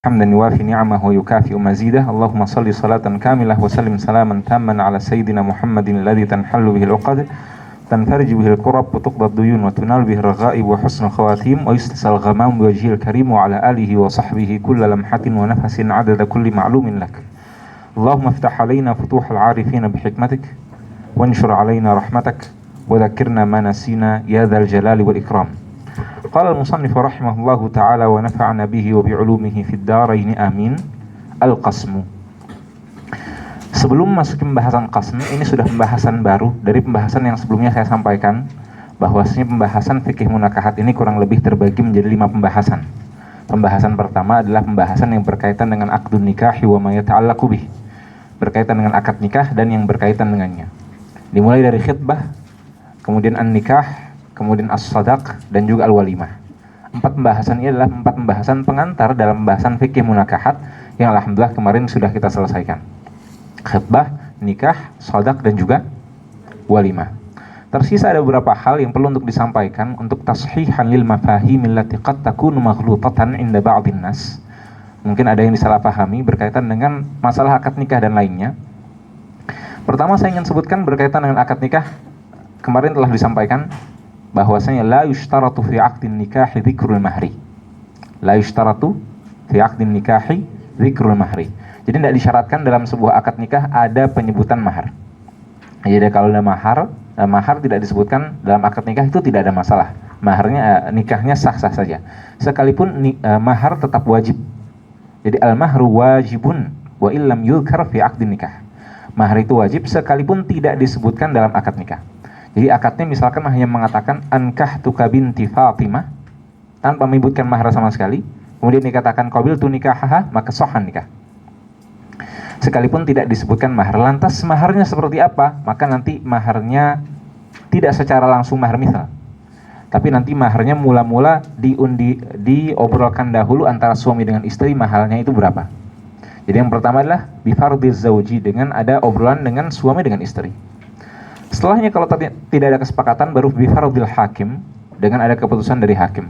حمدا يوافي نعمه ويكافئ مزيده اللهم صل صلاة كاملة وسلم سلاما تاما على سيدنا محمد الذي تنحل به العقد تنفرج به الكرب وتقضى الديون وتنال به الرغائب وحسن الخواتيم ويستسقى الغمام بوجهه الكريم وعلى آله وصحبه كل لمحة ونفس عدد كل معلوم لك اللهم افتح علينا فتوح العارفين بحكمتك وانشر علينا رحمتك وذكرنا ما نسينا يا ذا الجلال والإكرام. قال المصنف رحمه الله تعالى ونفعنا به وبعلومه في الدارين آمين. Al-Qasmu. Sebelum masuk ke pembahasan qasm, ini sudah pembahasan baru dari pembahasan yang sebelumnya saya sampaikan, bahwasanya pembahasan fikih munakahat ini kurang lebih terbagi menjadi 5 pembahasan. Pembahasan pertama adalah pembahasan yang berkaitan dengan akdun nikah wa ma yata'allaqu bih, berkaitan dengan akad nikah dan yang berkaitan dengannya. Dimulai dari khitbah, kemudian an-nikah, kemudian as-sadaq, dan juga al-walimah. 4 pembahasan ini adalah 4 pembahasan pengantar dalam pembahasan fikih munakahat yang alhamdulillah kemarin sudah kita selesaikan. Khitbah, nikah, sadaq, dan juga walimah. Tersisa ada beberapa hal yang perlu untuk disampaikan untuk tashihan lil mafahim allati qad takunu maghlutatan inda ba'dhin nas. Mungkin ada yang disalahpahami berkaitan dengan masalah akad nikah dan lainnya. Pertama saya ingin sebutkan berkaitan dengan akad nikah. Kemarin telah disampaikan bahwasanya la yushtaratu fi 'aqdin nikahi dzikrul mahri. La yushtaratu fi 'aqdin nikahi dzikrul mahri. Jadi tidak disyaratkan dalam sebuah akad nikah ada penyebutan mahar. Jadi kalau ada mahar tidak disebutkan dalam akad nikah itu tidak ada masalah. Maharnya nikahnya sah-sah saja. Sekalipun mahar tetap wajib. Jadi al-mahru wajibun wa illam yuzkar fi 'aqdin nikah. Mahar itu wajib sekalipun tidak disebutkan dalam akad nikah. Jadi akadnya misalkan hanya mengatakan ankahtuka binti Fatimah tanpa menyebutkan mahar sama sekali, kemudian dikatakan qabiltu nikahaha, maka sahhan nikah. Sekalipun tidak disebutkan mahar. Lantas maharnya seperti apa? Maka nanti maharnya tidak secara langsung mahar misal, tapi nanti maharnya mula-mula diobrolkan dahulu antara suami dengan istri, mahalnya itu berapa. Jadi yang pertama adalah bifardhiz zauji, dengan ada obrolan dengan suami dengan istri. Setelahnya kalau tidak ada kesepakatan, baru bifardhil hakim, dengan ada keputusan dari hakim.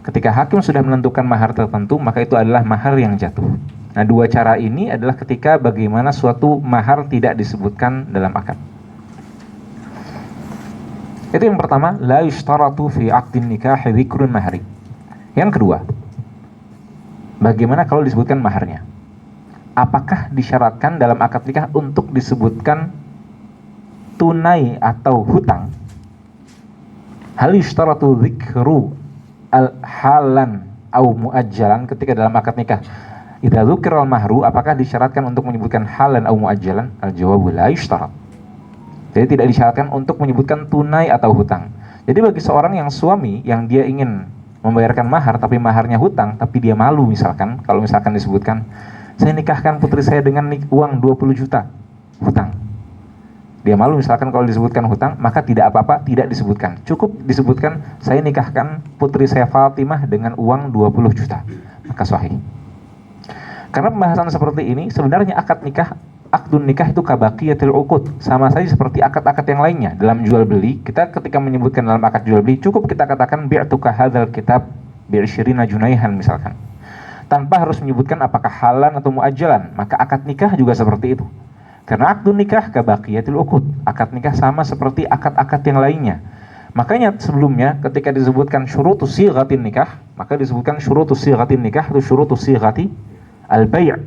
Ketika hakim sudah menentukan mahar tertentu, maka itu adalah mahar yang jatuh. Nah, 2 cara ini adalah ketika bagaimana suatu mahar tidak disebutkan dalam akad. Itu yang pertama, la yushtaratu fi 'aqdin nikah dzikrul mahri. Yang kedua, bagaimana kalau disebutkan maharnya? Apakah disyaratkan dalam akad nikah untuk disebutkan tunai atau hutang? Hal yushtaratu dzikru al-halan au muajjalan ketika dalam akad nikah? Idza dzukira al-mahru, apakah disyaratkan untuk menyebutkan halan au muajjalan? Al-jawabu la yushtarat. Jadi tidak disyaratkan untuk menyebutkan tunai atau hutang. Jadi bagi seorang yang suami yang dia ingin membayarkan mahar tapi maharnya hutang, tapi dia malu misalkan, kalau misalkan disebutkan saya nikahkan putri saya dengan uang 20 juta hutang. Dia malu misalkan kalau disebutkan hutang, maka tidak apa-apa, tidak disebutkan. Cukup disebutkan saya nikahkan putri saya Fatimah dengan uang 20 juta. Maka sahih. Karena pembahasan seperti ini sebenarnya akdun nikah itu kabaqiyatil uqud, sama saja seperti akad-akad yang lainnya. Dalam jual beli, kita ketika menyebutkan dalam akad jual beli cukup kita katakan bi'tuka hadzal kitab bi'20 junaihan misalkan. Tanpa harus menyebutkan apakah halan atau muajjalan. Maka akad nikah juga seperti itu. Karena akdun nikah kabaqiyatil uqud, akad nikah sama seperti akad-akad yang lainnya. Makanya sebelumnya ketika disebutkan syurutus sighatin nikah, maka disebutkan syurutus sighatin nikah itu syurutus sighati al-bai',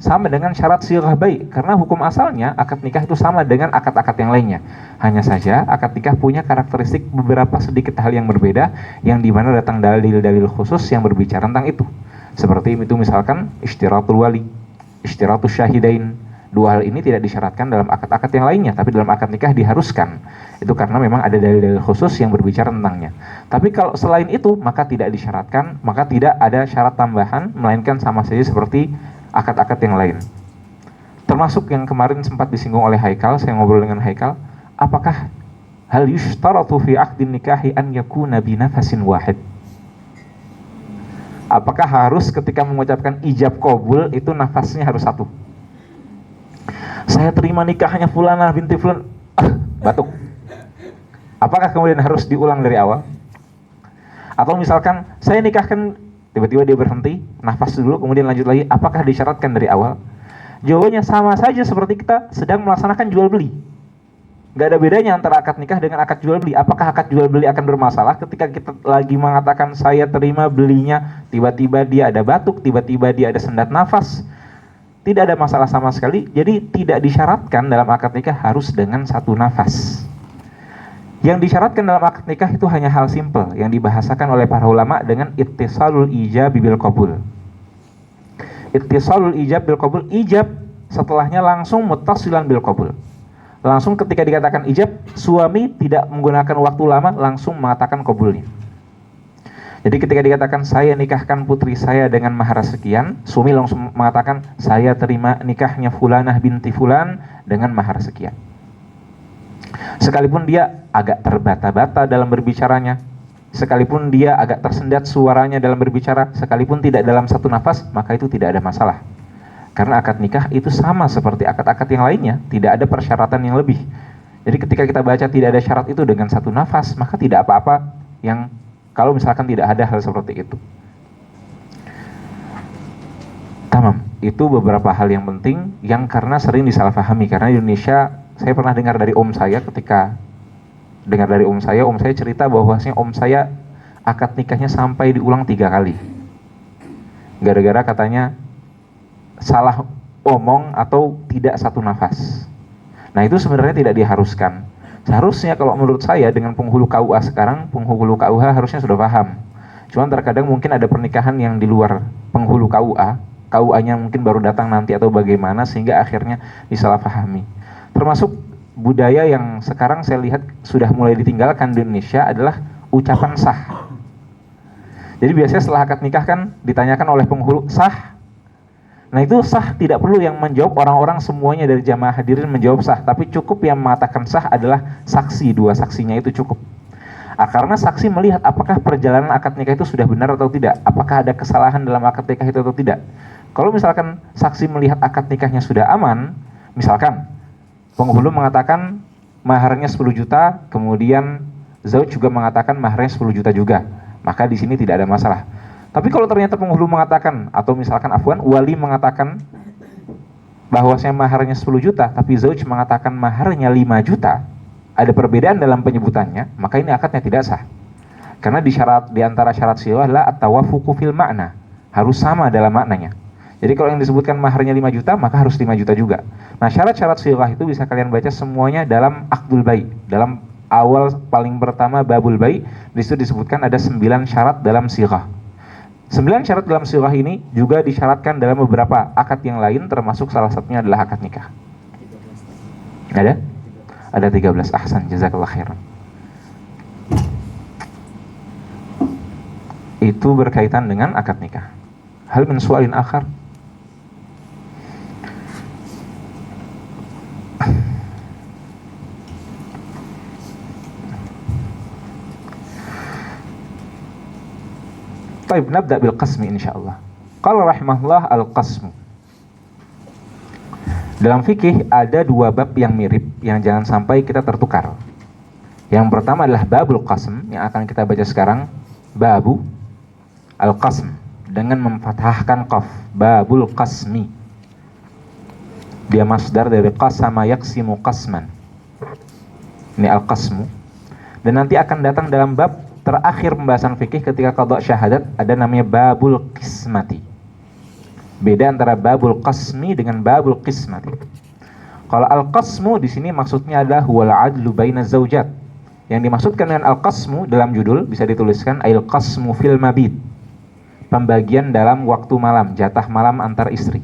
sama dengan syarat sighah bai', karena hukum asalnya akad nikah itu sama dengan akad-akad yang lainnya. Hanya saja akad nikah punya karakteristik beberapa sedikit hal yang berbeda, yang dimana datang dalil-dalil khusus yang berbicara tentang itu. Seperti itu misalkan ishtiratul wali, ishtiratus syahidain. 2 hal ini tidak disyaratkan dalam akad-akad yang lainnya, tapi dalam akad nikah diharuskan. Itu karena memang ada dalil-dalil khusus yang berbicara tentangnya. Tapi kalau selain itu, maka tidak disyaratkan, maka tidak ada syarat tambahan, melainkan sama saja seperti akad-akad yang lain. Termasuk yang kemarin sempat disinggung oleh Haikal, saya ngobrol dengan Haikal, apakah hal yushtaratu fi 'aqdin nikahi an yakuna bi nafasin wahid? Apakah harus ketika mengucapkan ijab qabul itu nafasnya harus 1? Saya terima nikahnya fulanah binti fulan, batuk. Apakah kemudian harus diulang dari awal? Atau misalkan saya nikahkan Tiba-tiba dia berhenti, nafas dulu, kemudian lanjut lagi. Apakah disyaratkan dari awal? Jawabannya sama saja seperti kita sedang melaksanakan jual beli. Gak ada bedanya antara akad nikah dengan akad jual beli. Apakah akad jual beli akan bermasalah ketika kita lagi mengatakan saya terima belinya, tiba-tiba dia ada batuk, tiba-tiba dia ada sendat nafas? Tidak ada masalah sama sekali. Jadi tidak disyaratkan dalam akad nikah harus dengan satu nafas. Yang disyaratkan dalam akad nikah itu hanya hal simple yang dibahasakan oleh para ulama dengan ittisalul ijab bil qabul. Ittisalul ijab bil qabul, ijab setelahnya langsung muttasilan bil qabul. Langsung ketika dikatakan ijab, suami tidak menggunakan waktu lama, langsung mengatakan qabulnya. Jadi ketika dikatakan saya nikahkan putri saya dengan mahar sekian, suami langsung mengatakan saya terima nikahnya fulanah binti fulan dengan mahar sekian. Sekalipun dia agak terbata-bata dalam berbicaranya, sekalipun dia agak tersendat suaranya dalam berbicara, sekalipun tidak dalam satu nafas, maka itu tidak ada masalah. Karena akad nikah itu sama seperti akad-akad yang lainnya, tidak ada persyaratan yang lebih. Jadi ketika kita baca tidak ada syarat itu dengan satu nafas, maka tidak apa-apa yang kalau misalkan tidak ada hal seperti itu. Tamam, itu beberapa hal yang penting yang karena sering disalahpahami. Karena di Indonesia, saya pernah dengar dari om saya ketika dengar dari om saya cerita bahwasanya om saya akad nikahnya sampai diulang 3 kali. Gara-gara katanya salah omong atau tidak satu nafas. Nah itu sebenarnya tidak diharuskan. Seharusnya kalau menurut saya dengan penghulu KUA sekarang, penghulu KUH harusnya sudah paham. Cuman terkadang mungkin ada pernikahan yang di luar penghulu KUA, KUA-nya mungkin baru datang nanti atau bagaimana sehingga akhirnya disalahpahami. Termasuk budaya yang sekarang saya lihat sudah mulai ditinggalkan di Indonesia adalah ucapan sah. Jadi biasanya setelah akad nikah kan ditanyakan oleh penghulu sah. Nah itu sah tidak perlu yang menjawab orang-orang semuanya dari jamaah hadirin menjawab sah, tapi cukup yang mengatakan sah adalah saksi, 2 saksinya itu cukup. Karena saksi melihat apakah perjalanan akad nikah itu sudah benar atau tidak, apakah ada kesalahan dalam akad nikah itu atau tidak. Kalau misalkan saksi melihat akad nikahnya sudah aman, misalkan penghulu mengatakan maharnya 10 juta, kemudian zauj juga mengatakan maharnya 10 juta juga, maka di sini tidak ada masalah. Tapi kalau ternyata penghulu mengatakan, atau misalkan afwan, wali mengatakan bahwasanya maharnya 10 juta, tapi zauj mengatakan maharnya 5 juta, ada perbedaan dalam penyebutannya, maka ini akadnya tidak sah. Karena di antara syarat silwah adalah at-tawafuqu fil makna, harus sama dalam maknanya. Jadi kalau yang disebutkan maharnya 5 juta, maka harus 5 juta juga. Nah syarat-syarat silwah itu bisa kalian baca semuanya dalam Aqdul Bai, dalam awal paling pertama Babul Bai, disitu disebutkan ada 9 syarat dalam silwah. 9 syarat dalam silwah ini juga disyaratkan dalam beberapa akad yang lain, termasuk salah satunya adalah akad nikah. Ada? Ada 13. Ahsan, jazakallah khairan. Itu berkaitan dengan akad nikah. Hal min su'alin akhar? Baik, nabda bil qasmi insyaallah. Qala rahimahullah al-qasmu. Dalam fikih ada 2 bab yang mirip yang jangan sampai kita tertukar. Yang pertama adalah babul qasm yang akan kita baca sekarang, babu al-qasm dengan memfathahkan qaf, babul qasmi. Dia masdar dari qasama yaqsimu qasman. Ini al-qasmu. Dan nanti akan datang dalam bab terakhir pembahasan fikih ketika qadha syahadat ada namanya babul qismati. Beda antara babul qasmi dengan babul qismati. Kalau al-qasmu di sini maksudnya adalah wal adlu baina zaujat. Yang dimaksudkan dengan al-qasmu dalam judul bisa dituliskan al qasmu fil mabit. Pembagian dalam waktu malam, jatah malam antar istri.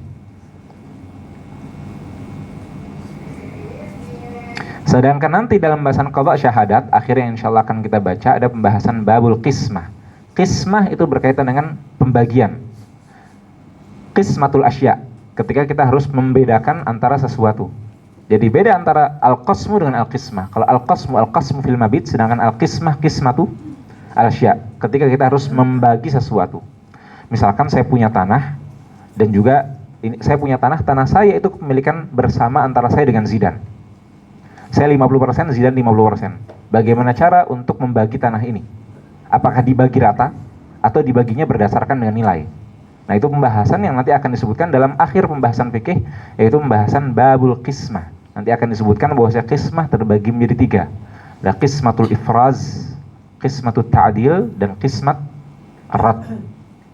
Sedangkan nanti dalam bahasan qadha syahadat akhirnya insyaallah akan kita baca ada pembahasan babul qismah. Qismah itu berkaitan dengan pembagian. Qismatul asya, ketika kita harus membedakan antara sesuatu. Jadi beda antara al-qasmu dengan al-qismah. Kalau al-qasmu fil mabit, sedangkan al-qismah qismatu al-asya, ketika kita harus membagi sesuatu. Misalkan saya punya tanah dan juga saya punya tanah saya itu kepemilikan bersama antara saya dengan Zidan. Saya 50%, Zidan 50%. Bagaimana cara untuk membagi tanah ini? Apakah dibagi rata atau dibaginya berdasarkan dengan nilai. Nah, itu pembahasan yang nanti akan disebutkan dalam akhir pembahasan fikih, yaitu pembahasan babul qismah. Nanti akan disebutkan bahwa qismah terbagi menjadi 3. Ada qismatul ifraz, qismatul ta'dil, dan qismat rad.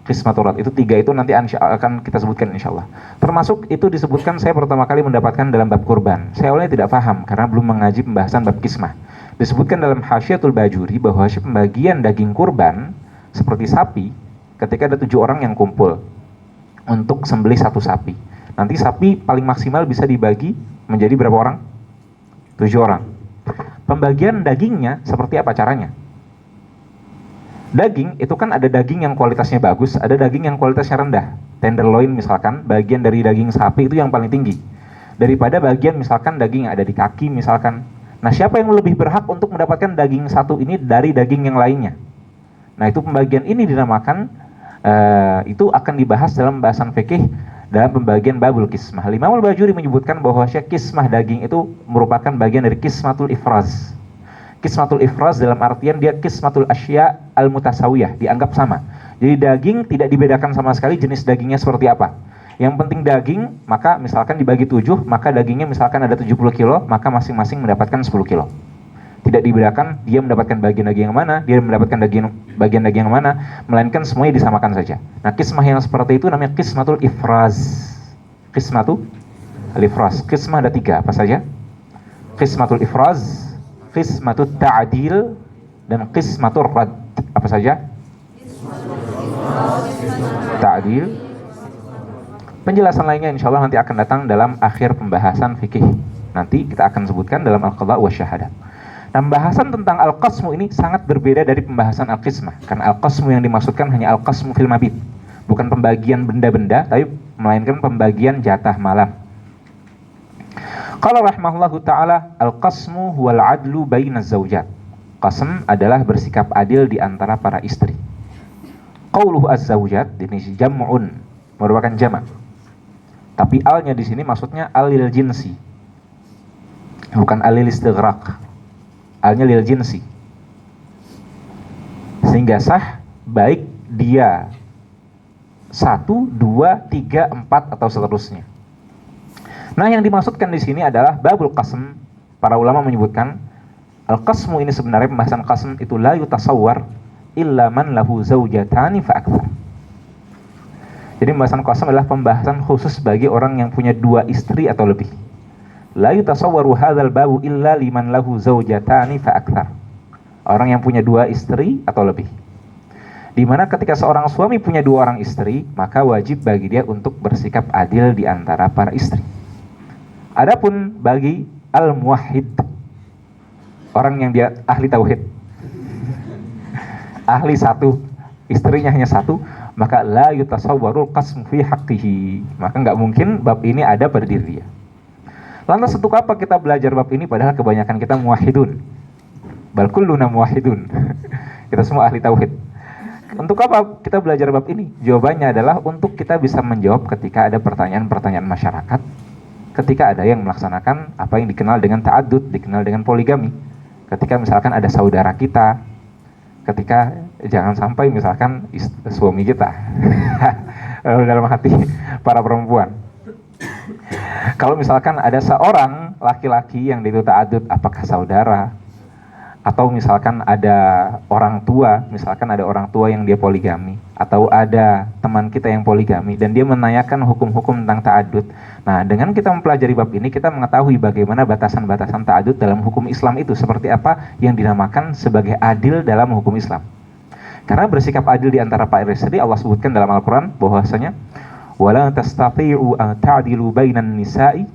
Qismatul rad itu 3 itu nanti akan kita sebutkan insyaallah. Termasuk itu disebutkan saya pertama kali mendapatkan dalam bab kurban. Saya awalnya tidak paham karena belum mengaji pembahasan bab qismah. Disebutkan dalam Hasyiatul Bajuri bahwa pembagian daging kurban seperti sapi, ketika ada 7 orang yang kumpul untuk sembelih satu sapi, nanti sapi paling maksimal bisa dibagi menjadi berapa orang? 7 orang. Pembagian dagingnya seperti apa caranya? Daging itu kan ada daging yang kualitasnya bagus, ada daging yang kualitasnya rendah. Tenderloin misalkan, bagian dari daging sapi itu yang paling tinggi daripada bagian misalkan daging yang ada di kaki misalkan. Nah, siapa yang lebih berhak untuk mendapatkan daging satu ini dari daging yang lainnya? Nah, itu pembagian ini dinamakan itu akan dibahas dalam pembahasan fikih dalam pembagian babul qismah. Imam Al-Bajuri menyebutkan bahwa qismah daging itu merupakan bagian dari qismatul ifraz. Qismatul ifraz dalam artian dia qismatul asya al-mutasawiyah, dianggap sama. Jadi daging tidak dibedakan sama sekali jenis dagingnya seperti apa. Yang penting daging, maka misalkan dibagi 7, maka dagingnya misalkan ada 70 kilo, maka masing-masing mendapatkan 10 kilo. Tidak dibedakan dia mendapatkan bagian daging yang mana, dia mendapatkan bagian daging yang mana, melainkan semuanya disamakan saja. Nah, qismah yang seperti itu namanya qismatul ifraz. Qismatul ifraz. Qismah ada 3, apa saja? Qismatul ifraz, qismatul ta'dil, dan qismatul rad. Apa saja? Ta'dil. Penjelasan lainnya insyaallah nanti akan datang dalam akhir pembahasan fikih. Nanti kita akan sebutkan dalam al-qadha wa syahadah. Nah, pembahasan tentang al-qasmu ini sangat berbeda dari pembahasan al-qismah. Karena al-qasmu yang dimaksudkan hanya al-qasmu fil mabit. Bukan pembagian benda-benda, tapi melainkan pembagian jatah malam. Qala rahimahullahu ta'ala, al-qasmu huwal adlu bainaz zawjat. Qasm adalah bersikap adil di antara para istri. Qauluhu az-zawjat, ini jam'un, merupakan jamak. Tapi alnya di sini maksudnya alil jinsi. Bukan alil istighraq. Alnya lil jinsi, sehingga sah baik dia 1, 2, 3, 4 atau seterusnya. Nah, yang dimaksudkan di sini adalah babul qasm. Para ulama menyebutkan al-qasmu ini sebenarnya pembahasan qasm itu la yutasawwar illa man lahu zawjatani fa akthar. Jadi pembahasan qasm adalah pembahasan khusus bagi orang yang punya 2 istri atau lebih. La yutasawwaru hadzal babu illa liman lahu zawjatani fa akthar. Orang yang punya 2 istri atau lebih. Di mana ketika seorang suami punya 2 orang istri, maka wajib bagi dia untuk bersikap adil di antara para istri. Adapun bagi al-muwahhid, orang yang dia ahli tauhid, ahli 1, istrinya hanya 1, maka la yutasawwarul qasmu fi haqqihi. Maka enggak mungkin bab ini ada pada diri dia. Lantas untuk apa kita belajar bab ini padahal kebanyakan kita muwahhidun? Bal kulluna muwahhidun. Kita semua ahli tauhid. Untuk apa kita belajar bab ini? Jawabannya adalah untuk kita bisa menjawab ketika ada pertanyaan-pertanyaan masyarakat, ketika ada yang melaksanakan apa yang dikenal dengan ta'addud, dikenal dengan poligami. Ketika misalkan ada saudara kita, ketika jangan sampai misalkan suami kita dalam hati para perempuan. Kalau misalkan ada seorang laki-laki yang itu ta'addud, apakah saudara atau misalkan ada orang tua, misalkan ada orang tua yang dia poligami, atau ada teman kita yang poligami dan dia menanyakan hukum-hukum tentang ta'addud. Nah, dengan kita mempelajari bab ini, kita mengetahui bagaimana batasan-batasan ta'addud dalam hukum Islam itu, seperti apa yang dinamakan sebagai adil dalam hukum Islam. Karena bersikap adil di antara para istri, Allah sebutkan dalam Al-Quran bahwasanya wala tastati'u an ta'dilu bainan nisa'i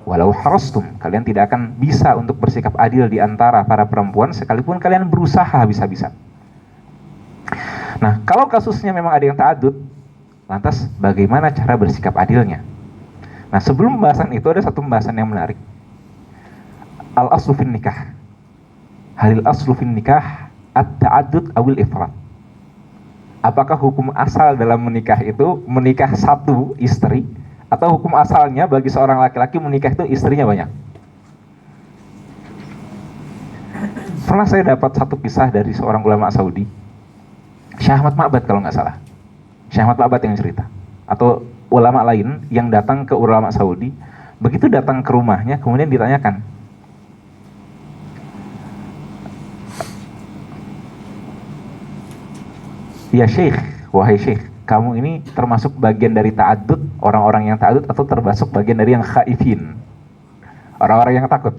walau harastum. Kalian tidak akan bisa untuk bersikap adil di antara para perempuan sekalipun kalian berusaha habis-habisan. Nah, kalau kasusnya memang ada yang ta'addud, lantas bagaimana cara bersikap adilnya? Nah, sebelum pembahasan itu ada satu pembahasan yang menarik. Al-aslu fin nikah. Halil aslu fin nikah at-ta'addud awil ifrat. Apakah hukum asal dalam menikah itu menikah 1 istri, atau hukum asalnya bagi seorang laki-laki menikah itu istrinya banyak? Pernah saya dapat satu kisah dari seorang ulama Saudi. Syekh Ahmad Ma'bad kalau nggak salah. Syekh Ahmad Ma'bad yang cerita. Atau ulama lain yang datang ke ulama Saudi, begitu datang ke rumahnya kemudian ditanyakan, ya Syekh, wahai Syekh, kamu ini termasuk bagian dari ta'adud, orang-orang yang ta'adud, atau termasuk bagian dari yang khaifin, orang-orang yang takut.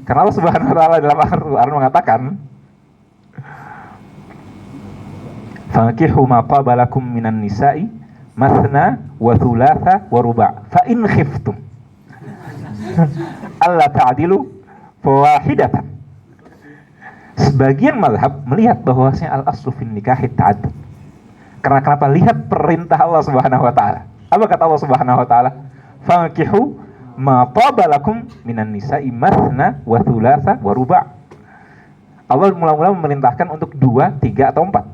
Karena Allah Subhanahu wa taala dalam Al-Qur'an mengatakan, "Fankihu ma taba lakum minan nisa'i mathna wa thulatha wa ruba' fa in khiftum alla ta'dilu fawahidatan." Sebagian mazhab melihat bahwasanya al-aslu fin nikahi ta'addud. Karena kenapa? Lihat perintah Allah Subhanahu wa taala. Apa kata Allah Subhanahu wa taala? Fankihu ma taba lakum minan nisa'i mathna wa thulatha wa ruba'. Allah mula-mula memerintahkan untuk 2, 3 atau 4.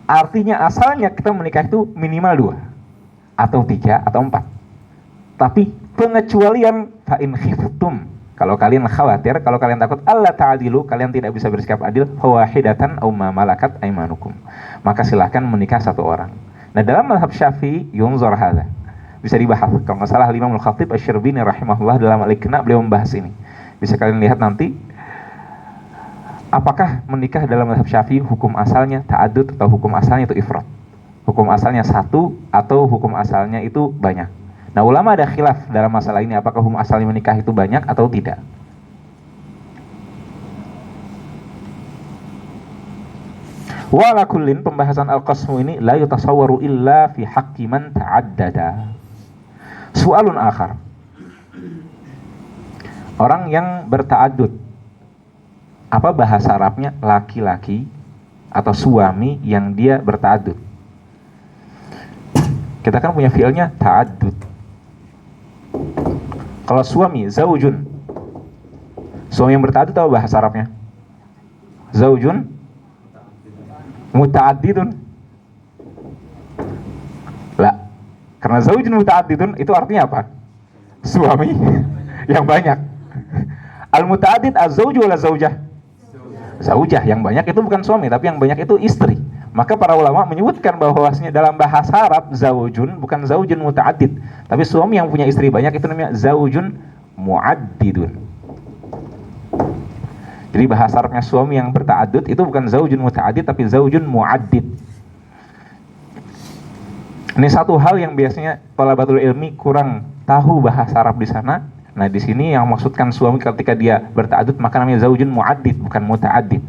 Artinya asalnya kita menikah itu minimal 2 atau 3 atau 4. Tapi pengecualian fa in khiftum, kalau kalian khawatir, kalau kalian takut alla ta'dilu, kalian tidak bisa bersikap adil, fawahidatan aw ma malakat aymanukum, maka silahkan menikah satu orang. Nah, dalam mazhab Syafi'i yunzar hadza. Bisa dibahas. Kalau nggak salah Imam Al-Khatib Asy-Syirbini rahimahullah dalam Al-Iqna beliau membahas ini. Bisa kalian lihat nanti. Apakah menikah dalam mazhab Syafi'i hukum asalnya ta'adud atau hukum asalnya itu ifrat? Hukum asalnya satu atau hukum asalnya itu banyak? Nah, ulama ada khilaf dalam masalah ini, apakah hukum asalnya menikah itu banyak atau tidak. Wa ala kullin, pembahasan al-qasmu ini la yutasawwaru illa fi haqqi man ta'addada. Soalun akhar. Orang yang berta'addud, apa bahasa Arabnya laki-laki atau suami yang dia berta'addud? Kita kan punya fiilnya ta'addud. Kalau suami, zaujun. Suami yang berta'addud apa bahasa Arabnya? Zaujun muta'addidun. Lah, karena zaujun muta'addidun itu artinya apa? Suami yang banyak. Al-muta'addid az-zauju wala zaujah? Zaujah, yang banyak itu bukan suami, tapi yang banyak itu istri. Maka para ulama menyebutkan bahwasanya dalam bahasa Arab zaujun bukan zaujun muta'addid, tapi suami yang punya istri banyak itu namanya zaujun mu'addidun. Jadi bahasa Arabnya suami yang berta'addud itu bukan zaujun muta'addid tapi zaujun mu'addid. Ini satu hal yang biasanya thalabatul ilmi kurang tahu bahasa Arab di sana. Nah, di sini yang maksudkan suami ketika dia berta'addud maka namanya zaujun mu'addid bukan muta'addid.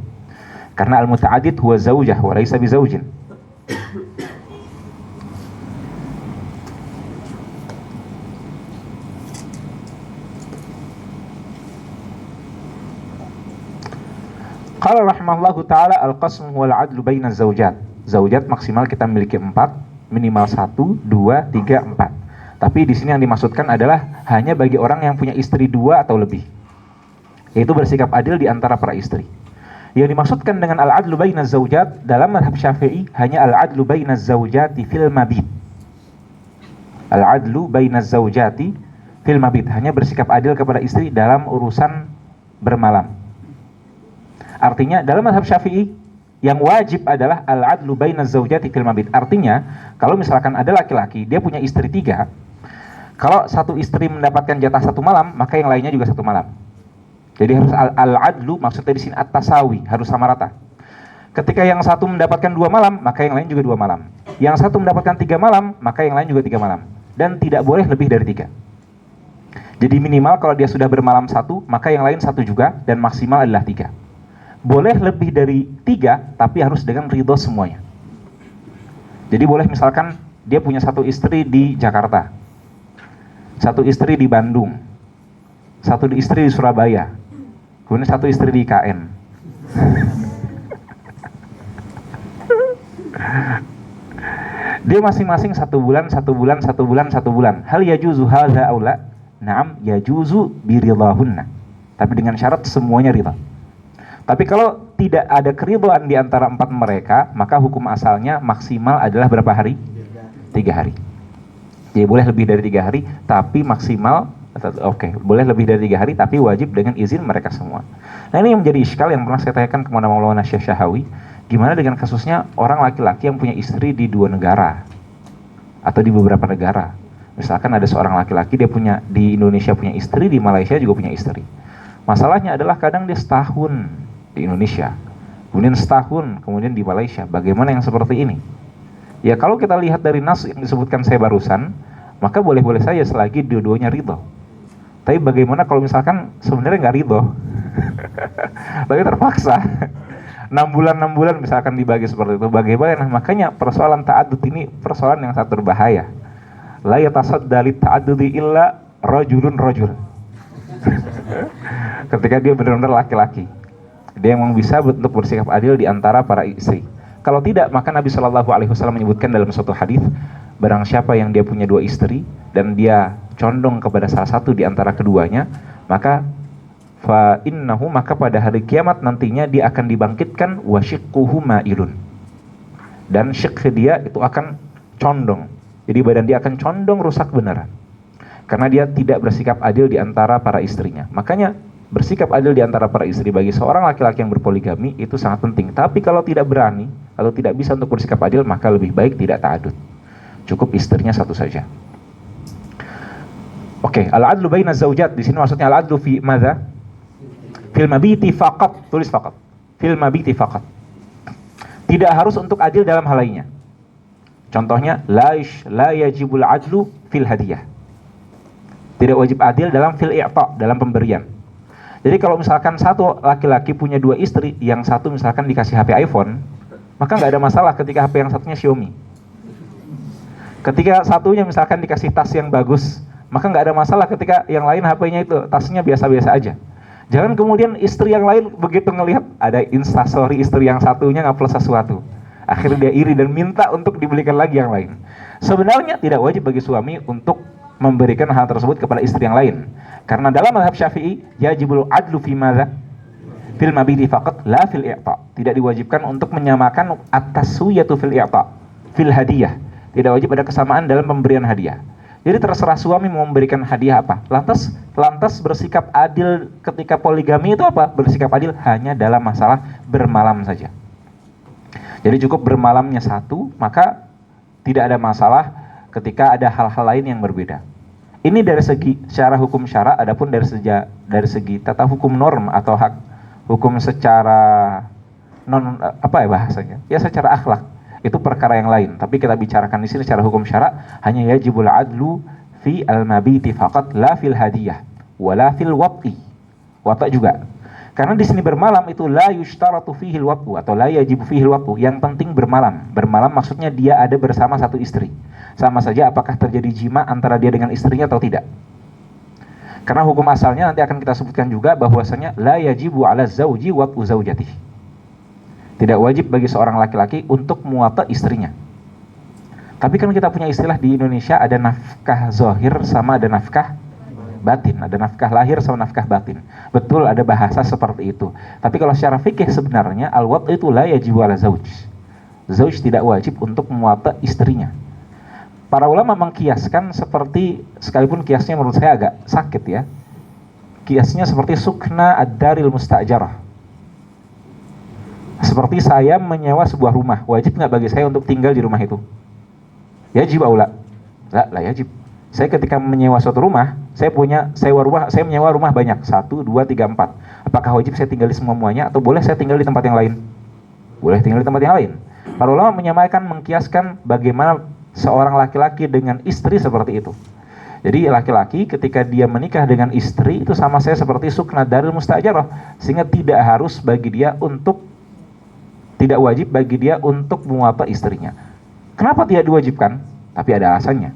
Karena al-muta'addid huwa zaujah wa laisa bi zaujin. Qala rahimahullahu ta'ala al-qasmu wal 'adlu baina zaujat. Zaujat maksimal kita miliki 4, minimal 1, 2, 3, 4. Tapi di sini yang dimaksudkan adalah hanya bagi orang yang punya istri 2 atau lebih. Yaitu bersikap adil di antara para istri. Yang dimaksudkan dengan al-'adlu baina zaujat dalam mazhab Syafi'i hanya al-'adlu baina zaujati fil mabit. Al-'adlu baina zaujati fil mabit, hanya bersikap adil kepada istri dalam urusan bermalam. Artinya dalam mazhab Syafi'i yang wajib adalah al-'adlu baina zaujati fil mabit. Artinya kalau misalkan ada laki-laki dia punya istri 3, kalau satu istri mendapatkan jatah 1 malam, maka yang lainnya juga 1 malam. Jadi harus al-'adlu, maksudnya di sini at-tasawi, harus sama rata. Ketika yang satu mendapatkan 2 malam, maka yang lain juga 2 malam. Yang satu mendapatkan 3 malam, maka yang lain juga 3 malam. Dan tidak boleh lebih dari 3. Jadi minimal kalau dia sudah bermalam 1, maka yang lain 1 juga, dan maksimal adalah 3. Boleh lebih dari 3, tapi harus dengan ridho semuanya. Jadi boleh misalkan dia punya 1 istri di Jakarta, 1 istri di Bandung, 1 istri di Surabaya, kemudian 1 istri di IKN. Dia masing-masing 1 bulan, 1 bulan, 1 bulan, 1 bulan. Hal yajuzu hadza aula? Naam, yajuzu biridhahunna. Tapi dengan syarat semuanya ridha. Tapi kalau tidak ada keridhaan di antara 4 mereka, maka hukum asalnya maksimal adalah berapa hari? 3 hari. Jadi boleh lebih dari 3 hari, tapi maksimal boleh lebih dari 3 hari, tapi wajib dengan izin mereka semua. Nah, ini yang menjadi iskal yang pernah saya tanyakan kepada Maulana Syekh Syahawi. Gimana dengan kasusnya orang laki-laki yang punya istri di 2 negara atau di beberapa negara? Misalkan ada seorang laki-laki dia punya di Indonesia punya istri, di Malaysia juga punya istri. Masalahnya adalah kadang dia setahun di Indonesia, kemudian setahun kemudian di Malaysia. Bagaimana yang seperti ini? Ya kalau kita lihat dari nas yang disebutkan saya barusan, maka boleh-boleh saja selagi dua-duanya ridho. Tapi bagaimana kalau misalkan sebenarnya nggak ridho, tapi terpaksa 6 bulan misalkan dibagi seperti itu, bagaimana? Makanya persoalan ta'adud ini persoalan yang sangat berbahaya. La yatasadda li ta'addudi illa rajulun rajul. Ketika dia benar-benar laki-laki, dia memang bisa untuk bersikap adil di antara para istri. Kalau tidak, maka Nabi Shallallahu Alaihi Wasallam menyebutkan dalam suatu hadis, barang siapa yang dia punya 2 istri dan dia condong kepada salah satu di antara keduanya, maka fa innahu, maka pada hari kiamat nantinya dia akan dibangkitkan wa syiqquhu ma'ilun, dan syikh dia itu akan condong. Jadi badan dia akan condong rusak beneran karena dia tidak bersikap adil di antara para istrinya. Makanya bersikap adil di antara para istri bagi seorang laki-laki yang berpoligami itu sangat penting. Tapi kalau tidak berani atau tidak bisa untuk bersikap adil, maka lebih baik tidak ta'adud. Cukup istrinya satu saja. Oke, al-adlu baina zaujat di sini maksudnya al-adlu fi madza? Fil mabiti faqat, tulis faqat. Fil mabiti faqat. Tidak harus untuk adil dalam hal lainnya. Contohnya la yajibul adlu fil hadiyah. Tidak wajib adil dalam fil i'ta, dalam pemberian. Jadi kalau misalkan satu laki-laki punya 2 istri, yang satu misalkan dikasih HP iPhone, maka nggak ada masalah ketika HP yang satunya Xiaomi. Ketika satunya misalkan dikasih tas yang bagus, maka nggak ada masalah ketika yang lain HP-nya itu tasnya biasa-biasa aja. Jangan kemudian istri yang lain begitu ngelihat ada instastory istri yang satunya ngupload sesuatu, akhirnya dia iri dan minta untuk dibelikan lagi yang lain. Sebenarnya tidak wajib bagi suami untuk memberikan hal tersebut kepada istri yang lain. Karena dalam mazhab Syafi'i, yajibul adlu fi madza? Fil mabiti faqat la fil i'ta. Tidak diwajibkan untuk menyamakan at-taswiyatu fil i'ta, fil hadiyah. Tidak wajib ada kesamaan dalam pemberian hadiah. Jadi terserah suami mau memberikan hadiah apa. Lantas bersikap adil ketika poligami itu apa? Bersikap adil hanya dalam masalah bermalam saja. Jadi cukup bermalamnya satu, maka tidak ada masalah ketika ada hal-hal lain yang berbeda. Ini dari segi secara hukum syara, adapun dari segi tata hukum norm atau hak hukum secara bahasanya? Ya secara akhlak. Itu perkara yang lain, tapi kita bicarakan di sini secara hukum syara, hanya yajibul adlu fi al-mabiti faqat la fil hadiyah wala fil wati. Wata juga. Karena di sini bermalam itu la yushtaratu fihi al-watu atau la yajibu fihi al-watu. Yang penting bermalam. Bermalam maksudnya dia ada bersama satu istri. Sama saja apakah terjadi jima antara dia dengan istrinya atau tidak. Karena hukum asalnya nanti akan kita sebutkan juga bahwasanya la yajibu ala zauji watu zaujatihi. Tidak wajib bagi seorang laki-laki untuk muwata istrinya. Tapi kan kita punya istilah di Indonesia, ada nafkah zahir sama ada nafkah batin, ada nafkah lahir sama nafkah batin. Betul, ada bahasa seperti itu. Tapi kalau secara fikih sebenarnya al-wat itu la yajibu ala zauj. Zauj tidak wajib untuk muwata istrinya. Para ulama mengkiaskan seperti, sekalipun kiasnya menurut saya agak sakit ya. Kiasnya seperti sukna ad-daril musta'jarah. Seperti saya menyewa sebuah rumah, wajib nggak bagi saya untuk tinggal di rumah itu? Yajib aula? La yajib. Saya ketika menyewa suatu rumah, saya menyewa rumah banyak, 1, 2, 3, 4. Apakah wajib saya tinggal di semuanya atau boleh saya tinggal di tempat yang lain? Boleh tinggal di tempat yang lain. Para ulama mengkiaskan bagaimana seorang laki-laki dengan istri seperti itu. Jadi laki-laki ketika dia menikah dengan istri itu sama saya seperti sukna daril musta'jarah, sehingga tidak wajib bagi dia untuk muwata istrinya. Kenapa tidak diwajibkan? Tapi ada alasannya.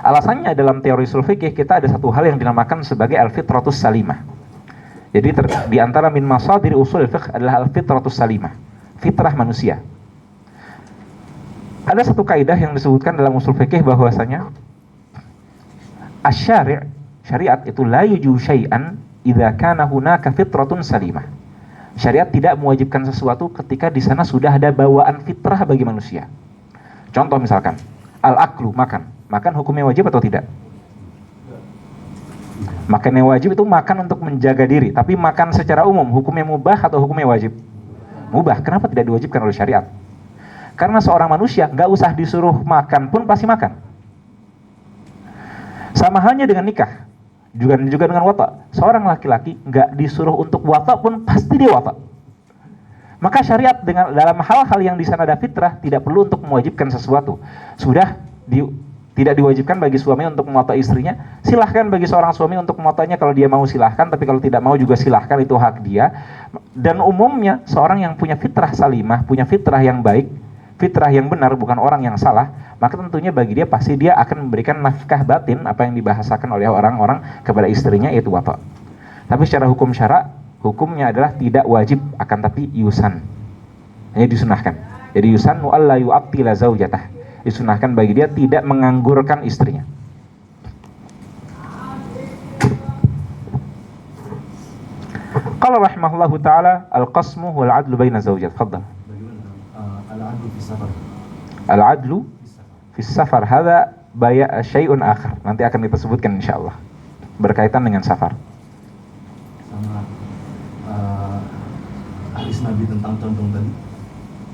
Alasannya dalam teori ushul fikih kita ada satu hal yang dinamakan sebagai al-fitratus salimah. Jadi di antara min masadir ushul fiqh adalah al-fitratus salimah, fitrah manusia. Ada satu kaidah yang disebutkan dalam ushul fikih bahwasanya syariat itu la yuju syai'an idza kana hunaka fitratun salimah. Syariat tidak mewajibkan sesuatu ketika di sana sudah ada bawaan fitrah bagi manusia. Contoh misalkan, al-aklu, makan hukumnya wajib atau tidak? Makan yang wajib itu makan untuk menjaga diri, tapi makan secara umum hukumnya mubah atau hukumnya wajib? mubah. Kenapa tidak diwajibkan oleh syariat? Karena seorang manusia nggak usah disuruh makan pun pasti makan. Sama halnya dengan nikah, juga dengan wata. Seorang laki-laki nggak disuruh untuk wata pun pasti dia wata. Maka syariat dengan dalam hal-hal yang di sana ada fitrah tidak perlu untuk mewajibkan sesuatu. Tidak diwajibkan bagi suami untuk memwata istrinya. Silahkan bagi seorang suami untuk memwatanya kalau dia mau, silahkan. Tapi kalau tidak mau juga silahkan, itu hak dia. Dan umumnya seorang yang punya fitrah salimah, punya fitrah yang baik, fitrah yang benar, bukan orang yang salah, maka tentunya bagi dia pasti dia akan memberikan nafkah batin apa yang dibahasakan oleh orang-orang kepada istrinya, yaitu wata. Tapi secara hukum syara, hukumnya adalah tidak wajib, akan tapi yusan, hanya disunahkan. Jadi yusan alla yu'attila zaujatah, disunahkan bagi dia tidak menganggurkan istrinya. Qala rahimahullahu ta'ala al-qasmu wal 'adlu baina zawjat. Tafadhal. Al-'adlu fi safar. Al-'adlu fi safar hadza syai'un akhar. Nanti akan kita sebutkan insyaallah. Berkaitan dengan safar. Sama hadis Nabi tentang condong tadi,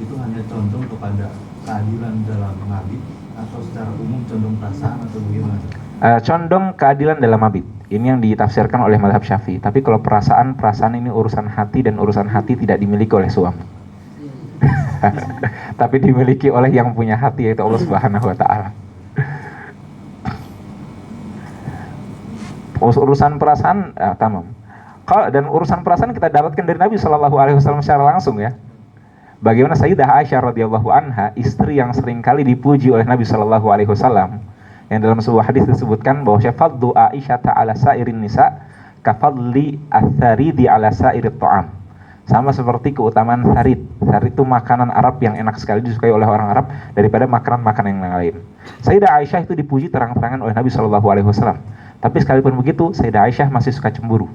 itu hanya condong kepada keadilan dalam mabit atau secara umum condong perasaan atau bagaimana? Condong keadilan dalam mabit. Ini yang ditafsirkan oleh mazhab Syafi'i. Tapi kalau perasaan ini urusan hati, dan urusan hati tidak dimiliki oleh suami. Tapi dimiliki oleh yang punya hati, yaitu Allah Subhanahu wa taala. Urusan perasaan tamam. Dan urusan perasaan kita dapatkan dari Nabi Shallallahu alaihi wasallam secara langsung ya. Bagaimana Sayyidah Aisyah radhiyallahu anha, istri yang sering kali dipuji oleh Nabi Shallallahu alaihi wasallam, yang dalam sebuah hadis disebutkan bahwa fadlu Aisyah ta'ala sairin nisa kafadli ath-tharidi ala sairit ta'am. Sama seperti keutamaan tharid. Tharid itu makanan Arab yang enak sekali, disukai oleh orang Arab daripada makanan-makanan yang lain. Sayyidah Aisyah itu dipuji terang-terangan oleh Nabi Shallallahu alaihi wasallam. Tapi sekalipun begitu, Sayyidah Aisyah masih suka cemburu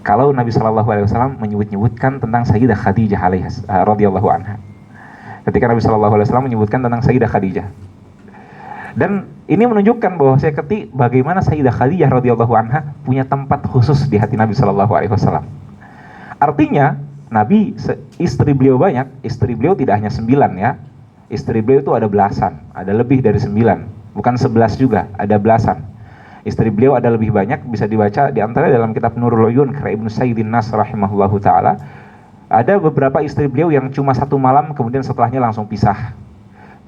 kalau Nabi Shallallahu alaihi wasallam menyebutkan tentang Sayyidah Khadijah radhiyallahu anha. Ketika Nabi Shallallahu alaihi wasallam menyebutkan tentang Sayyidah Khadijah. Dan ini menunjukkan bahwa bagaimana Sayyidah Khadijah radhiyallahu anha punya tempat khusus di hati Nabi Shallallahu alaihi wasallam. Artinya, Nabi istri beliau banyak, istri beliau tidak hanya 9 ya. Istri beliau itu ada belasan, ada lebih dari 9, bukan 11 juga, ada belasan. Istri beliau ada lebih banyak, bisa dibaca di antara dalam kitab Nurul Uyun karya Ibnu Sayyidin Nas rahimahullahu taala. Ada beberapa istri beliau yang cuma 1 malam kemudian setelahnya langsung pisah.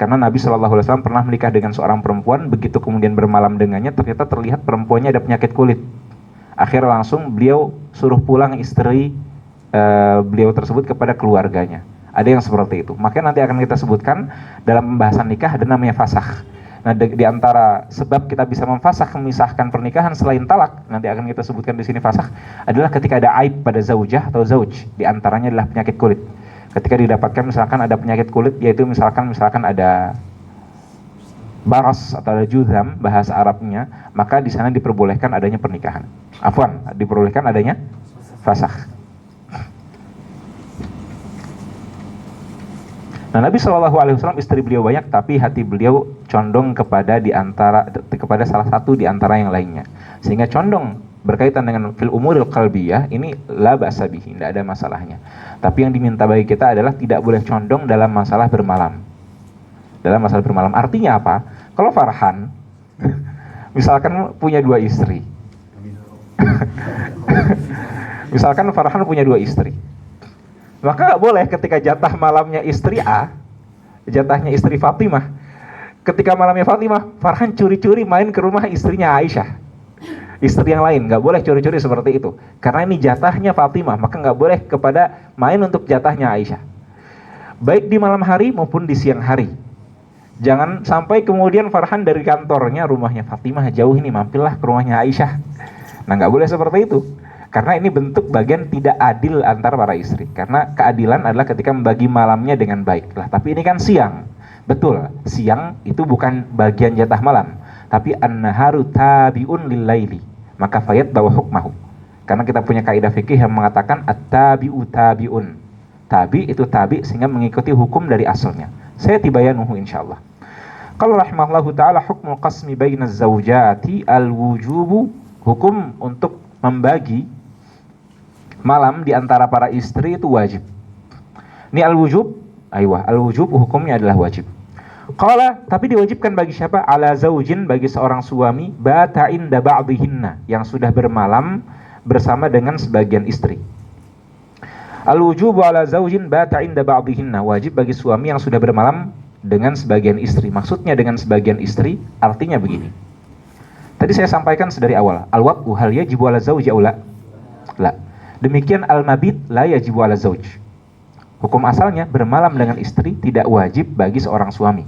Karena Nabi Shallallahu alaihi wasallam pernah menikah dengan seorang perempuan, begitu kemudian bermalam dengannya ternyata terlihat perempuannya ada penyakit kulit. Akhirnya langsung beliau suruh pulang istri beliau tersebut kepada keluarganya. Ada yang seperti itu. Makanya nanti akan kita sebutkan dalam pembahasan nikah ada namanya fasakh. Nah, di antara sebab kita bisa memfasakh, memisahkan pernikahan selain talak, nanti akan kita sebutkan di sini fasakh, adalah ketika ada aib pada zaujah atau zauj. Di antaranya adalah penyakit kulit. Ketika didapatkan misalkan ada penyakit kulit, yaitu misalkan ada baras atau ada juzam bahasa Arabnya, maka di sana diperbolehkan adanya pernikahan. Afwan, diperbolehkan adanya fasakh. Nah, Nabi Shallallahu alaihi wasallam istri beliau banyak, tapi hati beliau condong kepada salah satu di antara yang lainnya. Sehingga condong berkaitan dengan fil umuril qalbiyah ini la ba'sa bihi, tidak ada masalahnya. Tapi yang diminta bagi kita adalah tidak boleh condong dalam masalah bermalam. Dalam masalah bermalam artinya apa? Kalau Farhan misalkan punya 2 istri. Misalkan Farhan punya 2 istri. Maka nggak boleh ketika jatah malamnya istri A, jatahnya istri Fatimah, ketika malamnya Fatimah, Farhan curi-curi main ke rumah istrinya Aisyah, istri yang lain. Nggak boleh curi-curi seperti itu, karena ini jatahnya Fatimah, maka nggak boleh kepada main untuk jatahnya Aisyah, baik di malam hari maupun di siang hari. Jangan sampai kemudian Farhan dari kantornya, rumahnya Fatimah jauh ini, mampirlah ke rumahnya Aisyah. Nah, nggak boleh seperti itu. Karena ini bentuk bagian tidak adil antar para istri. Karena keadilan adalah ketika membagi malamnya dengan baik. Lah, tapi ini kan siang. Betul, siang itu bukan bagian jatah malam. Tapi an-naharu tabi'un lil-laili. Maka fayat bawa hukmahu. Karena kita punya kaidah fikih yang mengatakan at-tabi'u tabi'un. Tabi itu tabi sehingga mengikuti hukum dari asalnya. Saya tibayanuhu insyaallah. Qala rahimahullahu ta'ala hukmul qasmi bainaz zawjati al-wujubu, hukum untuk membagi malam di antara para istri itu wajib. Ini al-wujub, al-wujub hukumnya adalah wajib. Qala, tapi diwajibkan bagi siapa? Ala zaujin, bagi seorang suami, bata inda ba'dihinna, yang sudah bermalam bersama dengan sebagian istri. Al-wujubu ala zaujin bata inda ba'dihinna, wajib bagi suami yang sudah bermalam dengan sebagian istri. Maksudnya dengan sebagian istri, artinya begini. Tadi saya sampaikan sedari awal, al-wab'u hal yajibu ala zauji aw la? La. Demikian al-mabit la yajibu ala zauj. Hukum asalnya bermalam dengan istri tidak wajib bagi seorang suami.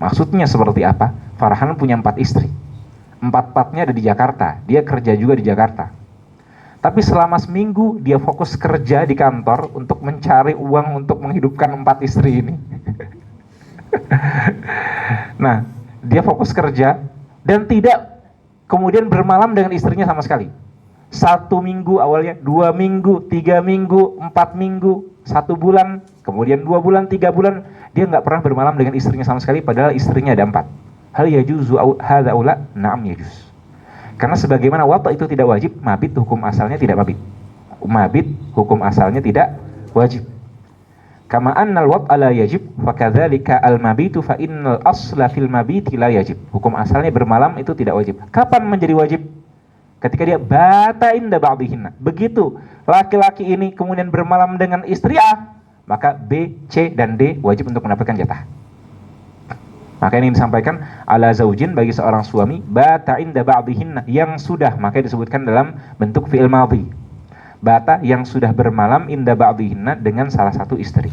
Maksudnya seperti apa? Farhan punya 4 istri. 4-4-nya ada di Jakarta. Dia kerja juga di Jakarta. Tapi selama seminggu dia fokus kerja di kantor untuk mencari uang untuk menghidupkan 4 istri ini. Nah, dia fokus kerja dan tidak kemudian bermalam dengan istrinya sama sekali. 1 minggu awalnya, 2 minggu, 3 minggu, 4 minggu, 1 bulan, kemudian 2 bulan, 3 bulan, dia nggak pernah bermalam dengan istrinya sama sekali, padahal istrinya ada 4. Hal yajuzu hadza aula? Na'am yajuz. Karena sebagaimana wata itu tidak wajib, mabit hukum asalnya tidak mabit. Mabit hukum asalnya tidak wajib. Kama annal wat'a la yajib, fakadzalika al-mabitu fa innal asla fil mabiti la yajib. Hukum asalnya bermalam itu tidak wajib. Kapan menjadi wajib? Ketika dia bata inda ba'dihinna. Begitu laki-laki ini kemudian bermalam dengan istri A, maka B, C, dan D wajib untuk mendapatkan jatah. Maka ini disampaikan ala zaujin bagi seorang suami bata inda ba'dihinna, yang sudah, maka disebutkan dalam bentuk fi'il madhi. Bata yang sudah bermalam inda ba'dihinna dengan salah satu istri.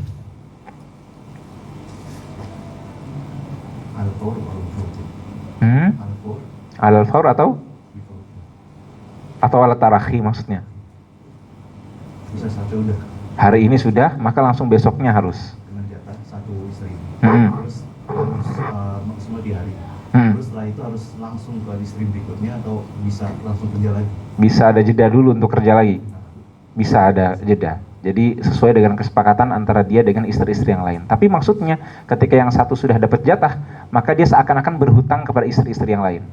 Al-fawr atau ala tarakhi maksudnya. Bisa satu udah. Hari ini sudah, maka langsung besoknya harus. Dengan jatah 1 istri. Terus maksimal di hari. Terus setelah itu harus langsung ke istri berikutnya atau bisa langsung kerja lagi? Bisa ada jeda dulu untuk kerja lagi. Bisa ada jeda. Jadi sesuai dengan kesepakatan antara dia dengan istri-istri yang lain. Tapi maksudnya ketika yang satu sudah dapat jatah, maka dia seakan-akan berhutang kepada istri-istri yang lain.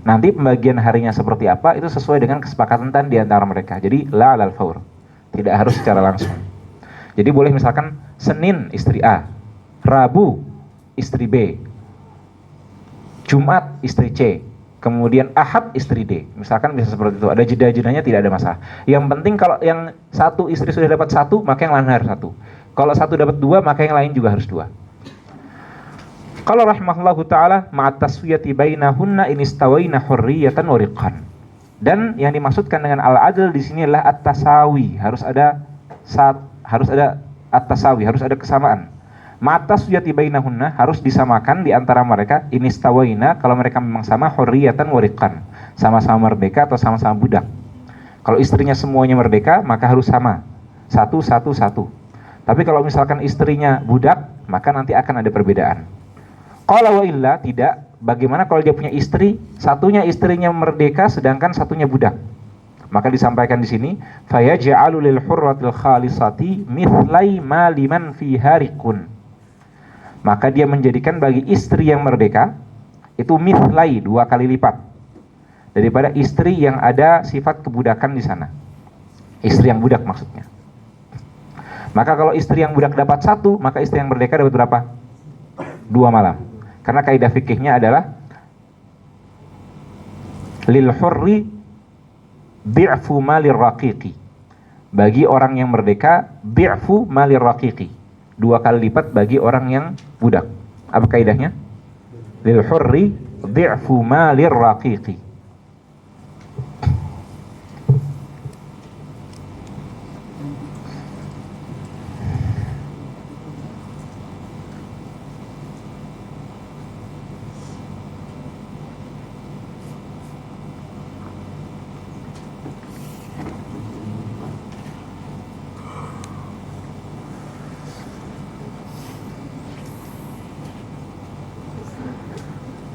Nanti pembagian harinya seperti apa itu sesuai dengan kesepakatan di antara mereka. Jadi la alal faur. Tidak harus secara langsung. Jadi boleh misalkan Senin istri A, Rabu istri B, Jumat istri C, kemudian Ahad istri D. Misalkan bisa seperti itu. Ada jeda-jedanya, tidak ada masalah. Yang penting kalau yang satu istri sudah dapat 1, maka yang lain harus 1. Kalau 1 dapat 2, maka yang lain juga harus 2. Kalau rahimahullahu ta'ala ma'at taswiyati bainahunna in istawaina hurriyatan wa riqan. Dan yang dimaksudkan dengan al-adl di sini adalah at-tasawi, harus ada at-tasawi, harus ada kesamaan. Ma'at taswiyati bainahunna, harus disamakan di antara mereka in istawaina, kalau mereka memang sama, hurriyatan wa riqan, sama-sama merdeka atau sama-sama budak. Kalau istrinya semuanya merdeka, maka harus sama. 1, 1, 1. Tapi kalau misalkan istrinya budak, maka nanti akan ada perbedaan. Kalau wa illa, tidak. Bagaimana kalau dia punya istri, satunya istrinya merdeka sedangkan satunya budak? Maka disampaikan di sini, fayaj'alu lil hurratil khalisati mithlai ma liman fi harikun. Maka dia menjadikan bagi istri yang merdeka itu mithlai, 2 kali lipat daripada istri yang ada sifat kebudakan di sana. Istri yang budak maksudnya. Maka kalau istri yang budak dapat 1, maka istri yang merdeka dapat berapa? 2 malam. Karena kaidah fikihnya adalah lil hurri bi'fu malir raqiqi. Bagi orang yang merdeka, bi'fu malir raqiqi. 2 kali lipat bagi orang yang budak. Apa kaidahnya? Lil hurri bi'fu malir raqiqi.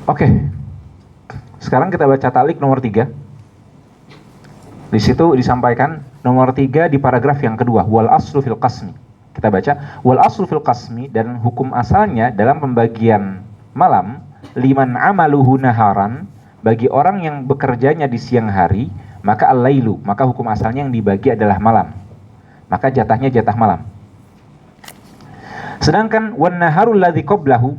Oke. Sekarang kita baca talik nomor 3. Di situ disampaikan nomor 3 di paragraf yang kedua, wal aslu fil qasmi. Kita baca wal aslu fil qasmi, dan hukum asalnya dalam pembagian malam, liman amaluhu naharan, bagi orang yang bekerjanya di siang hari, maka al-lailu, maka hukum asalnya yang dibagi adalah malam. Maka jatahnya jatah malam. Sedangkan wan naharul ladzi qablahu,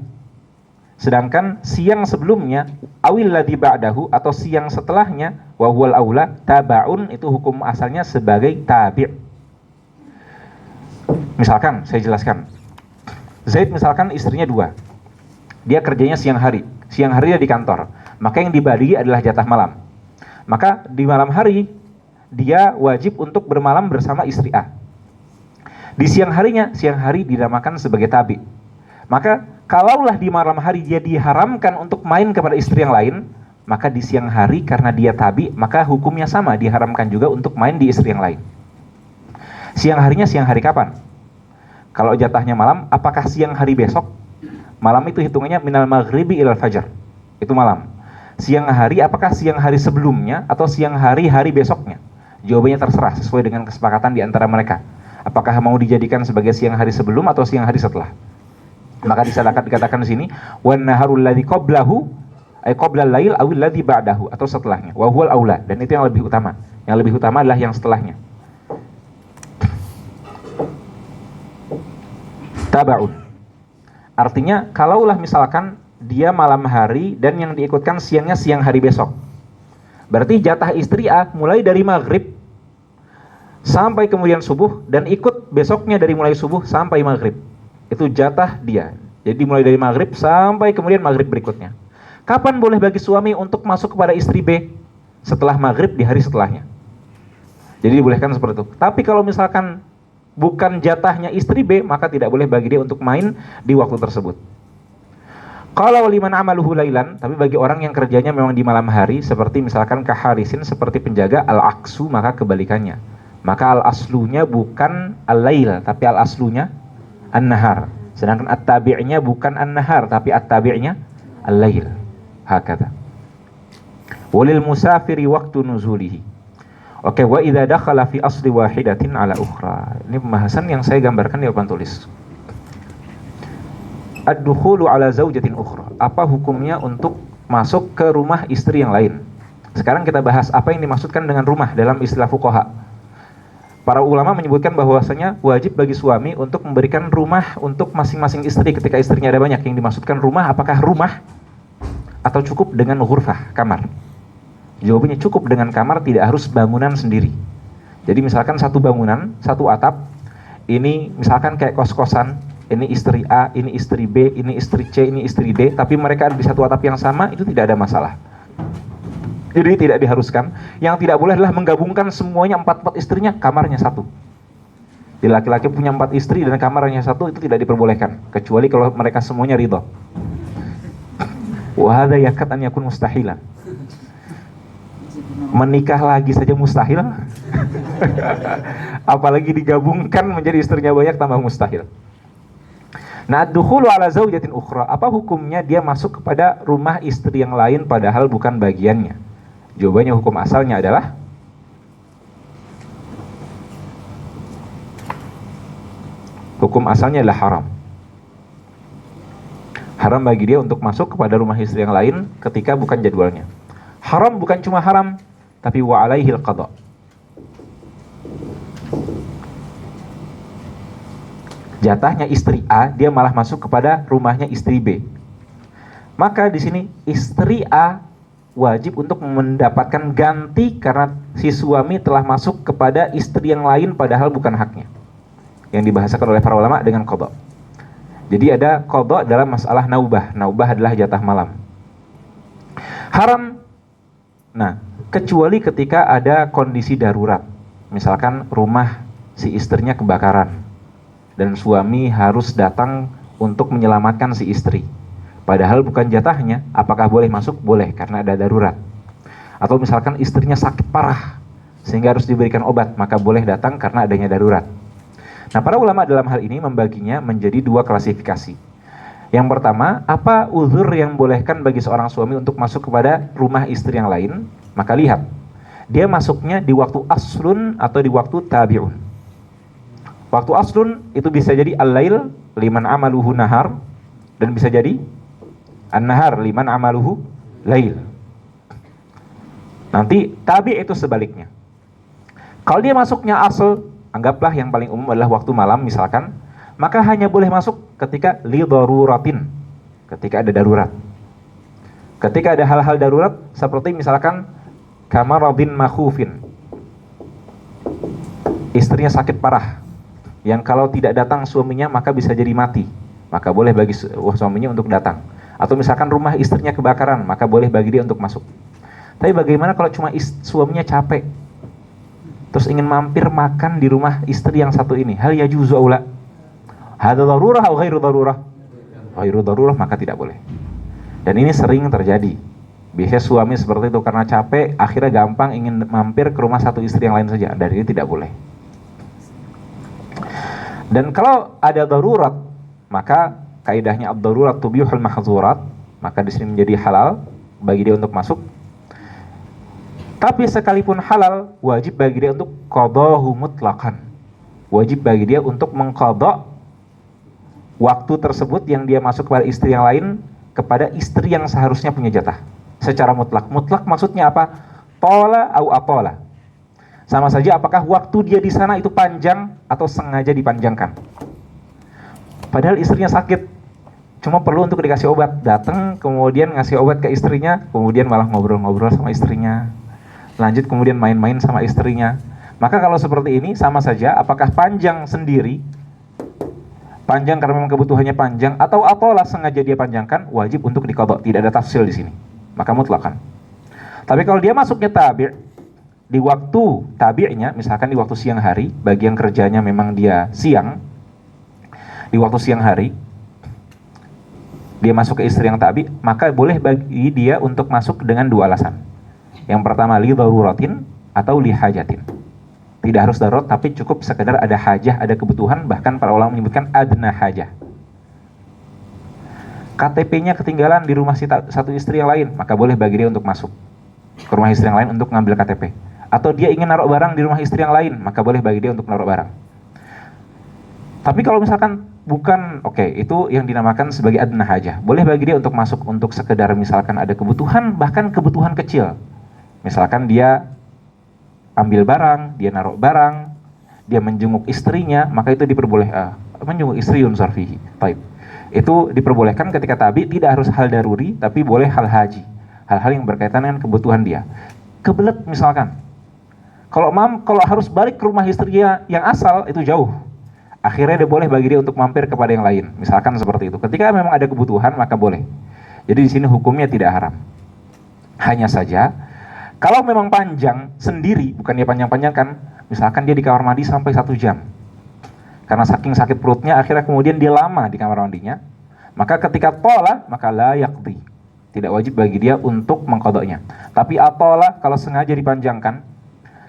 sedangkan siang sebelumnya, awil ladzi ba'dahu, atau siang setelahnya, wa huwal aula, tabaun, itu hukum asalnya sebagai tabi'. Misalkan saya jelaskan, Zaid misalkan istrinya 2, dia kerjanya siang hari dia di kantor, maka yang dibagi adalah jatah malam. Maka di malam hari dia wajib untuk bermalam bersama istri A. Di siang hari dinamakan sebagai tabi'. Maka kalaulah di malam hari dia diharamkan untuk main kepada istri yang lain, maka di siang hari karena dia tabi, maka hukumnya sama, diharamkan juga untuk main di istri yang lain. Siang harinya siang hari kapan? Kalau jatahnya malam, apakah siang hari besok? Malam itu hitungannya minal maghribi ilal fajar, itu malam. Siang hari apakah siang hari sebelumnya atau siang hari besoknya? Jawabannya terserah sesuai dengan kesepakatan di antara mereka. Apakah mau dijadikan sebagai siang hari sebelum atau siang hari setelah? Maka dikatakan di sini wan naharul ladzi qablahu ay qablal lail awil ladzi ba'dahu, atau setelahnya, wa huwal aula, dan itu yang lebih utama. Yang lebih utama adalah yang setelahnya. Tabaun. Artinya kalaulah misalkan dia malam hari dan yang diikutkan siangnya siang hari besok, berarti jatah istri A mulai dari maghrib sampai kemudian subuh, dan ikut besoknya dari mulai subuh sampai maghrib. Itu jatah dia. Jadi mulai dari maghrib sampai kemudian maghrib berikutnya. Kapan boleh bagi suami untuk masuk kepada istri B? Setelah maghrib di hari setelahnya. Jadi dibolehkan seperti itu. Tapi kalau misalkan bukan jatahnya istri B, maka tidak boleh bagi dia untuk main di waktu tersebut. Kalau liman amaluhu lailan, tapi bagi orang yang kerjanya memang di malam hari, seperti misalkan kaharisin, seperti penjaga, al-aksu, maka kebalikannya. Maka al-aslunya bukan al-lail, tapi al-aslunya an-nahar. Sedangkan at-tabi'nya bukan an-nahar, tapi at-tabi'nya al-lail. Hakata. Walil musafiri waktu nuzulihi. Oke, wa idza dakhala fi asli wahidatin ala ukhra. Ini pembahasan yang saya gambarkan di papan tulis. Ad-dukhulu ala zaujatin ukhra. Apa hukumnya untuk masuk ke rumah istri yang lain? Sekarang kita bahas apa yang dimaksudkan dengan rumah dalam istilah fuqaha. Para ulama menyebutkan bahwasanya wajib bagi suami untuk memberikan rumah untuk masing-masing istri ketika istrinya ada banyak. Yang dimaksudkan rumah, apakah rumah atau cukup dengan ghurfah, kamar? Jawabannya cukup dengan kamar, tidak harus bangunan sendiri. Jadi misalkan satu bangunan, satu atap, ini misalkan kayak kos-kosan, ini istri A, ini istri B, ini istri C, ini istri D, tapi mereka ada di satu atap yang sama, itu tidak ada masalah. Jadi tidak diharuskan. Yang tidak boleh adalah menggabungkan semuanya 4 istrinya, kamarnya satu. Jadi laki-laki punya 4 istri dan kamarnya satu, itu tidak diperbolehkan, kecuali kalau mereka semuanya ridho. Wa hadza yakat an yakun mustahilan. Menikah lagi saja mustahil, apalagi digabungkan menjadi istrinya banyak, tambah mustahil. Nah, dukhulu ala zaujatin ukhra, apa hukumnya dia masuk kepada rumah istri yang lain padahal bukan bagiannya? Jawabannya hukum asalnya adalah haram. Haram bagi dia untuk masuk kepada rumah istri yang lain ketika bukan jadwalnya. Haram bukan cuma haram, tapi wa alaihil qada. Jatahnya istri A, dia malah masuk kepada rumahnya istri B. Maka di sini istri A wajib untuk mendapatkan ganti karena si suami telah masuk kepada istri yang lain padahal bukan haknya. Yang dibahasakan oleh para ulama dengan qada. Jadi ada qada dalam masalah naubah. Naubah adalah jatah malam. Haram. Nah, kecuali ketika ada kondisi darurat. Misalkan rumah si istrinya kebakaran dan suami harus datang untuk menyelamatkan si istri. Padahal bukan jatahnya, apakah boleh masuk? Boleh, karena ada darurat. Atau misalkan istrinya sakit parah, sehingga harus diberikan obat, maka boleh datang karena adanya darurat. Nah, para ulama dalam hal ini membaginya menjadi 2 klasifikasi. Yang pertama, apa uzur yang bolehkan bagi seorang suami untuk masuk kepada rumah istri yang lain? Maka lihat, dia masuknya di waktu aslun atau di waktu tabi'un. Waktu aslun itu bisa jadi al-lail liman amaluhu nahar, dan bisa jadi an-nahar liman amaluhu lail. Nanti tabi itu sebaliknya. Kalau dia masuknya asal, anggaplah yang paling umum adalah waktu malam misalkan, maka hanya boleh masuk ketika li daruratin, ketika ada darurat. Ketika ada hal-hal darurat seperti misalkan kamaradin makhufin, istrinya sakit parah yang kalau tidak datang suaminya maka bisa jadi mati, maka boleh bagi suaminya untuk datang. Atau misalkan rumah istrinya kebakaran, maka boleh bagi dia untuk masuk. Tapi bagaimana kalau cuma suaminya capek terus ingin mampir makan di rumah istri yang satu ini? Hal yajuzu aula? Hadza darurah atau ghairu darurah? Ghairu darurah, maka tidak boleh. Dan ini sering terjadi. Biasanya suami seperti itu karena capek, akhirnya gampang ingin mampir ke rumah satu istri yang lain saja. Dari ini tidak boleh. Dan kalau ada darurat, maka kaidahnya ad-darurat tubihul mahzurat, maka di sini menjadi halal bagi dia untuk masuk. Tapi sekalipun halal, wajib bagi dia untuk qadahu mutlaqan. Wajib bagi dia untuk mengqadha waktu tersebut yang dia masuk kepada istri yang lain kepada istri yang seharusnya punya jatah secara mutlak. Mutlak maksudnya apa? Tola au atola. Sama saja apakah waktu dia di sana itu panjang atau sengaja dipanjangkan. Padahal istrinya sakit, cuma perlu untuk dikasih obat. Datang kemudian ngasih obat ke istrinya, kemudian malah ngobrol-ngobrol sama istrinya. Lanjut kemudian main-main sama istrinya. Maka kalau seperti ini sama saja apakah panjang sendiri, panjang karena memang kebutuhannya panjang, atau apalah sengaja dia panjangkan, wajib untuk diqadha. Tidak ada tafsil di sini. Maka mutlakan. Tapi kalau dia masuknya tabi' di waktu tabi'nya, misalkan di waktu siang hari, bagi yang kerjanya memang dia siang, di waktu siang hari dia masuk ke istri yang tabi', maka boleh bagi dia untuk masuk dengan dua alasan. Yang pertama li daruratin atau li hajatin. Tidak harus darurat, tapi cukup sekedar ada hajah, ada kebutuhan. Bahkan para ulama menyebutkan adna hajah. KTP-nya ketinggalan di rumah satu istri yang lain, maka boleh bagi dia untuk masuk ke rumah istri yang lain untuk ngambil KTP. Atau dia ingin naruh barang di rumah istri yang lain, maka boleh bagi dia untuk naruh barang. Tapi kalau misalkan bukan, itu yang dinamakan sebagai adna hajah. Boleh bagi dia untuk masuk untuk sekedar misalkan ada kebutuhan, bahkan kebutuhan kecil. Misalkan dia ambil barang, dia naruh barang, dia menjenguk istrinya, maka itu diperbolehkan. Menjenguk istri yunsar fihi. Baik. Itu diperbolehkan ketika tabi, tidak harus hal daruri, tapi boleh hal haji. Hal-hal yang berkaitan dengan kebutuhan dia. Kebelet misalkan. Kalau harus balik ke rumah istrinya yang asal, itu jauh. Akhirnya dia boleh bagi dia untuk mampir kepada yang lain. Misalkan seperti itu. Ketika memang ada kebutuhan, maka boleh. Jadi di sini hukumnya tidak haram. Hanya saja, kalau memang panjang sendiri, bukan dia panjang-panjangkan, misalkan dia di kamar mandi sampai 1 jam. Karena saking sakit perutnya, akhirnya kemudian dia lama di kamar mandinya, maka ketika tola, maka la yaqdi. Tidak wajib bagi dia untuk mengqadanya. Tapi atola, kalau sengaja dipanjangkan,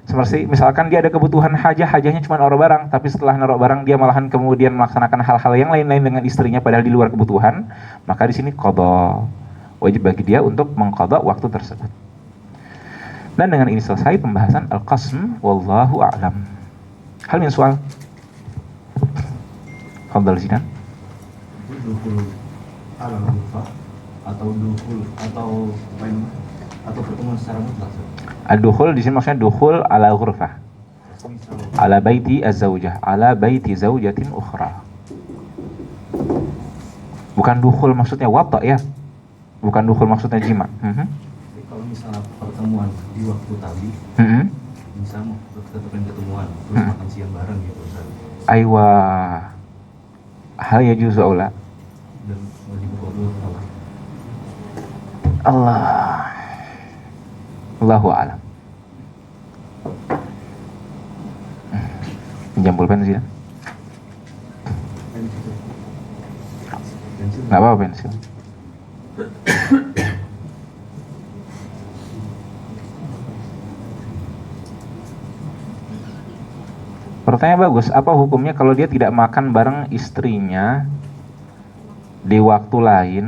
seperti misalkan dia ada kebutuhan hajahnya cuma naruh barang, tapi setelah naruh barang dia malahan kemudian melaksanakan hal-hal yang lain-lain dengan istrinya padahal di luar kebutuhan, maka di sini qadha. Wajib bagi dia untuk mengqadha waktu tersebut. Dan dengan ini selesai pembahasan al-qasm, wallahu a'lam. Hal min soal? Fadhal Zidan. Dukhul ala ghurfah atau dukhul atau pertemuan secara mutlak. Ad-dukhul di sini maksudnya dukhul ala ghurfah. Ala baiti az-zaujah, ala baiti zaujatin ukhra. Bukan dukhul maksudnya wata ya. Bukan dukhul maksudnya jima. Kalau misalnya pertemuan di waktu tadi, misalnya ketemuan terus makan siang bareng gitu, Aywa, hal ya juzu aula. Dan wajib qadha Allah, Allahu a'lam. Pinjam pulpen sih ya? Nggak apa-apa pensil. Pertanyaan bagus, apa hukumnya kalau dia tidak makan bareng istrinya di waktu lain,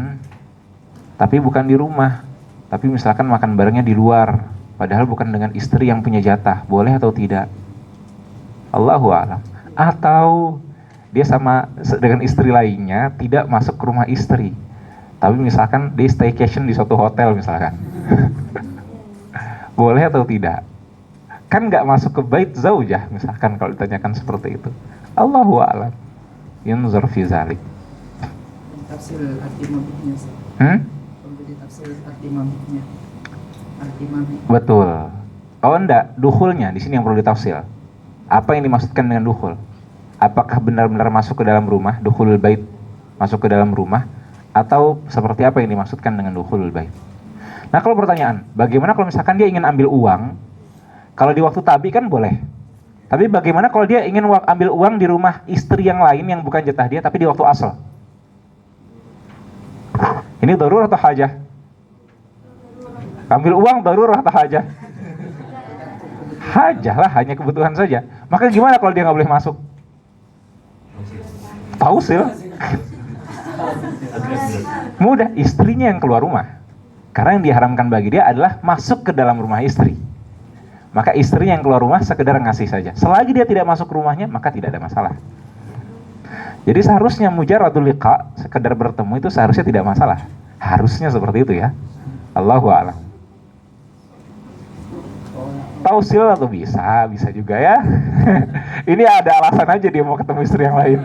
tapi bukan di rumah, tapi misalkan makan barengnya di luar, padahal bukan dengan istri yang punya jatah, boleh atau tidak? Allahu a'lam. Atau dia sama dengan istri lainnya tidak masuk ke rumah istri, tapi misalkan dia staycation di suatu hotel misalkan, boleh atau tidak? Kan nggak masuk ke bait zaujah misalkan kalau ditanyakan seperti itu. Allahu a'lam. yunzar fi zalik. Tafsir arti mabitnya sih. Perlu ditafsir arti mabitnya. Arti mabit. Betul. Oh enggak, dukhulnya di sini yang perlu ditafsir. Apa yang dimaksudkan dengan dukhul? Apakah benar-benar masuk ke dalam rumah, dukhulul bait, masuk ke dalam rumah, atau seperti apa yang dimaksudkan dengan dukhulul bait? Nah, kalau pertanyaan, bagaimana kalau misalkan dia ingin ambil uang? Kalau di waktu tabi kan boleh. Tapi bagaimana kalau dia ingin ambil uang di rumah istri yang lain yang bukan jatah dia, tapi di waktu asal? Ini darurat atau hajah? Ambil uang darurat atau hajah? Hajah lah, hanya kebutuhan saja. Maka gimana kalau dia nggak boleh masuk? Tausil. Mudah, istrinya yang keluar rumah. Karena yang diharamkan bagi dia adalah masuk ke dalam rumah istri. Maka istrinya yang keluar rumah sekedar ngasih saja. Selagi dia tidak masuk ke rumahnya, maka tidak ada masalah. Jadi seharusnya mujaradul liqa, sekedar bertemu itu seharusnya tidak masalah. Harusnya seperti itu ya. Allahu a'lam. Tausil atau bisa juga ya. Ini ada alasan aja dia mau ketemu istri yang lain.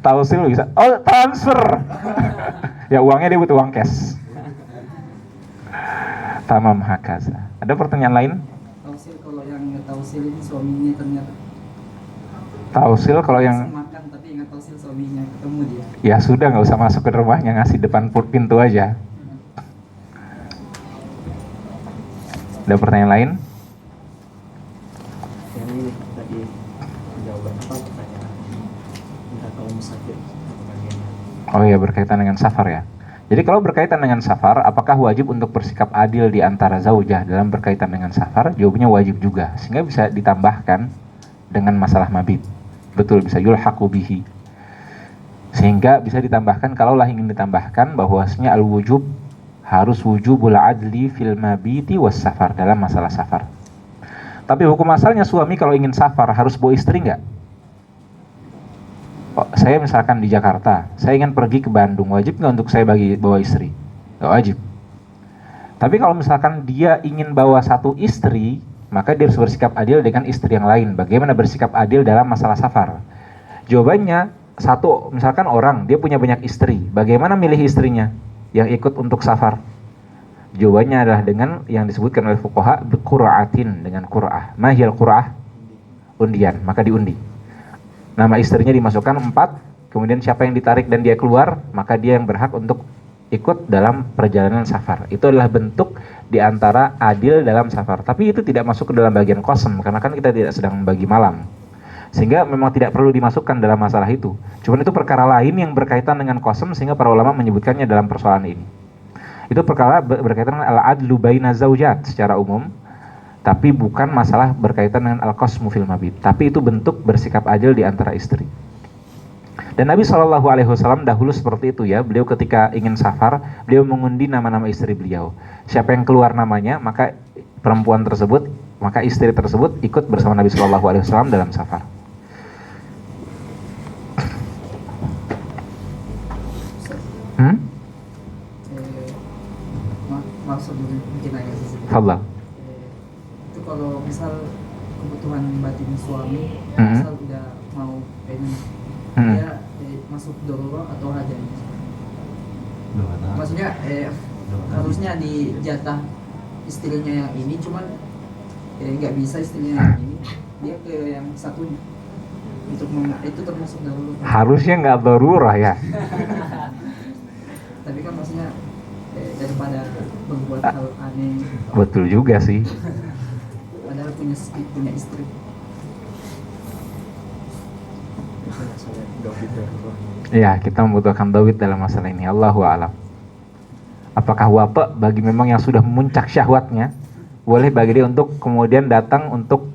Tausil bisa. Oh, transfer. Ya uangnya dia butuh uang cash. Tamam hakaza. Ada pertanyaan lain? Tausil kalau yang tausil ini suaminya ternyata. Tausil kalau yang makan tapi ingat tausil suaminya ketemu dia. Ya sudah, nggak usah masuk ke rumahnya, ngasih depan pintu aja. Ada pertanyaan lain? Yang ini tadi jawaban apa pertanyaan minta kaum musafir bagaimana? Oh iya, berkaitan dengan safar ya. Jadi kalau berkaitan dengan safar, apakah wajib untuk bersikap adil di antara zaujah dalam berkaitan dengan safar? Jawabannya wajib juga, sehingga bisa ditambahkan dengan masalah mabit. Betul, bisa yulhaqu bihi. Sehingga bisa ditambahkan, kalaulah ingin ditambahkan bahwasanya al-wujub harus wujubul adli fil mabiti was safar, dalam masalah safar. Tapi hukum asalnya suami kalau ingin safar harus bawa istri nggak? Oh, saya misalkan di Jakarta, saya ingin pergi ke Bandung, wajib nggak untuk saya bawa istri? Nggak wajib. Tapi kalau misalkan dia ingin bawa satu istri, maka dia harus bersikap adil dengan istri yang lain. Bagaimana bersikap adil dalam masalah safar? Jawabannya, satu, misalkan orang, dia punya banyak istri. Bagaimana milih istrinya yang ikut untuk safar? Jawabannya adalah dengan yang disebutkan oleh fuqaha biqur'atin, dengan qur'ah. Mahiyal qur'ah? Undian, maka diundi. Nama istrinya dimasukkan 4, kemudian siapa yang ditarik dan dia keluar, maka dia yang berhak untuk ikut dalam perjalanan safar. Itu adalah bentuk diantara adil dalam safar. Tapi itu tidak masuk ke dalam bagian qasam, karena kan kita tidak sedang membagi malam. Sehingga memang tidak perlu dimasukkan dalam masalah itu. Cuman itu perkara lain yang berkaitan dengan qasam, sehingga para ulama menyebutkannya dalam persoalan ini. Itu perkara berkaitan dengan al-adlu baina zaujat secara umum, tapi bukan masalah berkaitan dengan al-qasmu fil mabit. Tapi itu bentuk bersikap adil di antara istri. Dan Nabi SAW dahulu seperti itu ya. Beliau ketika ingin safar, beliau mengundi nama-nama istri beliau. Siapa yang keluar namanya, maka perempuan tersebut, maka istri tersebut ikut bersama Nabi SAW dalam safar. Maksud mungkin nanya sedikit. Fadhal. Itu kalau misal kebutuhan batin suami, Mhm. misal udah mau pengen dia masuk darurat atau hajat. Maksudnya harusnya di jatah istrinya yang ini, cuman nggak bisa istrinya yang ini, dia ke yang satu untuk itu termasuk darurat. Harusnya nggak darurah ya. Tapi kan maksudnya daripada berbuat hal aneh. Betul juga sih. Padahal punya istri. Ya, kita membutuhkan dawit dalam masalah ini. Allahu a'lam. Apakah wapa bagi memang yang sudah memuncak syahwatnya, boleh bagi dia untuk kemudian datang untuk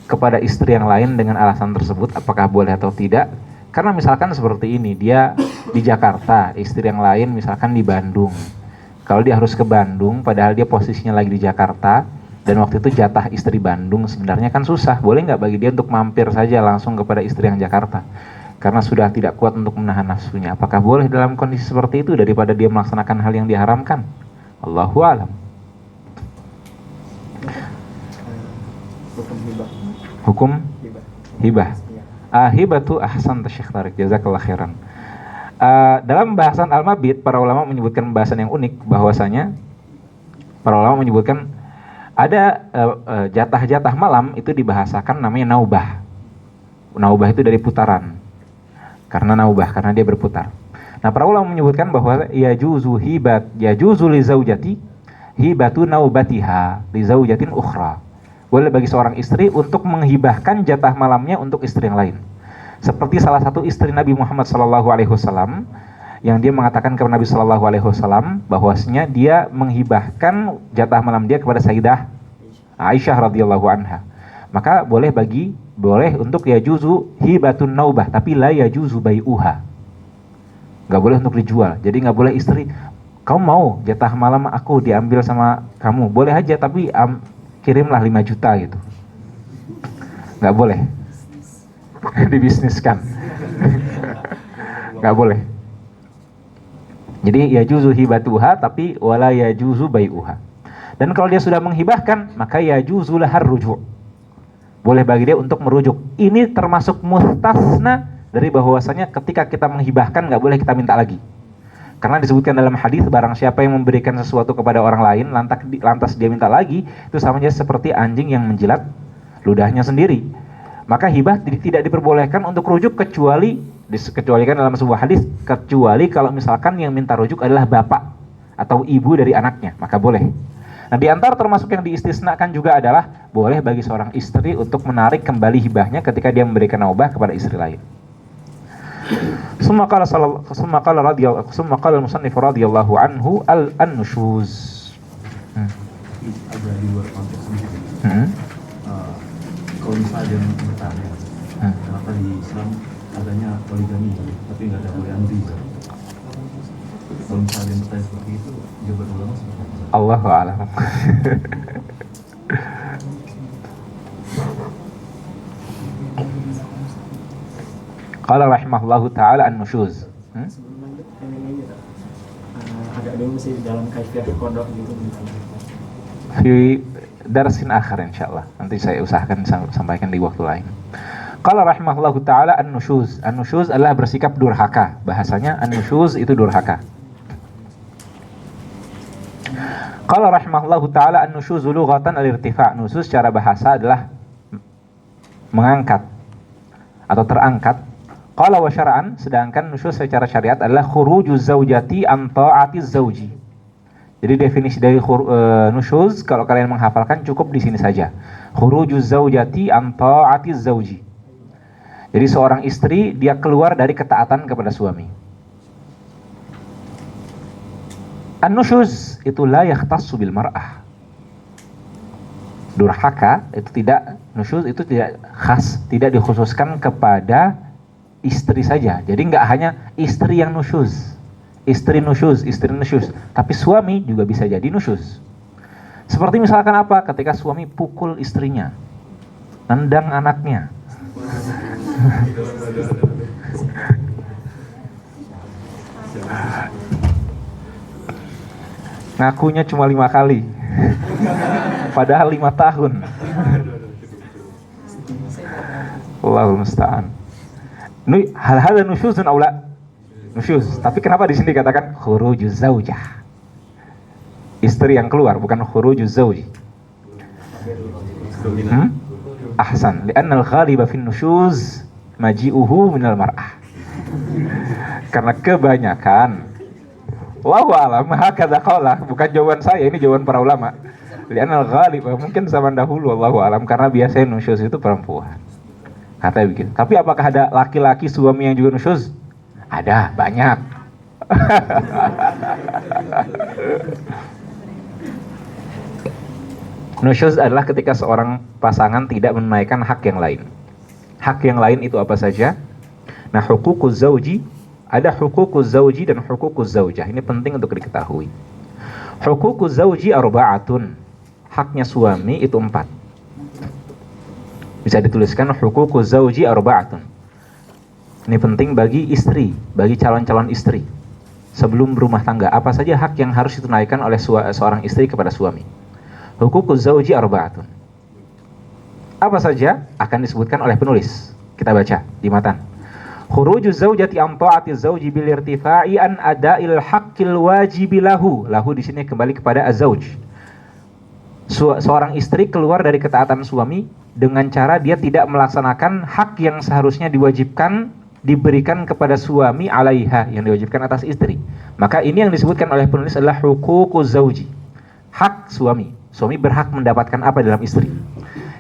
kepada istri yang lain dengan alasan tersebut? Apakah boleh atau tidak? Karena misalkan seperti ini, dia di Jakarta, istri yang lain misalkan di Bandung. Kalau dia harus ke Bandung, padahal dia posisinya lagi di Jakarta, dan waktu itu jatah istri Bandung sebenarnya kan susah. Boleh nggak bagi dia untuk mampir saja langsung kepada istri yang Jakarta? Karena sudah tidak kuat untuk menahan nafsunya. Apakah boleh dalam kondisi seperti itu daripada dia melaksanakan hal yang diharamkan? Allahu a'lam. Hukum hibah. Hukum hibah. Hibatu ahsan Syekh Tarik, jazakallah khairan. Dalam pembahasan Al-Mabit, para ulama menyebutkan pembahasan yang unik, bahwasanya para ulama menyebutkan ada jatah-jatah malam itu dibahasakan namanya naubah. Naubah itu dari putaran. Karena naubah, karena dia berputar. Nah, para ulama menyebutkan bahwa yajuzu li zaujati hibatu naubatiha li zaujatin ukhra. Boleh bagi seorang istri untuk menghibahkan jatah malamnya untuk istri yang lain. Seperti salah satu istri Nabi Muhammad SAW yang dia mengatakan kepada Nabi SAW bahwasanya dia menghibahkan jatah malam dia kepada Sayyidah Aisyah radhiyallahu anha. Maka boleh untuk yajuzu hibatun naubah, tapi la yajuzu bai'uha. Nggak boleh untuk dijual. Jadi nggak boleh istri, kamu mau jatah malam aku diambil sama kamu, boleh aja, tapi kirimlah 5 juta gitu. Nggak boleh. Dibisniskan. Nggak boleh. Jadi yajuzu hibatuha, tapi wala yajuzu bai'uha. Dan kalau dia sudah menghibahkan, maka yajuzu lahar ruju'. Boleh bagi dia untuk merujuk. Ini termasuk mustasna dari bahwasanya ketika kita menghibahkan nggak boleh kita minta lagi. Karena disebutkan dalam hadis, barang siapa yang memberikan sesuatu kepada orang lain lantas dia minta lagi, itu sama aja seperti anjing yang menjilat ludahnya sendiri. Maka hibah tidak diperbolehkan untuk rujuk kecualikan dalam sebuah hadis, kecuali kalau misalkan yang minta rujuk adalah bapak atau ibu dari anaknya, maka boleh. Nah, di antara termasuk yang diistisnakan juga adalah boleh bagi seorang istri untuk menarik kembali hibahnya ketika dia memberikan naubah kepada istri lain. Summa qala al-musannif radhiyallahu anhu an-nushuz. Agak di luar konteks sedikit. Kalau misalnya ada yang bertanya, kenapa di Islam adanya poligami tapi nggak ada poliandri? Kalau misalnya ada yang bertanya seperti itu, jawaban ulama seperti apa? Allahu a'lam. Qala rahimahullahu ta'ala an-nushuz. Sebelum lanjut, ini tak agak dulu sih dalam kaifiah kodok gitu. Fi darsin akhir insyaallah. Nanti saya usahakan sampaikan di waktu lain. Qala rahimahullahu ta'ala an-nushuz. An-nushuz adalah bersikap durhaka. Bahasanya an-nushuz itu durhaka. Qala rahimahullahu ta'ala an-nushuz lughatan al-irtifa'. Nushuz secara bahasa adalah mengangkat atau terangkat. Qala wa syara'an, sedangkan nusyuz secara syariat adalah khurujuz zaujati an ta'atiz zauji. Jadi definisi dari nusyuz kalau kalian menghafalkan cukup di sini saja. Khurujuz zaujati an ta'atiz zauji. Jadi seorang istri dia keluar dari ketaatan kepada suami. An-nusyuz itu la yakhtassu bil mar'ah. Durhaka itu tidak, nusyuz itu tidak khas, tidak dikhususkan kepada istri saja. Jadi nggak hanya istri yang nusyuz, istri nusyuz, tapi suami juga bisa jadi nusyuz. Seperti misalkan apa? Ketika suami pukul istrinya, nendang anaknya. Ngakunya cuma 5 kali, padahal 5 tahun. Allahul musta'an. Hal-hal nusyuzun aula nusyuz. Tapi kenapa di sini dikatakan khurujuz zaujah? Istri yang keluar, bukan khurujuz zauji. Ahsan, li'anna al-ghaliba fin nusyuz maji'uhu minal mar'ah. Karena kebanyakan, wallahu a'lam, hakadza qala, bukan jawaban saya, ini jawaban para ulama. Li'anna al-ghalib, mungkin zaman dahulu wallahu a'lam, karena biasanya nusyuz itu perempuan. Katanya begitu. Tapi apakah ada laki-laki suami yang juga nusyuz? Ada, banyak. Nusyuz adalah ketika seorang pasangan tidak menunaikan hak yang lain. Hak yang lain itu apa saja? Nah, hukukuz zauji, ada hukukuz zauji dan hukukuz zaujah. Ini penting untuk diketahui. Hukukuz zauji arba'atun. Haknya suami itu 4. Bisa dituliskan hukukuz zauji arba'atun. Ini penting bagi istri, bagi calon-calon istri. Sebelum berumah tangga, apa saja hak yang harus ditunaikan oleh seorang istri kepada suami? Hukukuz zauji arba'atun. Apa saja akan disebutkan oleh penulis. Kita baca di matan. Khurujuz zaujati an ta'ati zauji bil irtifa'i an ada'il haqqil wajibi lahu. Lahu di sini kembali kepada az-zauj. Seorang istri keluar dari ketaatan suami dengan cara dia tidak melaksanakan hak yang seharusnya diwajibkan diberikan kepada suami alaiha, yang diwajibkan atas istri. Maka ini yang disebutkan oleh penulis adalah huququz zauji. Hak suami. Suami berhak mendapatkan apa dalam istri?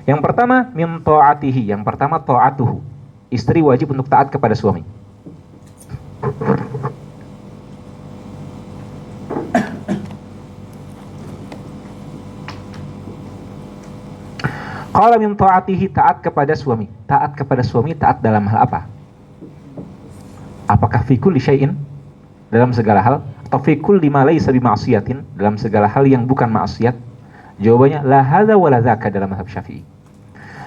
Yang pertama min ta'atihi, yang pertama ta'atuhu. Istri wajib untuk taat kepada suami. Qala min ta'atihi, taat kepada suami. Taat kepada suami, taat dalam hal apa? Apakah fi kulli syai'in, dalam segala hal, atau fi kulli ma laysa bi ma'siyatin, dalam segala hal yang bukan maksiat? Jawabannya la hadza wa la dzaka dalam mazhab Syafi'i.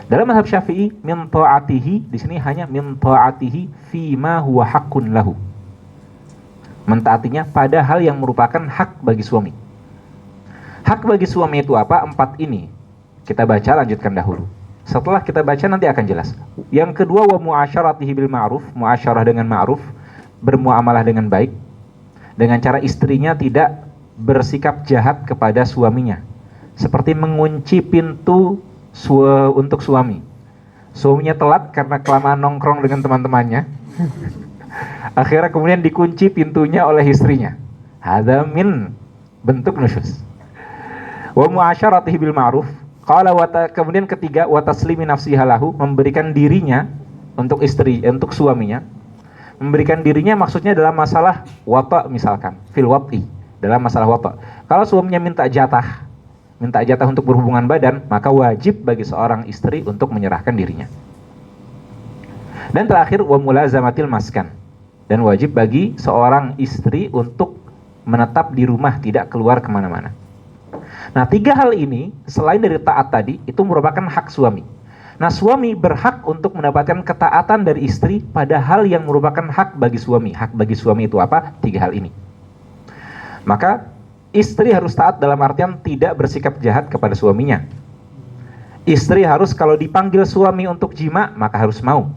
Dalam mazhab Syafi'i, min ta'atihi di sini hanya min ta'atihi fi ma huwa haqqun lahu. Mentaatinya pada hal yang merupakan hak bagi suami. Hak bagi suami itu apa? 4 ini. Kita baca, lanjutkan dahulu. Setelah kita baca nanti akan jelas. Yang kedua, wa mu'asyaratihi bil ma'ruf, mu'asyarah dengan ma'ruf, bermuamalah dengan baik, dengan cara istrinya tidak bersikap jahat kepada suaminya, seperti mengunci pintu untuk suami. Suaminya telat karena kelamaan nongkrong dengan teman-temannya. Akhirnya kemudian dikunci pintunya oleh istrinya. Hadza min bentuk nusyuz. Wa mu'asyaratihi bil ma'ruf. Kemudian ketiga, wa taslimi nafsiha lahu, memberikan dirinya untuk istri, untuk suaminya. Memberikan dirinya maksudnya dalam masalah wata, misalkan fil wat'i, dalam masalah wata. Kalau suaminya minta jatah untuk berhubungan badan, maka wajib bagi seorang istri untuk menyerahkan dirinya. Dan terakhir, wa mulazamatil maskan, dan wajib bagi seorang istri untuk menetap di rumah, tidak keluar kemana-mana. Nah, 3 hal ini selain dari taat tadi itu merupakan hak suami. Nah, suami berhak untuk mendapatkan ketaatan dari istri pada hal yang merupakan hak bagi suami. Hak bagi suami itu apa? 3 hal ini. Maka istri harus taat dalam artian tidak bersikap jahat kepada suaminya. Istri harus kalau dipanggil suami untuk jima, maka harus mau.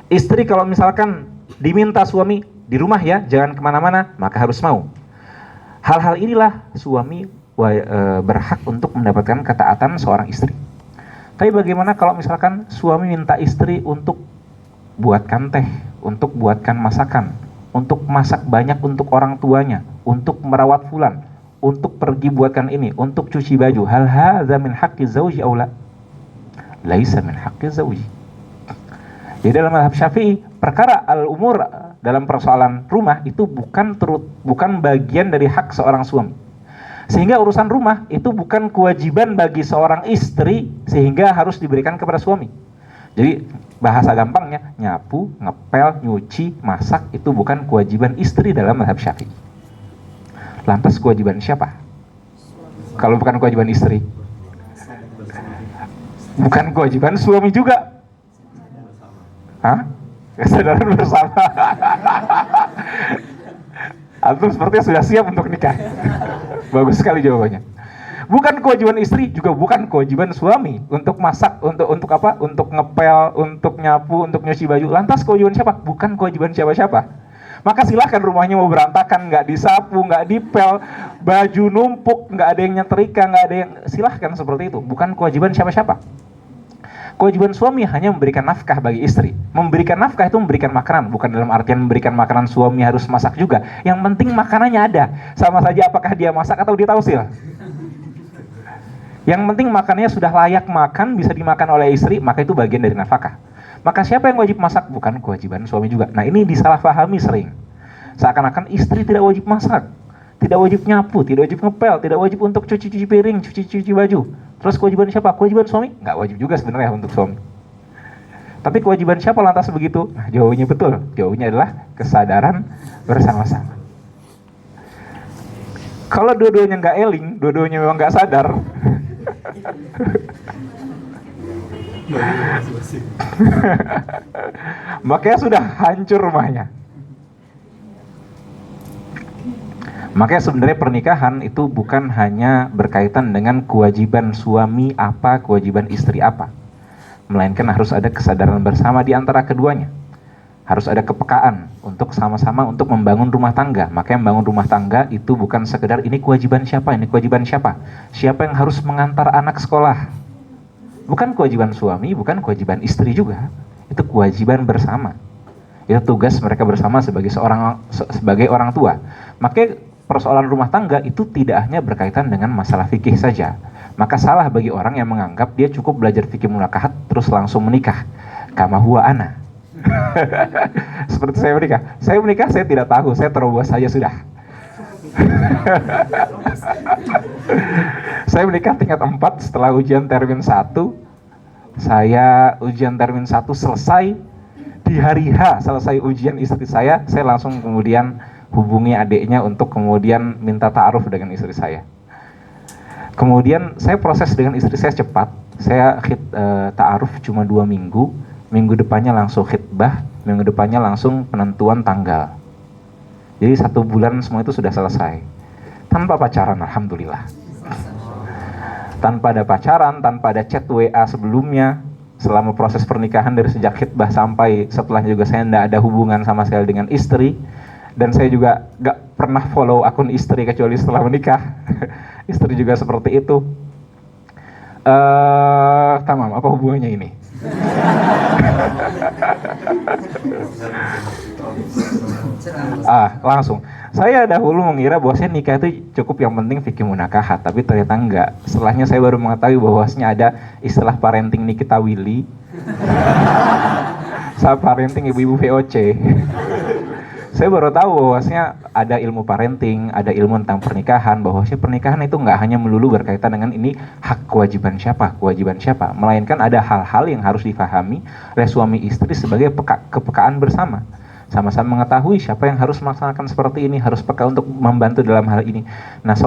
Istri kalau misalkan diminta suami, di rumah ya, jangan kemana-mana, maka harus mau. Hal-hal inilah suami berhak untuk mendapatkan ketaatan seorang istri. Tapi bagaimana kalau misalkan suami minta istri untuk buatkan teh, untuk buatkan masakan, untuk masak banyak untuk orang tuanya, untuk merawat fulan, untuk pergi buatkan ini, untuk cuci baju. Hal hadza min haqqi zauji aw la? Laisa min haqqi zauji. Jadi dalam mazhab Syafi'i, perkara al-umur dalam persoalan rumah itu bukan bagian dari hak seorang suami. Sehingga urusan rumah itu bukan kewajiban bagi seorang istri sehingga harus diberikan kepada suami. Jadi bahasa gampangnya, nyapu, ngepel, nyuci, masak itu bukan kewajiban istri dalam mazhab Syafi'i. Lantas kewajiban siapa? Kalau bukan kewajiban istri? Bukan kewajiban suami juga. Hah? Kesadaran bersama. Antum sepertinya sudah siap untuk nikah. Bagus sekali jawabannya. Bukan kewajiban istri, juga bukan kewajiban suami untuk masak, untuk apa? Untuk ngepel, untuk nyapu, untuk nyuci baju. Lantas kewajiban siapa? Bukan kewajiban siapa-siapa. Maka silahkan rumahnya mau berantakan, nggak disapu, nggak dipel, baju numpuk, nggak ada yang nyetrika, nggak ada yang, silahkan seperti itu. Bukan kewajiban siapa-siapa. Kewajiban suami hanya memberikan nafkah bagi istri. Memberikan nafkah itu memberikan makanan, bukan dalam artian memberikan makanan suami harus masak juga. Yang penting makanannya ada. Sama saja apakah dia masak atau dia tausil. Yang penting makanannya sudah layak makan, bisa dimakan oleh istri, maka itu bagian dari nafkah. Maka siapa yang wajib masak? Bukan kewajiban suami juga. Nah, ini disalahpahami sering. Seakan-akan istri tidak wajib masak, tidak wajib nyapu, tidak wajib ngepel, tidak wajib untuk cuci-cuci piring, cuci-cuci baju. Terus kewajiban siapa? Kewajiban suami? Nggak wajib juga sebenarnya untuk suami. Tapi kewajiban siapa lantas begitu? Nah, jawabannya betul. Jawabannya adalah kesadaran bersama-sama. Kalau dua-duanya nggak eling, dua-duanya memang nggak sadar, makanya sudah hancur rumahnya. Makanya sebenarnya pernikahan itu bukan hanya berkaitan dengan kewajiban suami apa, kewajiban istri apa. melainkan harus ada kesadaran bersama di antara keduanya. Harus ada kepekaan untuk sama-sama untuk membangun rumah tangga. Makanya membangun rumah tangga itu bukan sekedar ini kewajiban siapa, ini kewajiban siapa. Siapa yang harus mengantar anak sekolah. Bukan kewajiban suami, bukan kewajiban istri juga. Itu kewajiban bersama. Itu tugas mereka bersama sebagai orang tua. Makanya persoalan rumah tangga itu tidak hanya berkaitan dengan masalah fikih saja. Maka salah bagi orang yang menganggap dia cukup belajar fikih munakahat terus langsung menikah. Kama huwa ana. Seperti saya menikah saya tidak tahu, saya terobos saja sudah. Saya menikah tingkat 4 setelah ujian termin 1. Saya ujian termin 1 selesai, di hari H selesai ujian istri saya langsung kemudian hubungi adiknya untuk kemudian minta ta'aruf dengan istri saya. Kemudian saya proses dengan istri saya cepat. Saya ta'aruf cuma 2 minggu. Minggu depannya langsung khitbah, minggu depannya langsung penentuan tanggal. Jadi 1 bulan semua itu sudah selesai. Tanpa pacaran, alhamdulillah. Tanpa ada pacaran, tanpa ada chat WA sebelumnya. Selama proses pernikahan dari sejak khitbah sampai setelahnya juga saya tidak ada hubungan sama sekali dengan istri. Dan saya juga gak pernah follow akun istri kecuali setelah menikah. Istri juga seperti itu. Tamam, apa hubungannya ini? Langsung. Saya dahulu mengira bahwasanya nikah itu cukup yang penting fikih munakahat, tapi ternyata enggak. Setelahnya saya baru mengetahui bahwasanya ada istilah parenting Nikita Willy. Sama parenting ibu-ibu VOC. Saya baru tahu bahwasanya ada ilmu parenting, ada ilmu tentang pernikahan, bahwasanya pernikahan itu nggak hanya melulu berkaitan dengan ini hak kewajiban siapa, melainkan ada hal-hal yang harus difahami oleh suami istri sebagai kepekaan bersama. Sama-sama mengetahui siapa yang harus melaksanakan seperti ini, harus peka untuk membantu dalam hal ini. Nah,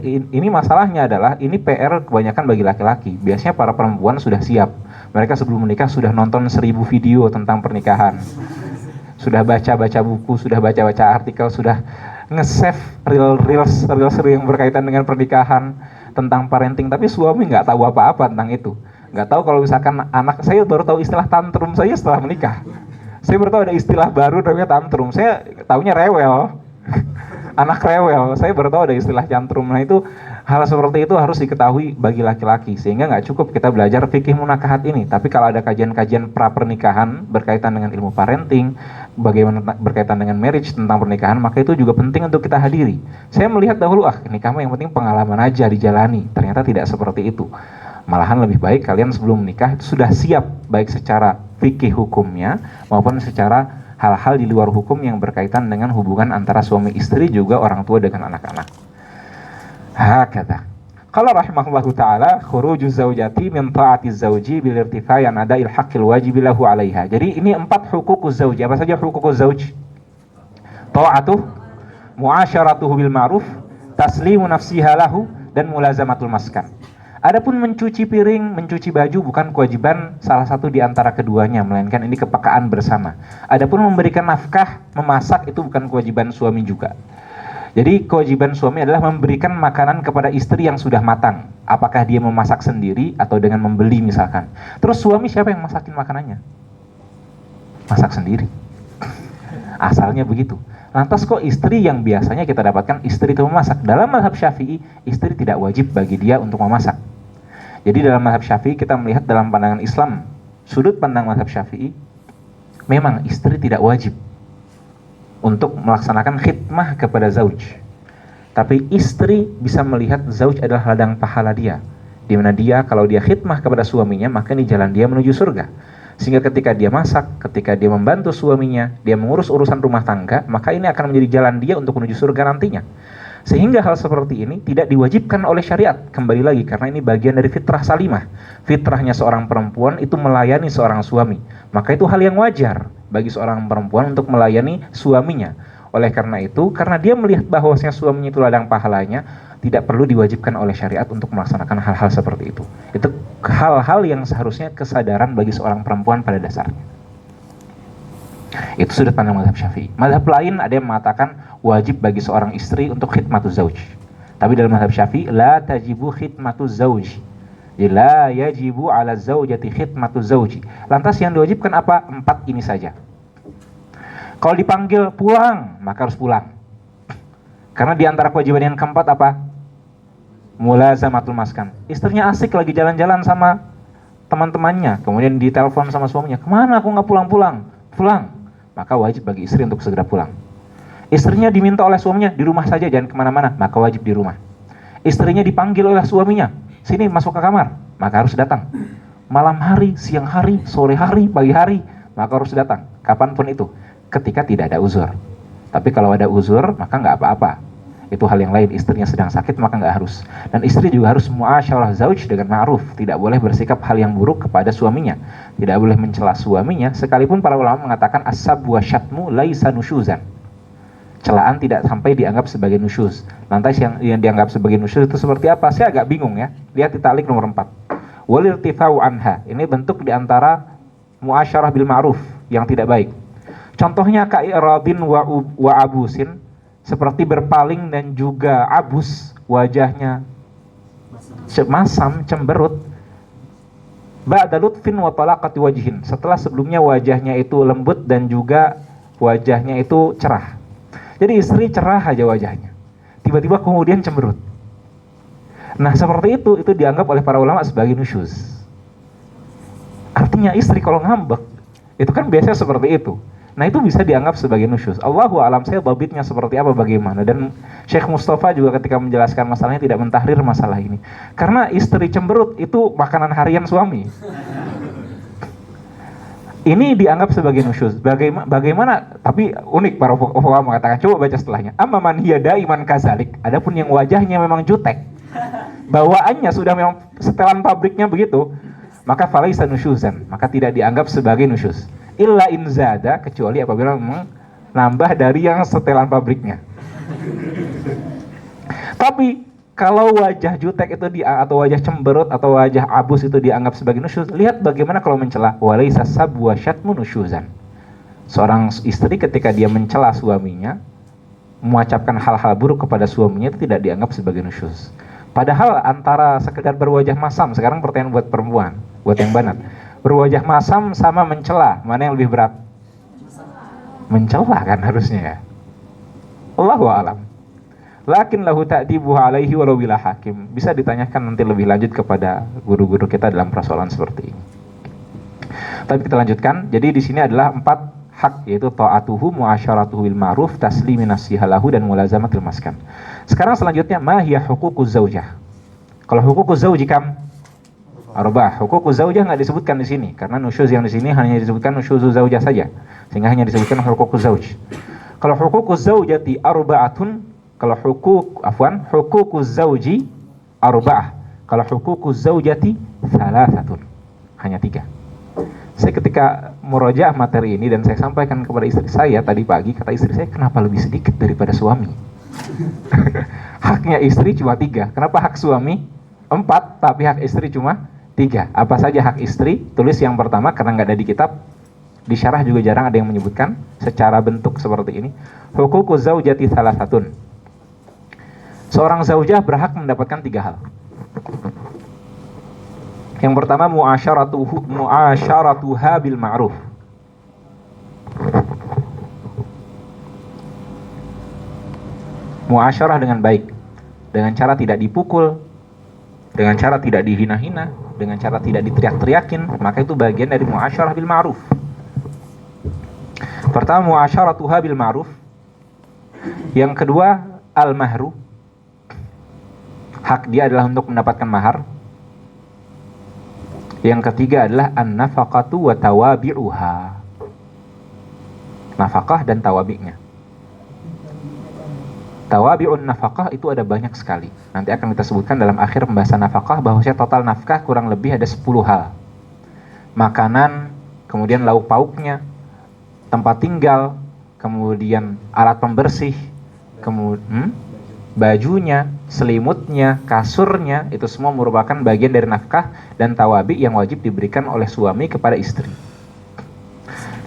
ini masalahnya adalah ini PR kebanyakan bagi laki-laki. Biasanya para perempuan sudah siap. Mereka sebelum menikah sudah nonton 1000 video tentang pernikahan. Sudah baca-baca buku, sudah baca-baca artikel, sudah nge-save reels yang berkaitan dengan pernikahan, tentang parenting, tapi suami nggak tahu apa-apa tentang itu. Nggak tahu kalau misalkan anak saya baru tahu istilah tantrum saya setelah menikah. Saya baru tahu ada istilah baru namanya tantrum. Saya taunya rewel. Anak rewel. Saya baru tahu ada istilah tantrum. Nah, itu hal seperti itu harus diketahui bagi laki-laki, sehingga nggak cukup kita belajar fikih munakahat ini. Tapi kalau ada kajian-kajian pra pernikahan berkaitan dengan ilmu parenting, bagaimana berkaitan dengan marriage tentang pernikahan, maka itu juga penting untuk kita hadiri. Saya melihat dahulu nikah mah yang penting pengalaman aja dijalani. Ternyata tidak seperti itu. Malahan lebih baik kalian sebelum menikah itu sudah siap, baik secara fikih hukumnya maupun secara hal-hal di luar hukum yang berkaitan dengan hubungan antara suami istri juga orang tua dengan anak-anak. Hakata. Qala rahimahullahu ta'ala khuruju zaujati min ta'ati zauji bil irtifai an ada'il haqqil wajib lahu 'alaiha. Jadi ini 4 hukukuz zauji. Apa saja hukukuz zauj? Ta'atuh, muasyaratuhu bil ma'ruf, taslimu nafsiha lahu, dan mulazamatul maskan. Adapun mencuci piring, mencuci baju bukan kewajiban salah satu di antara keduanya, melainkan ini kepekaan bersama. Adapun memberikan nafkah, memasak itu bukan kewajiban suami juga. Jadi kewajiban suami adalah memberikan makanan kepada istri yang sudah matang. Apakah dia memasak sendiri atau dengan membeli misalkan. Terus suami siapa yang masakin makanannya? Masak sendiri. Asalnya begitu. Lantas kok istri yang biasanya kita dapatkan istri itu memasak? Dalam mazhab Syafi'i, istri tidak wajib bagi dia untuk memasak. Jadi dalam mazhab Syafi'i kita melihat dalam pandangan Islam, sudut pandang mazhab Syafi'i, memang istri tidak wajib untuk melaksanakan khidmah kepada zauj. Tapi istri bisa melihat zauj adalah ladang pahala dia, di mana dia kalau dia khidmah kepada suaminya, maka ini jalan dia menuju surga. Sehingga ketika dia masak, ketika dia membantu suaminya, dia mengurus urusan rumah tangga, maka ini akan menjadi jalan dia untuk menuju surga nantinya. Sehingga hal seperti ini tidak diwajibkan oleh syariat. Kembali lagi, karena ini bagian dari fitrah salimah. Fitrahnya seorang perempuan itu melayani seorang suami. Maka itu hal yang wajar bagi seorang perempuan untuk melayani suaminya. Oleh karena itu, karena dia melihat bahwasanya suaminya itu ladang pahalanya, tidak perlu diwajibkan oleh syariat untuk melaksanakan hal-hal seperti itu. Itu hal-hal yang seharusnya kesadaran bagi seorang perempuan pada dasarnya. Itu sudut pandang mazhab Syafi'i. Mazhab lain ada yang mengatakan wajib bagi seorang istri untuk khidmatuz zauj. Tapi dalam mazhab Syafi'i la tajibu khidmatuz zauj. La yajibu 'ala zaujati khidmatu zauji. Lantas yang diwajibkan apa? 4 ini saja. Kalau dipanggil pulang, maka harus pulang. Karena di antara kewajiban yang keempat apa? Mulazamatul maskan. Istrinya asik lagi jalan-jalan sama teman-temannya, kemudian ditelepon sama suaminya, kemana aku nggak pulang-pulang? Pulang. Maka wajib bagi istri untuk segera pulang. Istrinya diminta oleh suaminya, di rumah saja, jangan kemana-mana, maka wajib di rumah. Istrinya dipanggil oleh suaminya, sini masuk ke kamar, maka harus datang. Malam hari, siang hari, sore hari, pagi hari, maka harus datang. Kapanpun itu, ketika tidak ada uzur. Tapi kalau ada uzur, maka nggak apa-apa. Itu hal yang lain. Istrinya sedang sakit, maka nggak harus. Dan istri juga harus muasyarah zauj dengan ma'ruf. Tidak boleh bersikap hal yang buruk kepada suaminya. Tidak boleh mencela suaminya. Sekalipun para ulama mengatakan as-sab wa syatmu laisa nusyuzan. Celaan tidak sampai dianggap sebagai nusyuz. Lantas yang dianggap sebagai nusyuz itu seperti apa? Saya agak bingung ya. Lihat di ta'liq nomor 4. Walirtifa'u anha. Ini bentuk di antara muasyarah bil ma'ruf yang tidak baik. Contohnya ka'iradin wa abusin, seperti berpaling dan juga abus, wajahnya masam, cemberut. Ba'da lutfin wa talaqati wajhin, setelah sebelumnya wajahnya itu lembut dan juga wajahnya itu cerah. Jadi istri cerah aja wajahnya, tiba-tiba kemudian cemberut. Nah seperti itu dianggap oleh para ulama sebagai nusyuz. Artinya istri kalau ngambek, itu kan biasanya seperti itu. Nah itu bisa dianggap sebagai nusyuz. Allahu a'lam, saya babitnya seperti apa bagaimana. Dan Syekh Mustafa juga ketika menjelaskan masalahnya tidak mentahrir masalah ini. Karena istri cemberut itu makanan harian suami. Ini dianggap sebagai nusyuz. Bagaimana? Tapi unik para ulama mengatakan. Coba baca setelahnya. Amma man hiya daiman kazalik. Adapun yang wajahnya memang jutek, bawaannya sudah memang setelan pabriknya begitu, maka falaisa nusyuzan, maka tidak dianggap sebagai nusyuz. Illa in zada, kecuali apabila memang nambah dari yang setelan pabriknya. Tapi kalau wajah jutek itu atau wajah cemberut atau wajah abus itu dianggap sebagai nusyuz, lihat bagaimana kalau mencela. Walaisa sabwa syatmu nusyuzan. Seorang istri ketika dia mencela suaminya, mengucapkan hal-hal buruk kepada suaminya, itu tidak dianggap sebagai nusyuz. Padahal antara sekedar berwajah masam, sekarang pertanyaan buat perempuan, buat yang banat. Berwajah masam sama mencela, mana yang lebih berat? Mencela kan harusnya ya. Allahu a'lam. Lakin lahu ta'dibuha alaihi walau bila hakim. Bisa ditanyakan nanti lebih lanjut kepada guru-guru kita dalam persoalan seperti ini. Tapi kita lanjutkan. Jadi di sini adalah 4 hak, yaitu ta'atuhu, muasyaratuhu bil ma'ruf, taslimi nasihalahu, dan mulazamatul maskan. Sekarang selanjutnya ma hiya huququz zaujah. Kalau huququz zauji kam arba'ah. Huququz zaujah enggak disebutkan di sini karena nusyuz yang di sini hanya disebutkan nusyuzuz zaujah saja. Sehingga hanya disebutkan huququz zauj. Kalau huququz zaujati arba'atun, kalau huququz zauji arba'ah. Kalau huququz zaujati thalathatun. Hanya 3. Saya ketika murojaah materi ini dan saya sampaikan kepada istri saya tadi pagi, kata istri saya, kenapa lebih sedikit daripada suami? Haknya istri cuma 3. Kenapa hak suami 4 tapi hak istri cuma 3? Apa saja hak istri? Tulis yang pertama karena nggak ada di kitab. Di syarah juga jarang ada yang menyebutkan secara bentuk seperti ini. Huququz zaujati thalathatun. Seorang zaujah berhak mendapatkan 3 hal. Yang pertama muasyaratuha bil ma'ruf. Muasyarah dengan baik, dengan cara tidak dipukul, dengan cara tidak dihina-hina, dengan cara tidak diteriak-teriakin, maka itu bagian dari muasyarah bil ma'ruf. Pertama muasyaratuha bil ma'ruf. Yang kedua al-mahru. Hak dia adalah untuk mendapatkan mahar. Yang ketiga adalah an-nafaqatu wa tawabi'uha. Nafkah dan tawabi'nya. Tawabi'un nafkah itu ada banyak sekali. Nanti akan kita sebutkan dalam akhir pembahasan nafkah bahwasanya total nafkah kurang lebih ada 10 hal. Makanan, kemudian lauk pauknya, tempat tinggal, kemudian alat pembersih, kemudian bajunya, selimutnya, kasurnya, itu semua merupakan bagian dari nafkah dan tawabi yang wajib diberikan oleh suami kepada istri.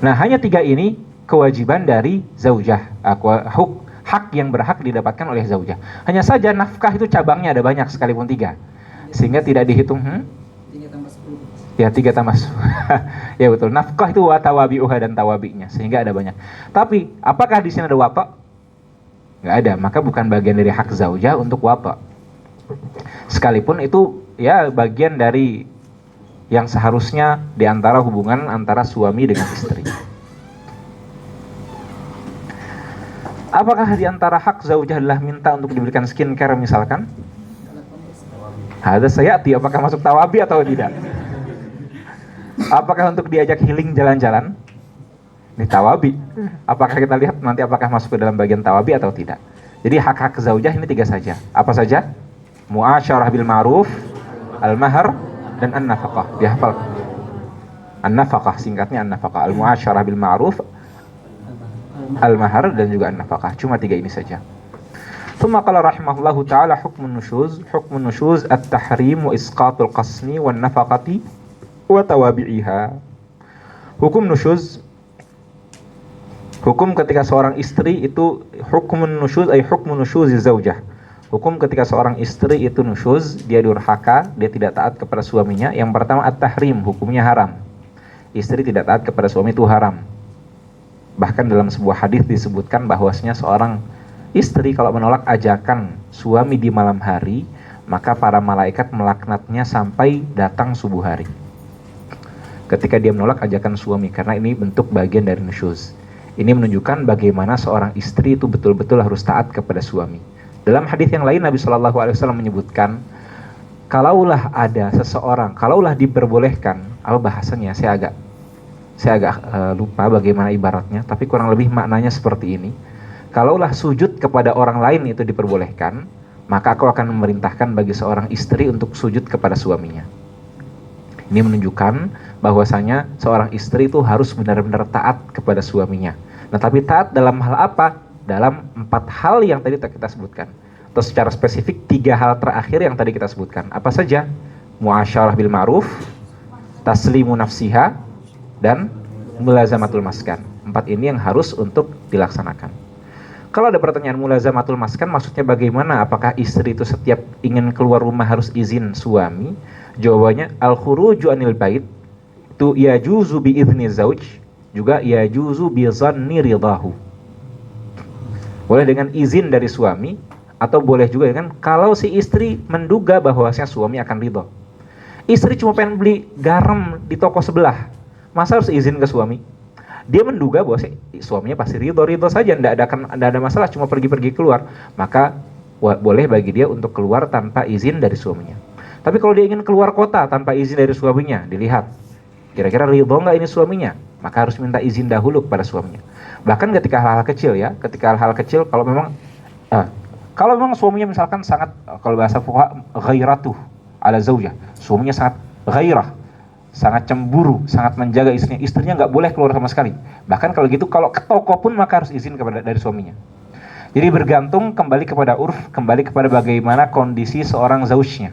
Nah, hanya 3 ini kewajiban dari zaujah, hak yang berhak didapatkan oleh zaujah. Hanya saja nafkah itu cabangnya ada banyak sekalipun 3, sehingga tidak dihitung Ya 3 tamas. Ya betul. Nafkah itu wa tawabi'uha dan tawabi'nya, sehingga ada banyak. Tapi apakah di sini ada wata? Nggak ada. Maka bukan bagian dari hak zaujah untuk wata. Sekalipun itu ya bagian dari yang seharusnya di antara hubungan antara suami dengan istri. Apakah di antara hak zaujah adalah minta untuk diberikan skincare misalkan? Ada sayati, apakah masuk tawabi atau tidak? Apakah untuk diajak healing jalan-jalan? Ini tawabi. Apakah kita lihat nanti apakah masuk ke dalam bagian tawabi atau tidak? Jadi hak-hak zaujah ini 3 saja. Apa saja? Muasyarah bil ma'ruf, al-mahar, dan an-nafaqah. Dihafal. An-nafaqah, singkatnya an-nafaqah. Al-muasyarah bil ma'ruf, al-mahar, dan juga an-nafaqah. Cuma 3 ini saja. ثم قال رحمه الله تعالى حكم النشوز التحريم وإسقاط القسم والنفقة وتوابعها. Hukum nusyuz, hukum ketika seorang istri itu hukmun nusyuz ay hukmun nusyuzi zaujah. Hukum ketika seorang istri itu nusyuz, dia durhaka, dia tidak taat kepada suaminya. Yang pertama at-tahrim, hukumnya haram. Istri tidak taat kepada suami itu haram. Bahkan dalam sebuah hadis disebutkan bahwasanya seorang istri kalau menolak ajakan suami di malam hari, maka para malaikat melaknatnya sampai datang subuh hari. Ketika dia menolak ajakan suami, karena ini bentuk bagian dari nusyuz. Ini menunjukkan bagaimana seorang istri itu betul-betul harus taat kepada suami. Dalam hadis yang lain Nabi Shallallahu Alaihi Wasallam menyebutkan, kalaulah ada seseorang, kalaulah diperbolehkan, apa bahasanya? Saya agak lupa bagaimana ibaratnya, tapi kurang lebih maknanya seperti ini. Kalaulah sujud kepada orang lain itu diperbolehkan, maka aku akan memerintahkan bagi seorang istri untuk sujud kepada suaminya. Ini menunjukkan bahwasanya seorang istri itu harus benar-benar taat kepada suaminya. Nah, tapi taat dalam hal apa? Dalam 4 hal yang tadi kita sebutkan. Atau secara spesifik 3 hal terakhir yang tadi kita sebutkan. Apa saja? Muasyarah bil ma'ruf, taslimu nafsiha, dan mulazamatul maskan. 4 ini yang harus untuk dilaksanakan. Kalau ada pertanyaan mulazamatul maskan, maksudnya bagaimana? Apakah istri itu setiap ingin keluar rumah harus izin suami? Jawabannya al-khuruju anil bait itu yajuzu bi idzni zauj, juga yajuzu bi zanni ridahu. Boleh dengan izin dari suami, atau boleh juga dengan kalau si istri menduga bahwasanya suami akan ridho. Istri cuma pengen beli garam di toko sebelah, masa harus izin ke suami? Dia menduga bahwa suaminya pasti ridho saja, tidak ada masalah, cuma pergi-pergi keluar, maka boleh bagi dia untuk keluar tanpa izin dari suaminya. Tapi kalau dia ingin keluar kota tanpa izin dari suaminya, dilihat kira-kira ridho nggak ini suaminya, maka harus minta izin dahulu kepada suaminya. Bahkan ketika hal-hal kecil ya, kalau memang suaminya misalkan sangat, kalau bahasa fuqaha ghairatuh ala zaujah, suaminya sangat ghairah, sangat cemburu, sangat menjaga istrinya nggak boleh keluar sama sekali. Bahkan kalau gitu, kalau ke toko pun maka harus izin dari suaminya. Jadi bergantung kembali kepada urf, kembali kepada bagaimana kondisi seorang zaujnya.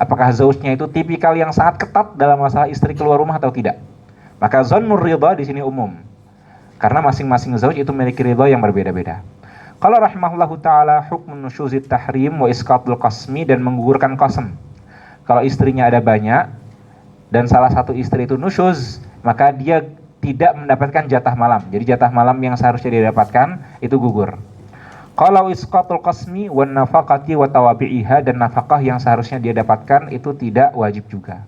Apakah zaujnya itu tipikal yang sangat ketat dalam masalah istri keluar rumah atau tidak? Maka zannur ridha di sini umum, karena masing-masing zauj itu memiliki ridha yang berbeda-beda. Kalau rahimahullahu taala hukmun nusyuzit tahrim wa isqatul qasmi, dan menggugurkan qasam. Kalau istrinya ada banyak dan salah satu istri itu nusyuz, maka dia tidak mendapatkan jatah malam. Jadi jatah malam yang seharusnya dia dapatkan itu gugur. Kalau isqatul qasmi wan nafaqati wa tawabi'iha, dan nafkah yang seharusnya dia dapatkan itu tidak wajib juga,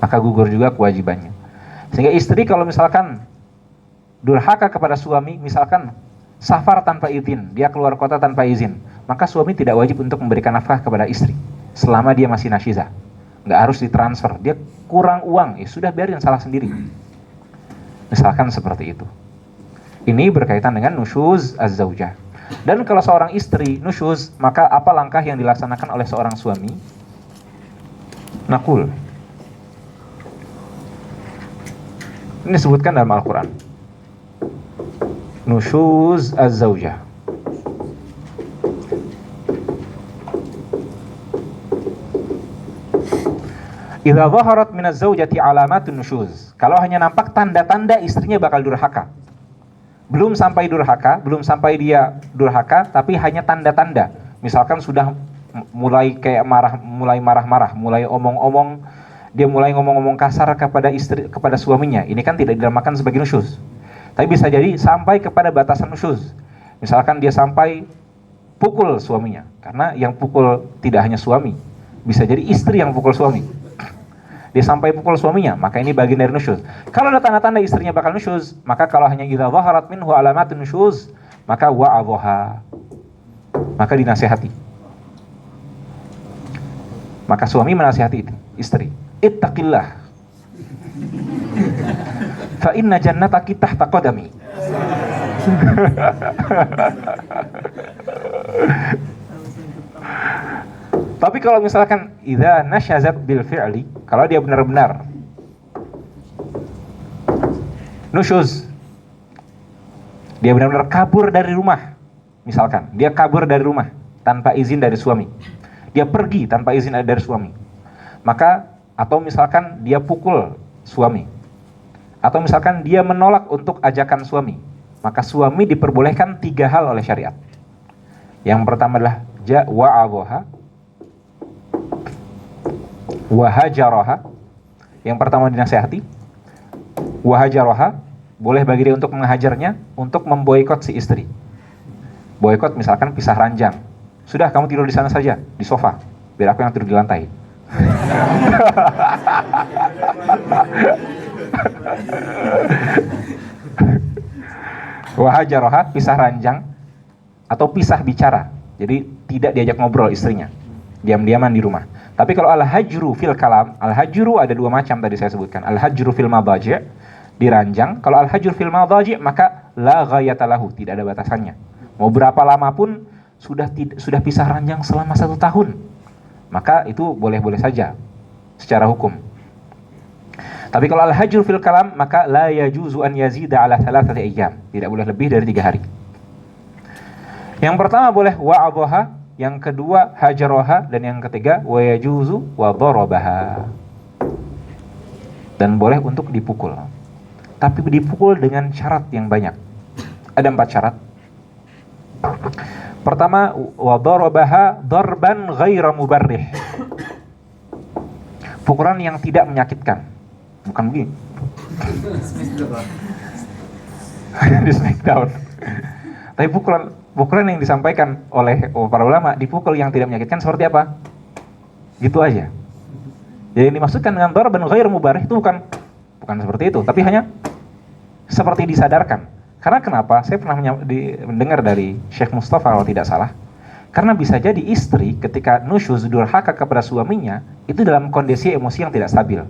maka gugur juga kewajibannya. Sehingga istri kalau misalkan durhaka kepada suami, misalkan safar tanpa izin, dia keluar kota tanpa izin, maka suami tidak wajib untuk memberikan nafkah kepada istri selama dia masih nasyizah. Nggak harus ditransfer, dia kurang uang, ya sudah biarin, salah sendiri. Misalkan seperti itu. Ini berkaitan dengan nusyuz az-zaujah. Dan kalau seorang istri nusyuz, maka apa langkah yang dilaksanakan oleh seorang suami? Naqul. Ini disebutkan dalam Al-Quran. Nusyuz az-zaujah. Idza zaharat min az-zaujati alamatun nusyuz. Kalau hanya nampak tanda-tanda istrinya bakal durhaka. Belum sampai dia durhaka, tapi hanya tanda-tanda. Misalkan sudah mulai kayak mulai marah-marah, mulai omong-omong, dia mulai ngomong-ngomong kasar kepada istri, kepada suaminya. Ini kan tidak dinamakan sebagai nusyuz. Tapi bisa jadi sampai kepada batasan nusyuz. Misalkan dia sampai pukul suaminya, karena yang pukul tidak hanya suami, bisa jadi istri yang pukul suami. Dia sampai pukul suaminya, maka ini bagian dari nusyuz. Kalau ada tanda-tanda istrinya bakal nusyuz, maka kalau hanya idza zaharat minhu alamatun nusyuz, maka wa'adhaha, maka dinasihati. Maka suami menasihati istri, ittaqillah, fa inna jannataki tahta qadami. Tapi kalau misalkan idza nasyazat bil fi'li, kalau dia benar-benar nusyuz, dia benar-benar kabur dari rumah, misalkan dia kabur dari rumah tanpa izin dari suami, dia pergi tanpa izin dari suami, maka, atau misalkan dia pukul suami, atau misalkan dia menolak untuk ajakan suami, maka suami diperbolehkan 3 hal oleh syariat. Yang pertama adalah wa'adhaha, wahajaraha. Yang pertama dinasihati, wahajaraha, boleh bagi dia untuk menghajarnya, untuk memboikot si istri. Boikot misalkan pisah ranjang. Sudah, kamu tidur di sana saja, di sofa, biar aku yang tidur di lantai. Wahajaraha, pisah ranjang, atau pisah bicara. Jadi tidak diajak ngobrol istrinya, diam-diaman di rumah. Tapi kalau al-hajru fil kalam, al-hajru ada 2 macam tadi saya sebutkan. Al-hajru fil madaji', diranjang. Kalau al-hajru fil madaji', maka la ghayata lahu, tidak ada batasannya. Mau berapa lama pun sudah pisah ranjang selama 1 tahun, maka itu boleh-boleh saja secara hukum. Tapi kalau al-hajru fil kalam, maka la yajuzu an yazida ala 3 ayyam, tidak boleh lebih dari 3 hari. Yang pertama boleh wa'adhaha, yang kedua hajaroha, dan yang ketiga wa yajuzu wa darabaha. Dan boleh untuk dipukul. Tapi dipukul dengan syarat yang banyak. Ada 4 syarat. Pertama, wa darabaha darban ghaira mubarrih. Pukulan yang tidak menyakitkan. Bukan begini. Di smackdown. Tapi pukulan yang disampaikan oleh para ulama, dipukul yang tidak menyakitkan seperti apa? Gitu aja. Jadi yang dimaksudkan dengan darban ghair mubarih itu bukan seperti itu, tapi hanya seperti disadarkan. Karena kenapa? Saya pernah mendengar dari Syekh Mustafa kalau tidak salah. Karena bisa jadi istri ketika nusyuz durhaka kepada suaminya itu dalam kondisi emosi yang tidak stabil.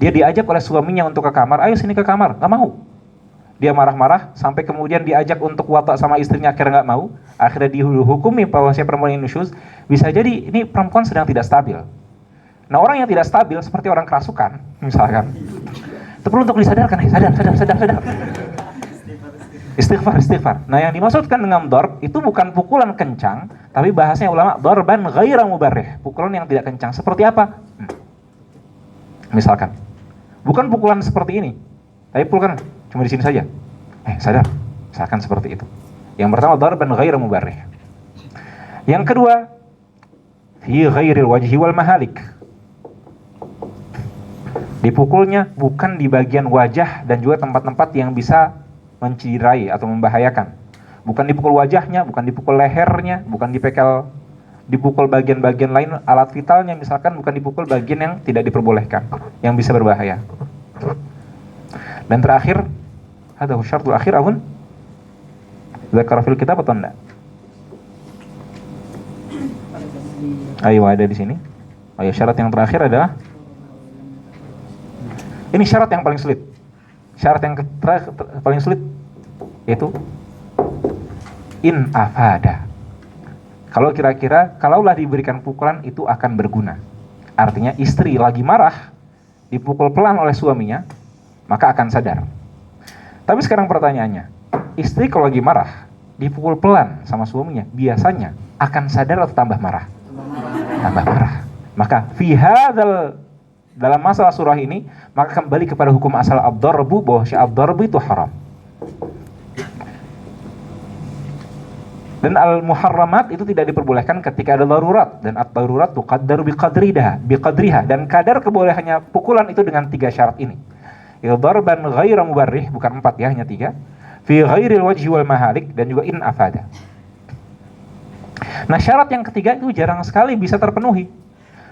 Dia diajak oleh suaminya untuk ke kamar, ayo sini ke kamar, nggak mau. Dia marah-marah sampai kemudian diajak untuk watak sama istrinya, akhirnya nggak mau, akhirnya dihukumi bahwa si perempuan ini nusyuz. Bisa jadi ini perempuan sedang tidak stabil. Nah, orang yang tidak stabil seperti orang kerasukan misalkan, itu perlu untuk disadarkan, sadar. Istighfar. Nah, yang dimaksudkan dengan darb itu bukan pukulan kencang, tapi bahasanya ulama darban ghaira mubarrih, pukulan yang tidak kencang. Seperti apa? Misalkan bukan pukulan seperti ini, tapi pukulan cuma di sini saja. Sadar. Misalkan seperti itu. Yang pertama darban ghairu mubarrih. Yang kedua, fi ghairil wajhi wal mahalik. Dipukulnya bukan di bagian wajah dan juga tempat-tempat yang bisa menciderai atau membahayakan. Bukan dipukul wajahnya, bukan dipukul lehernya, bukan dipukul bagian-bagian lain alat vitalnya, misalkan bukan dipukul bagian yang tidak diperbolehkan, yang bisa berbahaya. Dan terakhir, ada syaratul akhir abun zakar fil kitab atau enggak? Ayo, ada di sini. Ayo, syarat yang terakhir adalah ini syarat yang paling sulit. Syarat yang paling sulit yaitu in afada. Kalau kira-kira kalaulah diberikan pukulan itu akan berguna. Artinya istri lagi marah dipukul pelan oleh suaminya, maka akan sadar. Tapi sekarang pertanyaannya, istri kalau lagi marah dipukul pelan sama suaminya, biasanya akan sadar atau tambah marah? Tambah marah. Maka fi hadzal, dalam masalah surah ini, maka kembali kepada hukum asal ad-darbu, bahwa ad-darbu itu haram. Dan al-muharramat itu tidak diperbolehkan ketika ada darurat, dan ad-darurat tuqaddaru biqadriha, dan kadar kebolehannya pukulan itu dengan 3 syarat ini. Darban ghaira mubarrih, bukan 4 ya, hanya 3. Fi ghairil wajhi wal mahalik, dan juga in afada. Nah, syarat yang ketiga itu jarang sekali bisa terpenuhi.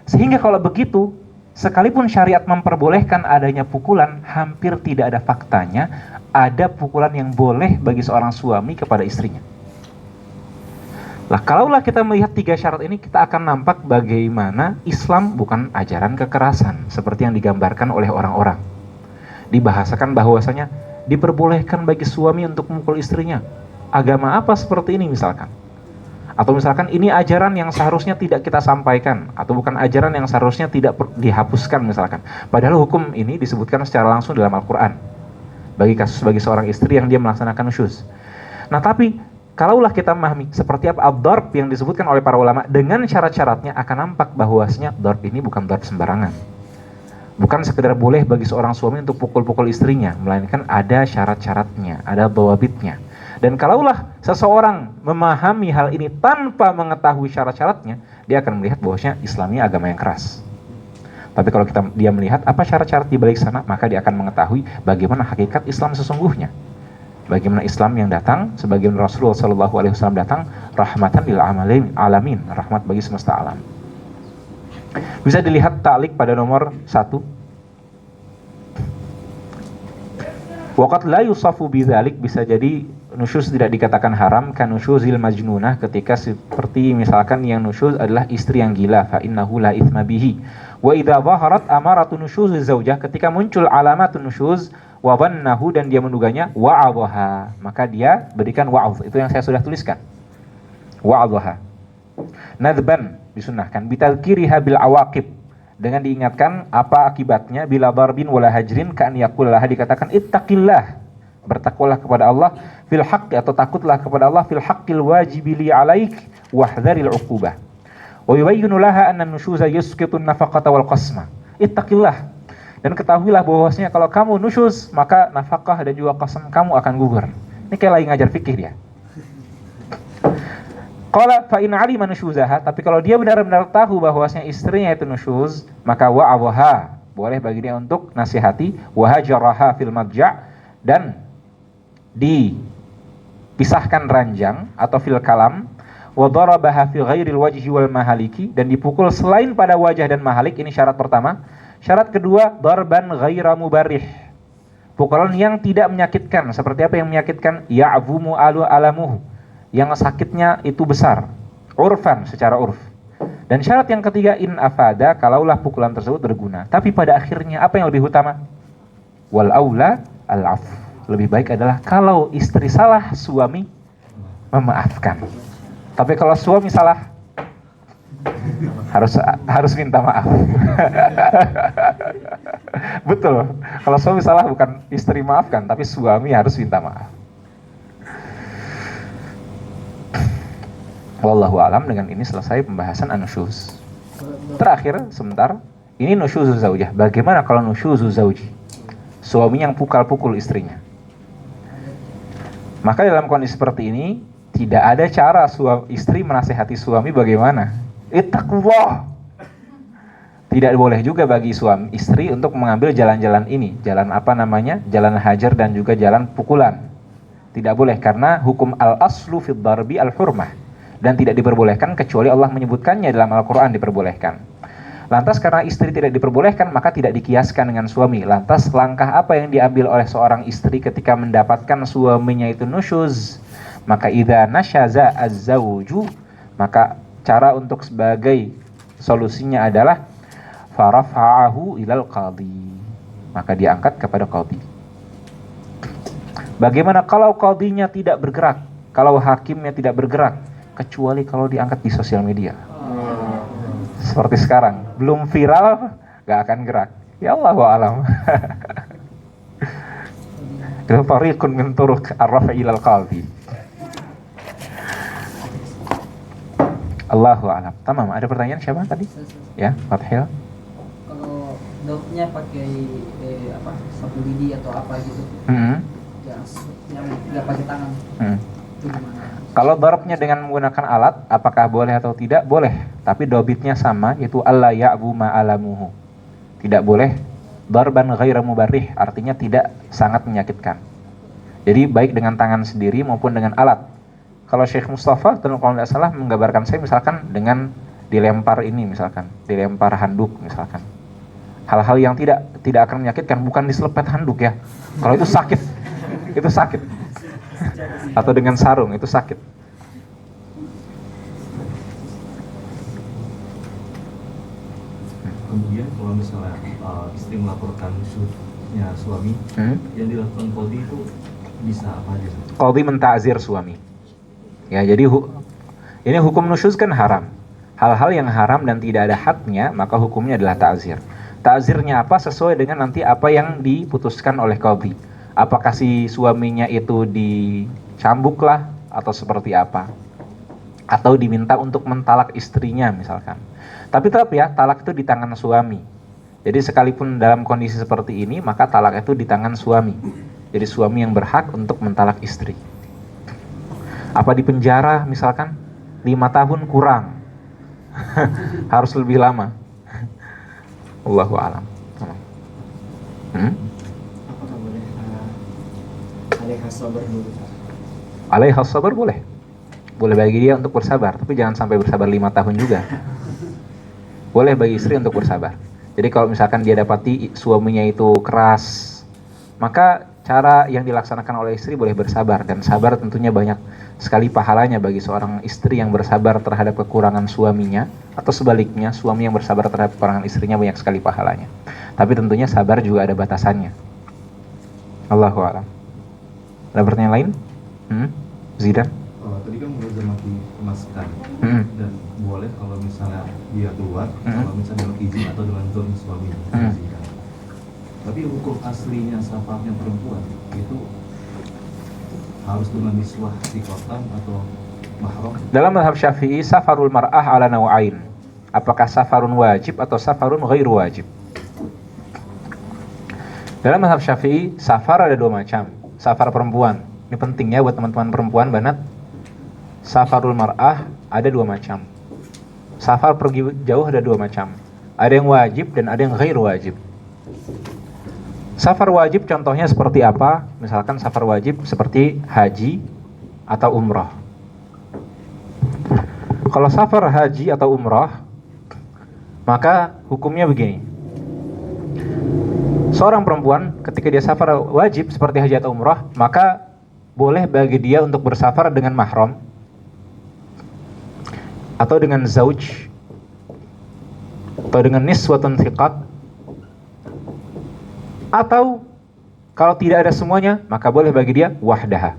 Sehingga kalau begitu, sekalipun syariat memperbolehkan adanya pukulan, hampir tidak ada faktanya ada pukulan yang boleh bagi seorang suami kepada istrinya. Lah, kalaulah kita melihat 3 syarat ini, kita akan nampak bagaimana Islam bukan ajaran kekerasan seperti yang digambarkan oleh orang-orang. Dibahasakan bahwasanya diperbolehkan bagi suami untuk memukul istrinya. Agama apa seperti ini misalkan? Atau misalkan ini ajaran yang seharusnya tidak kita sampaikan, atau bukan ajaran yang seharusnya tidak dihapuskan misalkan. Padahal hukum ini disebutkan secara langsung dalam Al-Quran bagi seorang istri yang dia melaksanakan nusyuz. Nah, tapi kalaulah kita memahami seperti apa ad-darb yang disebutkan oleh para ulama dengan syarat-syaratnya, akan nampak bahwasanya darb ini bukan darb sembarangan. Bukan sekedar boleh bagi seorang suami untuk pukul-pukul istrinya, melainkan ada syarat-syaratnya, ada dawabitnya. Dan kalaulah seseorang memahami hal ini tanpa mengetahui syarat-syaratnya, dia akan melihat bahwasanya Islam ini agama yang keras. Tapi kalau dia melihat apa syarat-syarat di balik sana, maka dia akan mengetahui bagaimana hakikat Islam sesungguhnya. Bagaimana Islam yang datang, sebagaimana Rasulullah SAW datang, rahmatan lil alamin, rahmat bagi semesta alam. Bisa dilihat ta'liq pada nomor 1. Waqad la yusafu bidzalik, bisa jadi nusyuz tidak dikatakan haram, kan nusyuzil majnunah, ketika seperti misalkan yang nusyuz adalah istri yang gila, fa innahu la itsma bihi. Wa idza zaharat amaratu nusyuziz zaujah, ketika muncul alamatun nusyuz wa dhannahu, dan dia menduganya, wa'adhaha, maka dia berikan wa'adh. Itu yang saya sudah tuliskan, wa'adhaha. Nadban, disunnahkan, bitadhkiriha bil awaqib, dengan diingatkan apa akibatnya, bila darbin wala hajrin, ka'an yaqullaha, dikatakan ittaqillah, bertakwalah kepada Allah, fil haqqi, atau takutlah kepada Allah, fil haqqil wajibi li alaik wahdharil uqubah. Wa yubayyinu laha anna nusyuza yusqitu an-nafaqata wal qasma. Ittaqillah, dan ketahuilah bahwasanya kalau kamu nusyuz, maka nafkah dan juga qasam kamu akan gugur. Ini kayak lagi ngajar fikih dia. Qala fa in 'alima nusyuzaha, tapi kalau dia benar-benar tahu bahwasanya istrinya itu nusyuz, maka wa'adhaha, boleh bagi dia untuk nasihati, wa hajaraha fil madja', dan dipisahkan ranjang atau fil kalam, wa darabaha fi ghairil wajhi wal mahaliki, dan dipukul selain pada wajah dan mahalik. Ini syarat pertama. Syarat kedua, darban ghaira mubarrih, pukulan yang tidak menyakitkan. Seperti apa yang menyakitkan? Ya'zumu alamuhu, yang sakitnya itu besar, urfan, secara urf. Dan syarat yang ketiga, in afada, kalaulah pukulan tersebut berguna. Tapi pada akhirnya apa yang lebih utama? Wal aula al-'af, lebih baik adalah kalau istri salah, suami memaafkan. Tapi kalau suami salah, harus minta maaf. Betul. Kalau suami salah, bukan istri maafkan, tapi suami harus minta maaf. Wallahu alam. Dengan ini selesai pembahasan an-nusyuz. Terakhir sebentar, ini nusyuzuz zaujah. Bagaimana kalau nusyuzuz zauji? Suaminya yang pukul istrinya. Maka dalam kondisi seperti ini, tidak ada cara istri menasihati suami bagaimana. Ittaqullah. Tidak boleh juga bagi suami istri untuk mengambil jalan-jalan ini. Jalan apa namanya? Jalan hajar dan juga jalan pukulan. Tidak boleh, karena hukum al-aslu fid darbi al-hurmah, dan tidak diperbolehkan kecuali Allah menyebutkannya dalam Al-Quran diperbolehkan. Lantas karena istri tidak diperbolehkan, maka tidak dikiaskan dengan suami. Lantas langkah apa yang diambil oleh seorang istri ketika mendapatkan suaminya itu nusyuz? Maka idza nasyaza az-zawju, maka cara untuk sebagai solusinya adalah farafa'ahu ilal qadhi, maka diangkat kepada qadhi. Bagaimana kalau qadhinya tidak bergerak, kalau hakimnya tidak bergerak, kecuali kalau diangkat di sosial media. Seperti sekarang, belum viral, gak akan gerak. Ya Allah wa'alam. Itu fariqun min turuq ar-raf'i ilal qadhi. Allahu a'lam. Tamam, ada pertanyaan siapa tadi? Ya, Fathil. Kalau dotnya pakai sapu lidi atau apa gitu, yang nggak pakai tangan, itu gimana? Kalau darabnya dengan menggunakan alat, apakah boleh atau tidak? Boleh. Tapi dobitnya sama, yaitu alla ya'bu ma'alamuhu. Tidak boleh darban ghaira mubarrih, artinya tidak sangat menyakitkan. Jadi baik dengan tangan sendiri maupun dengan alat. Kalau Syekh Mustafa, kalau tidak salah, menggambarkan saya misalkan dengan dilempar ini misalkan, dilempar handuk misalkan. Hal-hal yang tidak akan menyakitkan, bukan diselepet handuk ya. Kalau itu sakit, itu sakit. Atau dengan sarung, itu sakit. Kemudian kalau misalnya istri melaporkan nusyuznya suami, yang dilakukan qadhi itu bisa apa aja? Qadhi menta'zir suami. Ya, jadi ini hukum nusyuz kan haram. Hal-hal yang haram dan tidak ada hadnya, maka hukumnya adalah ta'zir. Ta'zirnya apa? Sesuai dengan nanti apa yang diputuskan oleh qadhi. Apakah si suaminya itu dicambuk lah atau seperti apa? Atau diminta untuk mentalak istrinya misalkan. Tapi tetap ya, talak itu di tangan suami. Jadi sekalipun dalam kondisi seperti ini, maka talak itu di tangan suami. Jadi suami yang berhak untuk mentalak istri. Apa di penjara misalkan 5 tahun kurang. Harus lebih lama. Allahu a'lam. Apakah boleh alaiha sabar dulu? Alaiha sabar boleh. Boleh bagi dia untuk bersabar, tapi jangan sampai bersabar 5 tahun juga. Boleh bagi istri untuk bersabar. Jadi kalau misalkan dia dapati suaminya itu keras, maka cara yang dilaksanakan oleh istri boleh bersabar. Dan sabar tentunya banyak sekali pahalanya bagi seorang istri yang bersabar terhadap kekurangan suaminya, atau sebaliknya suami yang bersabar terhadap kekurangan istrinya, banyak sekali pahalanya. Tapi tentunya sabar juga ada batasannya. Allahu a'lam. Ada pertanyaan lain? Zidan? Tadi kan udah mati emaskan, dan boleh kalau misalnya dia keluar, kalau misalnya dengan izin atau dengan zon suami. Tapi hukum aslinya safarnya perempuan itu harus dengan niswah sikotan atau mahram. Dalam mazhab Syafi'i, safarul mar'ah ala naw'ain. Apakah safarun wajib atau safarun ghairu wajib? Dalam mazhab Syafi'i, safar ada 2 macam. Safar perempuan. Ini pentingnya buat teman-teman perempuan banat. Safarul mar'ah ada 2 macam. Safar pergi jauh ada 2 macam. Ada yang wajib dan ada yang ghairu wajib. Safar wajib contohnya seperti apa? Misalkan safar wajib seperti haji atau umrah. Kalau safar haji atau umrah, maka hukumnya begini. Seorang perempuan ketika dia safar wajib seperti haji atau umrah, maka boleh bagi dia untuk bersafar dengan mahram atau dengan zauj atau dengan niswatun thiqat, atau kalau tidak ada semuanya, maka boleh bagi dia wahdaha,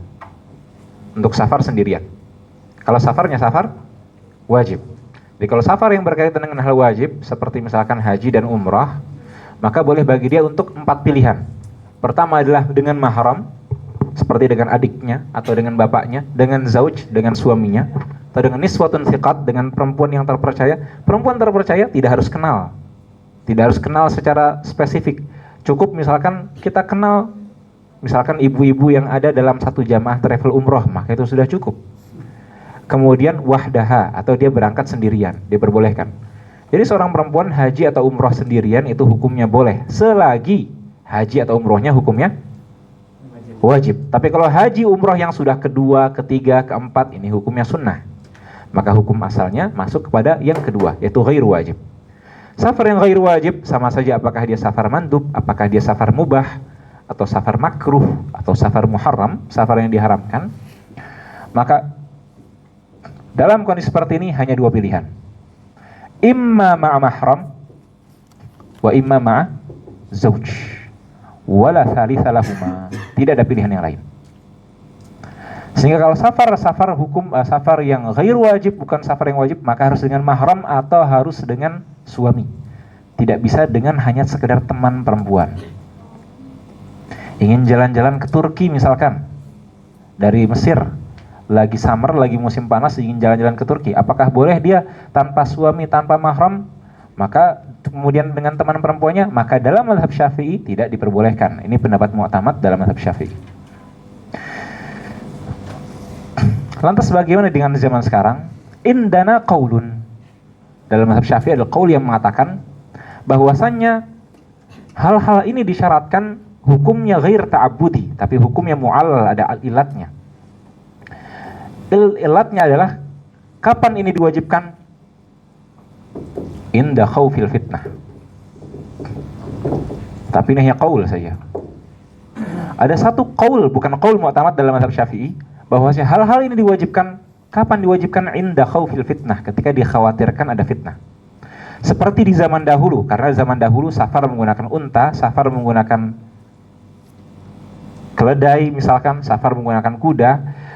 untuk safar sendirian. Kalau safarnya safar wajib. Jadi kalau safar yang berkaitan dengan hal wajib seperti misalkan haji dan umrah, maka boleh bagi dia untuk 4 pilihan. Pertama adalah dengan mahram, seperti dengan adiknya atau dengan bapaknya, dengan zauj, dengan suaminya, atau dengan niswatun thiqat, dengan perempuan yang terpercaya. Perempuan terpercaya tidak harus kenal. Tidak harus kenal secara spesifik. Cukup misalkan kita kenal misalkan ibu-ibu yang ada dalam satu jamaah travel umroh, maka itu sudah cukup. Kemudian wahdaha, atau dia berangkat sendirian, diperbolehkan. Jadi seorang perempuan haji atau umroh sendirian itu hukumnya boleh, selagi haji atau umrohnya hukumnya wajib. Tapi kalau haji umroh yang sudah kedua, ketiga, keempat, ini hukumnya sunnah, maka hukum asalnya masuk kepada yang kedua, yaitu ghairu wajib. Safar yang ghairu wajib sama saja apakah dia safar mandub, apakah dia safar mubah, atau safar makruh, atau safar muharram, safar yang diharamkan. Maka dalam kondisi seperti ini hanya 2 pilihan. Imma ma'a mahram wa imma ma'a zauj. Wala thalitha lahuma. Tidak ada pilihan yang lain. Sehingga kalau safar hukum safar yang ghairu wajib, bukan safar yang wajib, maka harus dengan mahram atau harus dengan suami. Tidak bisa dengan hanya sekedar teman perempuan. Ingin jalan-jalan ke Turki misalkan, dari Mesir, lagi summer, lagi musim panas, ingin jalan-jalan ke Turki, apakah boleh dia tanpa suami, tanpa mahram? Maka kemudian dengan teman perempuannya, maka dalam mazhab Syafi'i tidak diperbolehkan. Ini pendapat mu'tamad dalam mazhab Syafi'i. Lantas bagaimana dengan zaman sekarang? Indana qaulun. Dalam mazhab Syafi'i ada qaul yang mengatakan bahwasannya hal-hal ini disyaratkan hukumnya ghair ta'abbudi, tapi hukumnya mu'allal, ada ilatnya. Ilatnya adalah kapan ini diwajibkan? Inda khawfil fitnah. Tapi ini hanya qaul saja. Ada satu qaul, bukan qaul mu'tamad dalam mazhab Syafi'i, bahwasanya hal-hal ini diwajibkan kapan diwajibkan? Inda khawfil fitnah, ketika dikhawatirkan ada fitnah. Seperti di zaman dahulu, karena zaman dahulu safar menggunakan unta, safar menggunakan keledai misalkan, safar menggunakan kuda,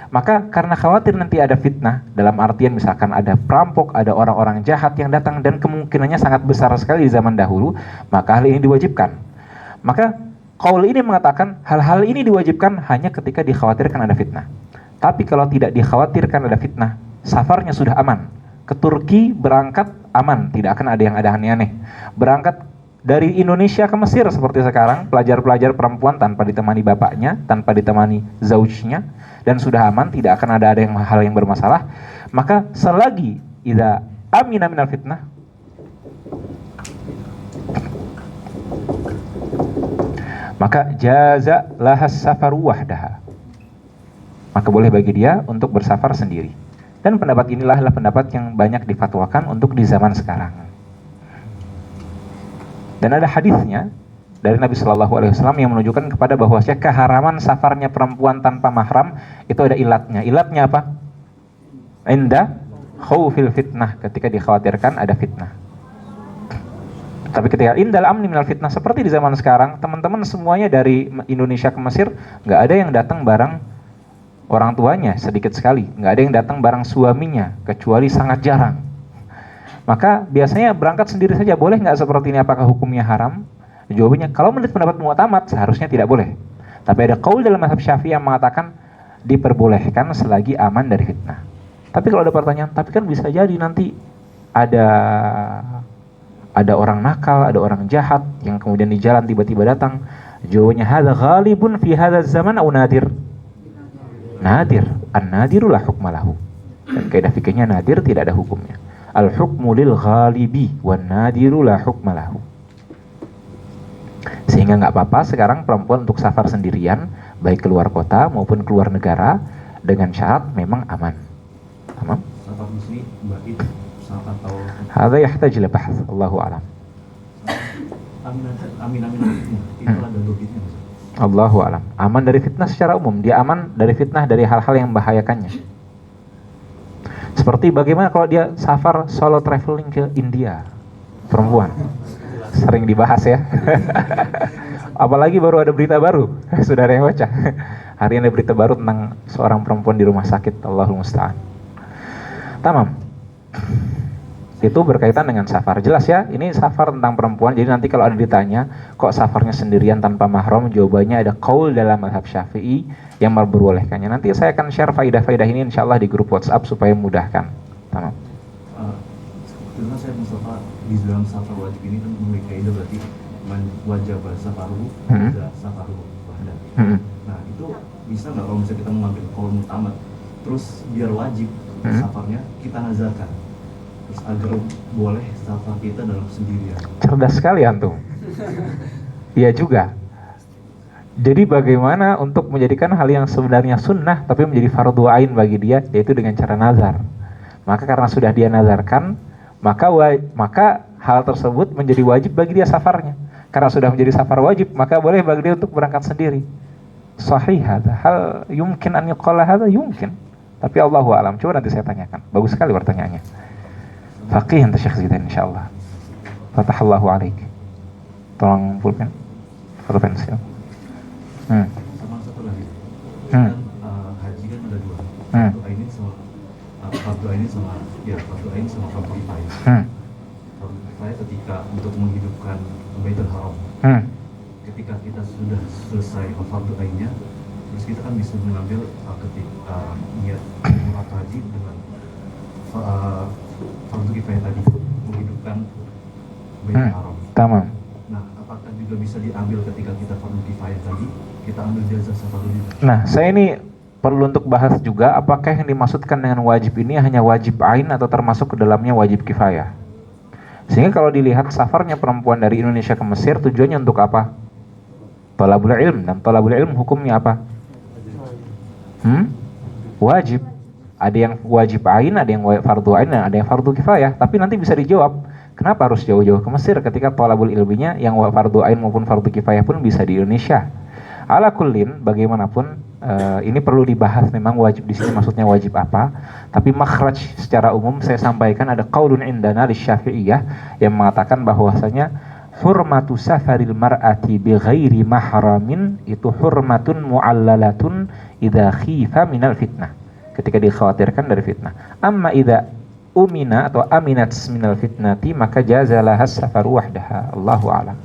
maka karena khawatir nanti ada fitnah, dalam artian misalkan ada perampok, ada orang-orang jahat yang datang dan kemungkinannya sangat besar sekali di zaman dahulu, maka hal ini diwajibkan. Maka qaul ini mengatakan hal-hal ini diwajibkan hanya ketika dikhawatirkan ada fitnah. Tapi kalau tidak dikhawatirkan ada fitnah, safarnya sudah aman. Ke Turki berangkat aman, tidak akan ada yang ada aneh-aneh. Berangkat dari Indonesia ke Mesir seperti sekarang, pelajar-pelajar perempuan tanpa ditemani bapaknya, tanpa ditemani zaujnya, dan sudah aman, tidak akan ada yang hal yang bermasalah. Maka selagi idza amina minal fitnah, maka jaza lahas safaru wahdaha, maka boleh bagi dia untuk bersafar sendiri. Dan pendapat inilah adalah pendapat yang banyak difatwakan untuk di zaman sekarang. Dan ada hadisnya dari Nabi Shallallahu Alaihi Wasallam yang menunjukkan kepada bahwasanya keharaman safarnya perempuan tanpa mahram itu ada ilatnya. Ilatnya apa? Inda khawfil fitnah, ketika dikhawatirkan ada fitnah. Tapi ketika indal amni minal fitnah, seperti di zaman sekarang, teman-teman semuanya dari Indonesia ke Mesir, nggak ada yang datang bareng orang tuanya, sedikit sekali. Nggak ada yang datang bareng suaminya, kecuali sangat jarang. Maka biasanya berangkat sendiri saja. Boleh nggak seperti ini? Apakah hukumnya haram? Jawabannya, kalau menurut pendapat mu'tamad, seharusnya tidak boleh. Tapi ada qaul dalam mazhab Syafi'i yang mengatakan diperbolehkan selagi aman dari fitnah. Tapi kalau ada pertanyaan, tapi kan bisa jadi nanti ada orang nakal, ada orang jahat yang kemudian di jalan tiba-tiba datang. Jawabannya, hadza ghalibun fi hadzal zaman au nadir? Nadir. An-nadiru la hukma lahu. Dan kaidah fikihnya nadir tidak ada hukumnya. Al-hukmu lil ghalibi wan nadiru la hukma lahu. Sehingga nggak apa-apa sekarang perempuan untuk safar sendirian, baik keluar kota maupun keluar negara, dengan syarat memang aman. Tamam? Safar di sini berarti safar tahu. Hadza yahtaj ila bahth, Allahu a'lam. Amin. Itu ada logiknya. Allahu a'lam. Aman dari fitnah secara umum, dia aman dari fitnah dari hal-hal yang membahayakannya. Seperti bagaimana kalau dia safar solo traveling ke India, perempuan, sering dibahas ya. Apalagi baru ada berita baru, saudara yang baca. Hari ini ada berita baru tentang seorang perempuan di rumah sakit, Allahul musta'an. Tamam. Itu berkaitan dengan safar. Jelas ya, ini safar tentang perempuan. Jadi nanti kalau ada ditanya, kok safarnya sendirian tanpa mahram, jawabannya ada qaul dalam mazhab Syafi'i yang memperbolehkannya. Nanti saya akan share faidah-faidah ini insyaallah di grup WhatsApp supaya memudahkan. Tamam. Karena saya Mustafa di dalam safar wajib ini kan memiliki kaidah berarti wajib safaru dan safaru wahda. Nah, itu bisa nggak kalau misalnya kita mengambil qaul mu'tamad terus biar wajib safarnya kita nazarkan. Terus agar boleh safar kita dalam sendirian. Cerdas sekali antum. Iya juga. Jadi bagaimana untuk menjadikan hal yang sebenarnya sunnah tapi menjadi fardu ain bagi dia, yaitu dengan cara nazar. Maka karena sudah dia nazarkan, maka hal tersebut menjadi wajib bagi dia safarnya. Karena sudah menjadi safar wajib, maka boleh bagi dia untuk berangkat sendiri. Sahih hadza. Hal yumkin an yuqala hadza? Yumkin. Tapi Allahu a'lam. Coba nanti saya tanyakan. Bagus sekali pertanyaannya. Faqih anta Syekh Zidan insyaallah. Fatahallahu alaik. Tolong pulpen. Foto pensil. Sama satu lagi. Kan haji kan ada dua. Fardu ain sama fardu ain sama fardu kifayah. Fardu kifayah ketika untuk menghidupkan Baitul Haram. Ketika kita sudah selesai fardu ainnya, terus kita kan bisa mengambil ketika niat umrah haji dengan fardu kifayah tadi menghidupkan Baitul Haram. Tamam. Nah, apakah juga bisa diambil ketika kita fardu kifayah tadi, kita ambil jazah safarul juga? Nah, saya ini perlu untuk bahas juga apakah yang dimaksudkan dengan wajib ini hanya wajib ain atau termasuk ke dalamnya wajib kifayah. Sehingga kalau dilihat safarnya perempuan dari Indonesia ke Mesir tujuannya untuk apa? Thalabul ilm, dan thalabul ilm hukumnya apa? Wajib. Ada yang wajib ain, ada yang fardu ain, dan ada yang fardu kifayah. Tapi nanti bisa dijawab, kenapa harus jauh-jauh ke Mesir ketika thalabul ilminya yang fardu ain maupun fardu kifayah pun bisa di Indonesia. Ala kullin, bagaimanapun ini perlu dibahas, memang wajib di sini maksudnya wajib apa. Tapi makhraj secara umum saya sampaikan, ada qaulun indana lisyafi'iyah yang mengatakan bahwasanya hurmatu safaril mar'ati bi ghairi mahramin itu hurmatun mu'allalatun idza khifa minal fitnah, ketika dikhawatirkan dari fitnah. Amma idza umina atau aminat minal fitnati maka jazalah safaru wahdaha. Allahu a'lam.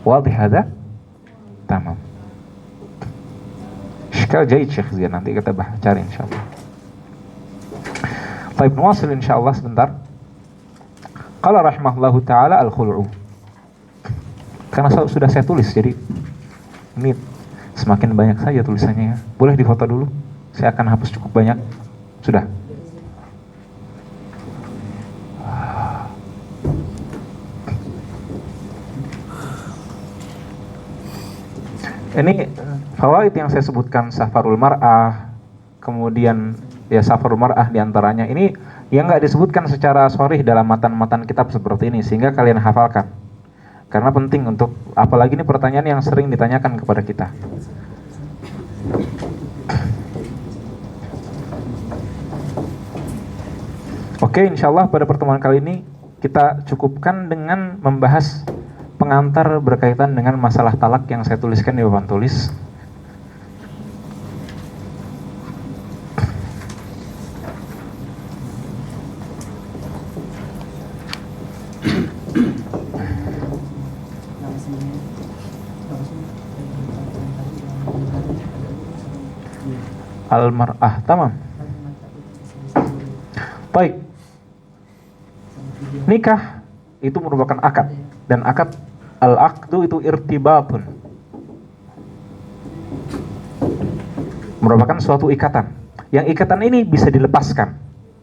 Wadih hadza? Tamam. Syikal jahit Syekh Zian, nanti kita cari insyaallah. Baik, nuwasil insyaallah sebentar. Qala rahimahullahu ta'ala al-khul'u. Karena sudah saya tulis, jadi ini semakin banyak saja tulisannya ya. Boleh difoto dulu, saya akan hapus cukup banyak. Sudah. Ini fawaid yang saya sebutkan, safarul mar'ah, kemudian ya safarul mar'ah diantaranya ini yang nggak disebutkan secara sharih dalam matan-matan kitab seperti ini, sehingga kalian hafalkan. Karena penting untuk, apalagi ini pertanyaan yang sering ditanyakan kepada kita. Oke, insyaallah pada pertemuan kali ini kita cukupkan dengan membahas pengantar berkaitan dengan masalah talak yang saya tuliskan di papan tulis. Al-mar'ah, tamam. Baik. Nikah itu merupakan akad, dan akad al-aqdu itu irtibatun, merupakan suatu ikatan. Yang ikatan ini bisa dilepaskan.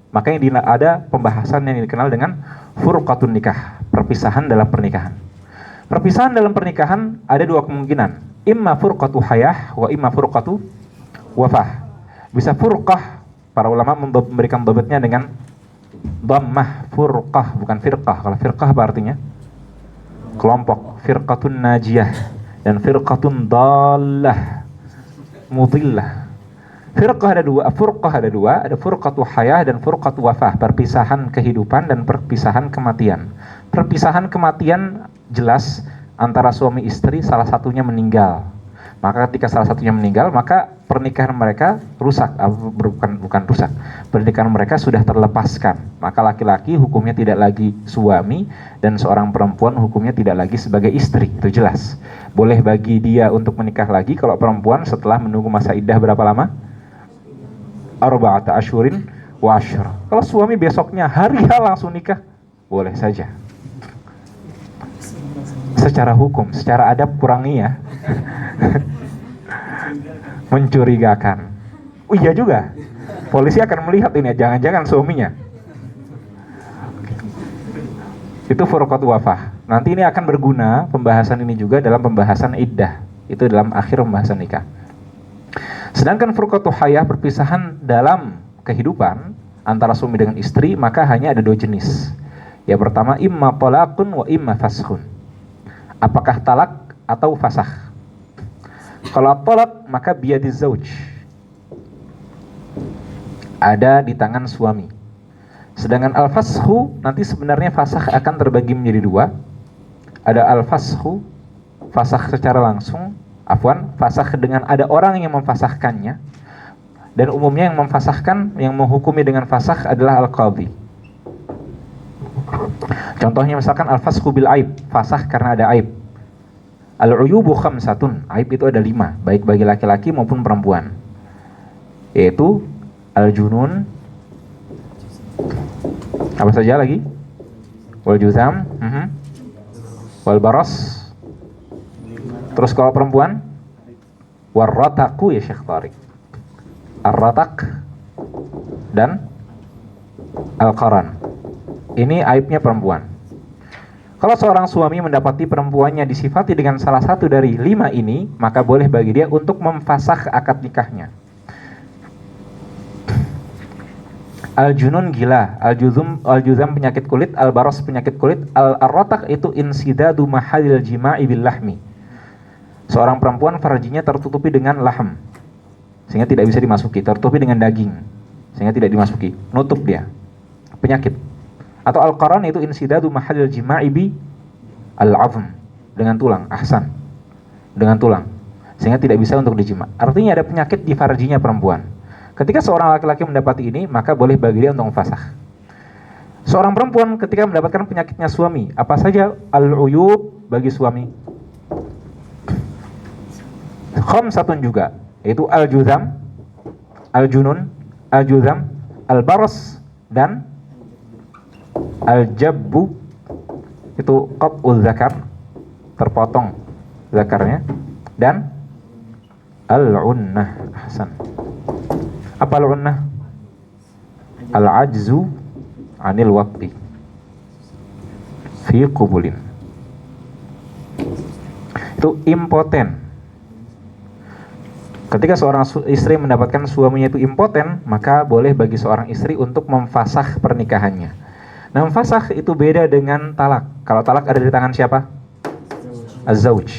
Makanya ada pembahasan yang dikenal dengan furqatun nikah, perpisahan dalam pernikahan. Perpisahan dalam pernikahan ada dua kemungkinan, imma furqatu hayah wa imma furqatu wafah. Bisa furqah, para ulama memberikan dhabatnya dengan dhammah, furqah, bukan firqah. Kalau firqah apa artinya? Kelompok. Firqatun najiyah dan firqatun dallah, mudillah. Firqah ada dua, furqah ada dua, ada furqatu hayah dan furqatu wafah, perpisahan kehidupan dan perpisahan kematian. Perpisahan kematian jelas antara suami istri, salah satunya meninggal. Maka ketika salah satunya meninggal, maka pernikahan mereka rusak, bukan rusak. Pernikahan mereka sudah terlepaskan. Maka laki-laki hukumnya tidak lagi suami, dan seorang perempuan hukumnya tidak lagi sebagai istri. Itu jelas. Boleh bagi dia untuk menikah lagi kalau perempuan setelah menunggu masa iddah berapa lama? Arba'ata asyurin wa asyr. Kalau suami besoknya hari langsung nikah, boleh saja. Secara hukum, secara adab kurangi ya. Mencurigakan. Oh iya juga, polisi akan melihat ini, jangan-jangan suaminya. Itu furqat wafah. Nanti ini akan berguna pembahasan ini juga dalam pembahasan iddah. Itu dalam akhir pembahasan nikah. Sedangkan furqatu hayah, perpisahan dalam kehidupan antara suami dengan istri, maka hanya ada dua jenis. Yang pertama, imma talaqun wa imma faskhun. Apakah talak atau fasakh? Kalau talak maka biyadiz zauj, ada di tangan suami. Sedangkan al-fashu nanti sebenarnya fasakh akan terbagi menjadi dua. Ada al-fashu, fasakh secara langsung, fasakh dengan ada orang yang memfasahkannya. Dan umumnya yang memfasahkan, yang menghukumi dengan fasakh adalah al-qadhi. Contohnya misalkan al-fashu bil aib, fasakh karena ada aib. Al-uyubu khamsatun, aib itu ada 5, baik bagi laki-laki maupun perempuan. Yaitu al-junun, apa saja lagi? Wal juzam, wal baras. Terus kalau perempuan, warrataku ya Syekh Tariq. ar-rataq, dan al-qaran. Ini aibnya perempuan. Kalau seorang suami mendapati perempuannya disifati dengan salah satu dari 5 ini, maka boleh bagi dia untuk memfasakh akad nikahnya. Al-junun gila, al-juzam penyakit kulit, al-baras penyakit kulit, al-rataq itu insidadu mahallil jima'i bil lahmi. Seorang perempuan farjinya tertutupi dengan lahm, sehingga tidak bisa dimasuki, tertutupi dengan daging, sehingga tidak dimasuki, nutup dia, penyakit. Atau al-qaran itu insidadu mahallil jima'i bi al-'azm, dengan tulang, ahsan, dengan tulang, sehingga tidak bisa untuk dijima. Artinya ada penyakit di farjinya perempuan. Ketika seorang laki-laki mendapati ini, maka boleh bagi dia untuk memfasakh. Seorang perempuan ketika mendapatkan penyakitnya suami, apa saja al-uyub bagi suami? Khamsatun juga, yaitu al-juzam, al-junun, al-juzam, al-baras, dan al-jabbu, itu qat'ul zakar, terpotong zakarnya, dan al-unnah, ahsan. Apa al-unnah? Al-ajzu anil waqti fi qubulin. Itu impoten. Ketika seorang istri mendapatkan suaminya itu impoten, maka boleh bagi seorang istri untuk memfasakh pernikahannya. Nah, memfasakh itu beda dengan talak. Kalau talak ada di tangan siapa? Az-zawj.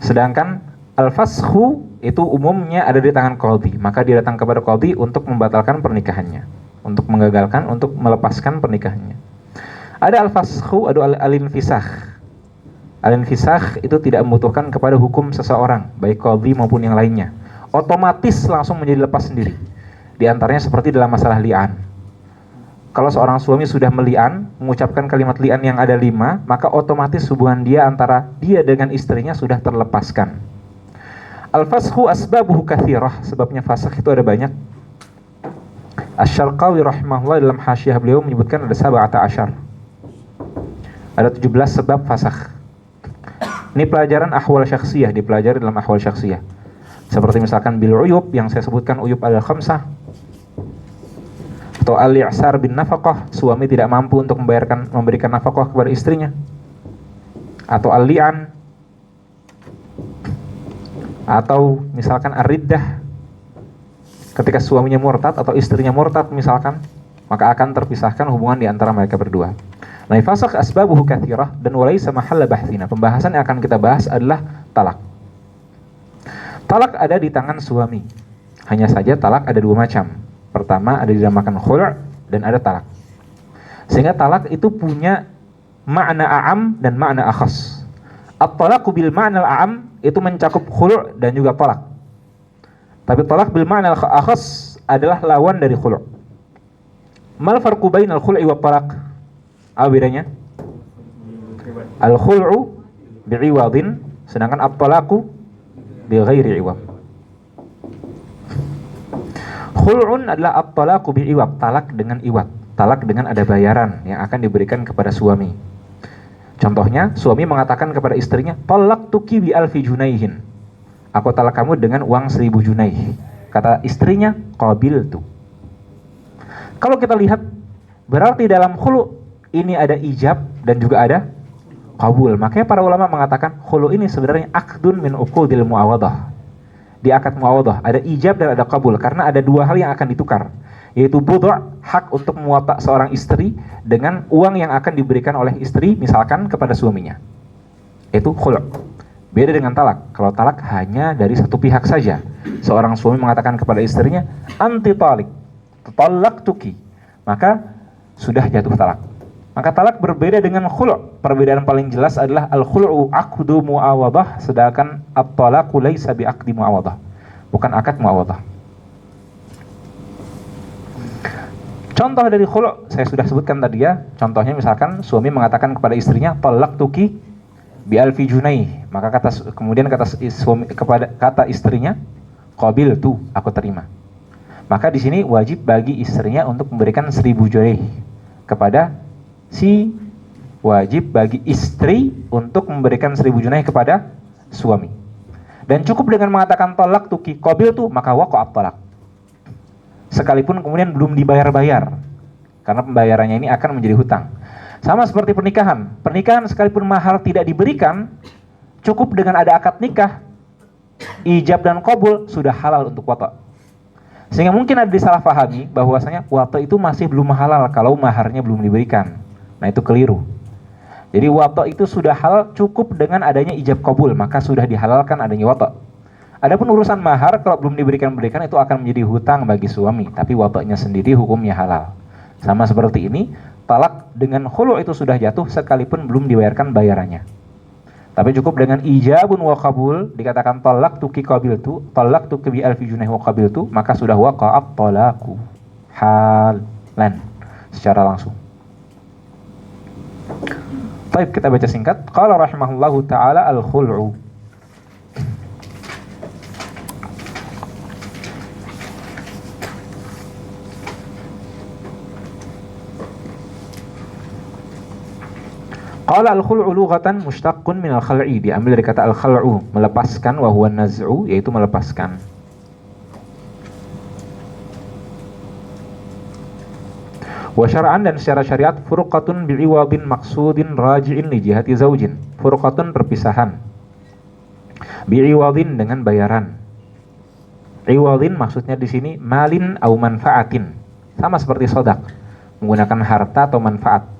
Sedangkan al-fasakhu itu umumnya ada di tangan qadhi, maka dia datang kepada qadhi untuk membatalkan pernikahannya, untuk menggagalkan, untuk melepaskan pernikahannya. Ada al-fasakhu, ada al-infisakh. Al-infisakh itu tidak membutuhkan kepada hukum seseorang, baik qadhi maupun yang lainnya. Otomatis langsung menjadi lepas sendiri. Di antaranya seperti dalam masalah li'an. Kalau seorang suami sudah meli'an, mengucapkan kalimat li'an yang ada 5, maka otomatis hubungan dia antara dia dengan istrinya sudah terlepaskan. Al-fasakhu asbabuhu katsirah, sebabnya fasakh itu ada banyak. Asy-Syarqawi rahimahullah dalam hasyiah beliau menyebutkan ada 17. Ada 17 sebab fasakh. Ini pelajaran ahwal syakhsiyah, dipelajari dalam ahwal syakhsiyah. Seperti misalkan bil uyub yang saya sebutkan, uyub al-khamsah. Atau al-i'sar bin nafaqah, suami tidak mampu untuk memberikan nafaqah kepada istrinya. Atau al-li'an. Atau misalkan ar-riddah, ketika suaminya murtad atau istrinya murtad misalkan, maka akan terpisahkan hubungan di antara mereka berdua. Nah, fasakh asbabuhu katsirah dan walaysa mahalla bahthina. Pembahasan yang akan kita bahas adalah talak. Talak ada di tangan suami. Hanya saja talak ada 2 macam. Pertama ada dinamakan khul' dan ada talak. Sehingga talak itu punya makna a'am dan makna akhas. At-talaqu bil ma'na al-a'am itu mencakup khulu' dan juga talak. Tapi talak bil ma'na al-akhas adalah lawan dari khulu'. Mal farqu bainal khul'i wa talaq? Apa bedanya? Al-khul'u bi'iwadin, sedangkan at-talaqu bi ghairi iwad. Khul'un adalah at-talaqu bi'iwad, talak dengan iwad, talak dengan ada bayaran yang akan diberikan kepada suami. Contohnya, suami mengatakan kepada istrinya, "Talaqtuki bi alfi junaihin." Aku talak kamu dengan uang 1000 junaih. Kata istrinya, "Qabiltu." Kalau kita lihat, berarti dalam khulu ini ada ijab dan juga ada qabul. Makanya para ulama mengatakan khulu ini sebenarnya aqdun min uqudil muawadah. Di akad muawadah ada ijab dan ada qabul karena ada 2 hal yang akan ditukar, yaitu budhu', hak untuk muwata seorang istri dengan uang yang akan diberikan oleh istri misalkan kepada suaminya. Itu khulu'. Beda dengan talak. Kalau talak hanya dari satu pihak saja. Seorang suami mengatakan kepada istrinya, "Anti talik, talaqtuki." Maka sudah jatuh talak. Maka talak berbeda dengan khulu'. Perbedaan paling jelas adalah al-khulu'u aqdu muawadah, sedangkan at-talaqu laisa bi aqdi muawadah. Bukan akad muawadah. Contoh dari khulu' saya sudah sebutkan tadi ya. Contohnya misalkan suami mengatakan kepada istrinya, "Talaqtuki bi alfi junaih." Maka kemudian kata istrinya, "Qabiltu," aku terima. Maka di sini wajib bagi istrinya untuk memberikan 1000 junaih kepada wajib bagi istri untuk memberikan 1000 junaih kepada suami. Dan cukup dengan mengatakan tolak tuki qabil tuh maka waqa'at tolak. Sekalipun kemudian belum dibayar-bayar. Karena pembayarannya ini akan menjadi hutang. Sama seperti pernikahan. Pernikahan sekalipun mahar tidak diberikan, cukup dengan ada akad nikah, ijab dan qabul sudah halal untuk wata'. Sehingga mungkin ada disalahpahami bahwasanya wata' itu masih belum halal kalau maharnya belum diberikan. Nah itu keliru. Jadi wata' itu sudah halal cukup dengan adanya ijab qabul, maka sudah dihalalkan adanya wata'. Adapun urusan mahar kalau belum diberikan itu akan menjadi hutang bagi suami, tapi wata'nya sendiri hukumnya halal. Sama seperti ini, talak dengan khulu' itu sudah jatuh sekalipun belum dibayarkan bayarannya. Tapi cukup dengan ijabun wa qabul, dikatakan talak tuki qabiltu, talak tuki bi alfi junah wa qabiltu, maka sudah waqa'at talaku halan secara langsung. Baik, kita baca singkat. Qala rahimahullahu taala al-khul'u. Qala al-khul'u lughatan mushtaqqun min al-khal'i, diambil dari kata al-khal'u, melepaskan, wa huwa naz'u, yaitu melepaskan. Wa syar'an, dan secara syariat, furqatun bi'iwadin maqsudin raji'in li jihati zaujin. Furqatun perpisahan, bi'iwadin dengan bayaran. Iwadin maksudnya di sini malin au manfaatin, sama seperti sodak, menggunakan harta atau manfaat.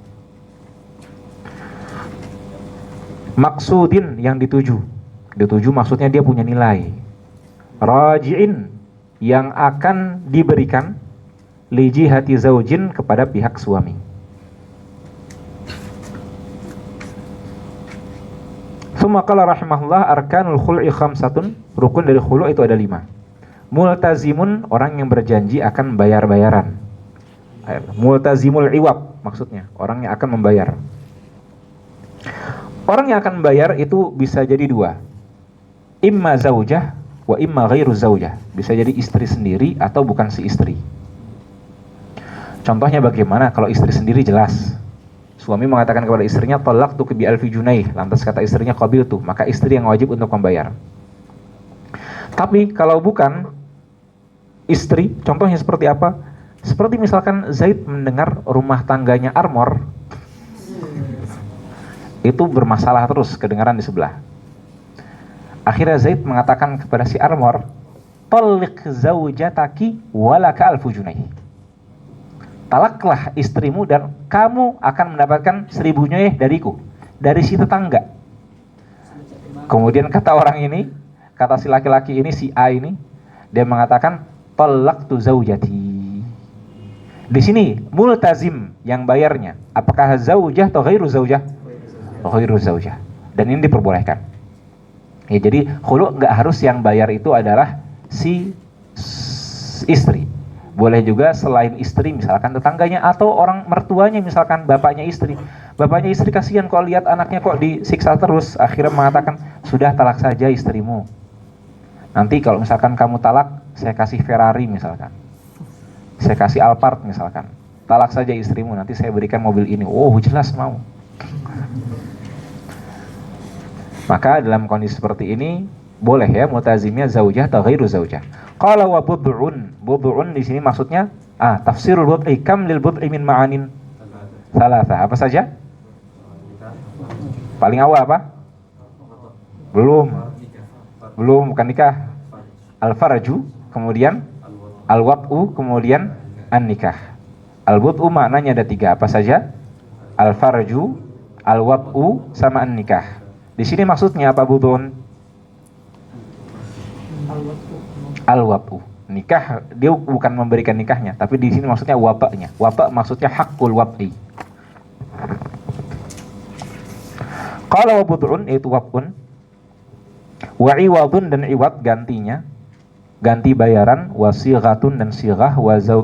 Maksudin yang dituju maksudnya dia punya nilai. Raji'in yang akan diberikan li jihati zaujin kepada pihak suami. Tsumma qala rahimahullah arkanul khul'i khamsatun, rukun dari khulu' itu ada 5. Multazimun, orang yang berjanji akan bayar-bayaran. Multazimul iwab maksudnya orang yang akan membayar. Orang yang akan membayar itu bisa jadi 2. Imma zaujah wa imma ghairu zaujah. Bisa jadi istri sendiri atau bukan si istri. Contohnya bagaimana? Kalau istri sendiri jelas. Suami mengatakan kepada istrinya talak tuki bi alfi junaih, lantas kata istrinya qabiltu, maka istri yang wajib untuk membayar. Tapi kalau bukan istri, contohnya seperti apa? Seperti misalkan Zaid mendengar rumah tangganya Armor itu bermasalah terus, kedengaran di sebelah. Akhirnya Zaid mengatakan kepada si Armor, "Talliq zaujataki walaka alfu junaih." Talaklah istrimu dan kamu akan mendapatkan 1000 junaih dariku, dari si tetangga. Kemudian kata orang ini, kata si laki-laki ini, si A ini, dia mengatakan, "Talaqtu zaujati." Di sini multazim yang bayarnya, apakah zaujah atau ghairu zaujah? Ghairu zaujah. Dan ini diperbolehkan. Ya, jadi khulu' nggak harus yang bayar itu adalah si istri. Boleh juga selain istri, misalkan tetangganya atau orang mertuanya, misalkan bapaknya istri. Bapaknya istri kasihan kok lihat anaknya kok disiksa terus, akhirnya mengatakan, "Sudah talak saja istrimu. Nanti kalau misalkan kamu talak, saya kasih Ferrari misalkan. Saya kasih Alphard misalkan. Talak saja istrimu, nanti saya berikan mobil ini." Oh, jelas mau. Maka dalam kondisi seperti ini boleh ya multazimnya zaujah atau ghairu zaujah. Qala wa bud'un. Bud'un di sini maksudnya tafsirul bud'i, kam lil bud'i min ma'anin salasa. Apa saja? Paling awal apa? Belum bukan nikah. Al-farju, kemudian al-wat'u, kemudian an-nikah. Al-bud'u maknanya ada 3, apa saja? Al-farju, al-wat'u, sama an-nikah. Di sini maksudnya apa budun? Al-wat'u. Nikah, dia bukan memberikan nikahnya, tapi di sini maksudnya wabaknya. Wabak maksudnya hakul wab'i. Qala wa budun, yaitu wab'un. Wa iwadun, dan iwad gantinya, ganti bayaran. Wa sighatun, dan sighah.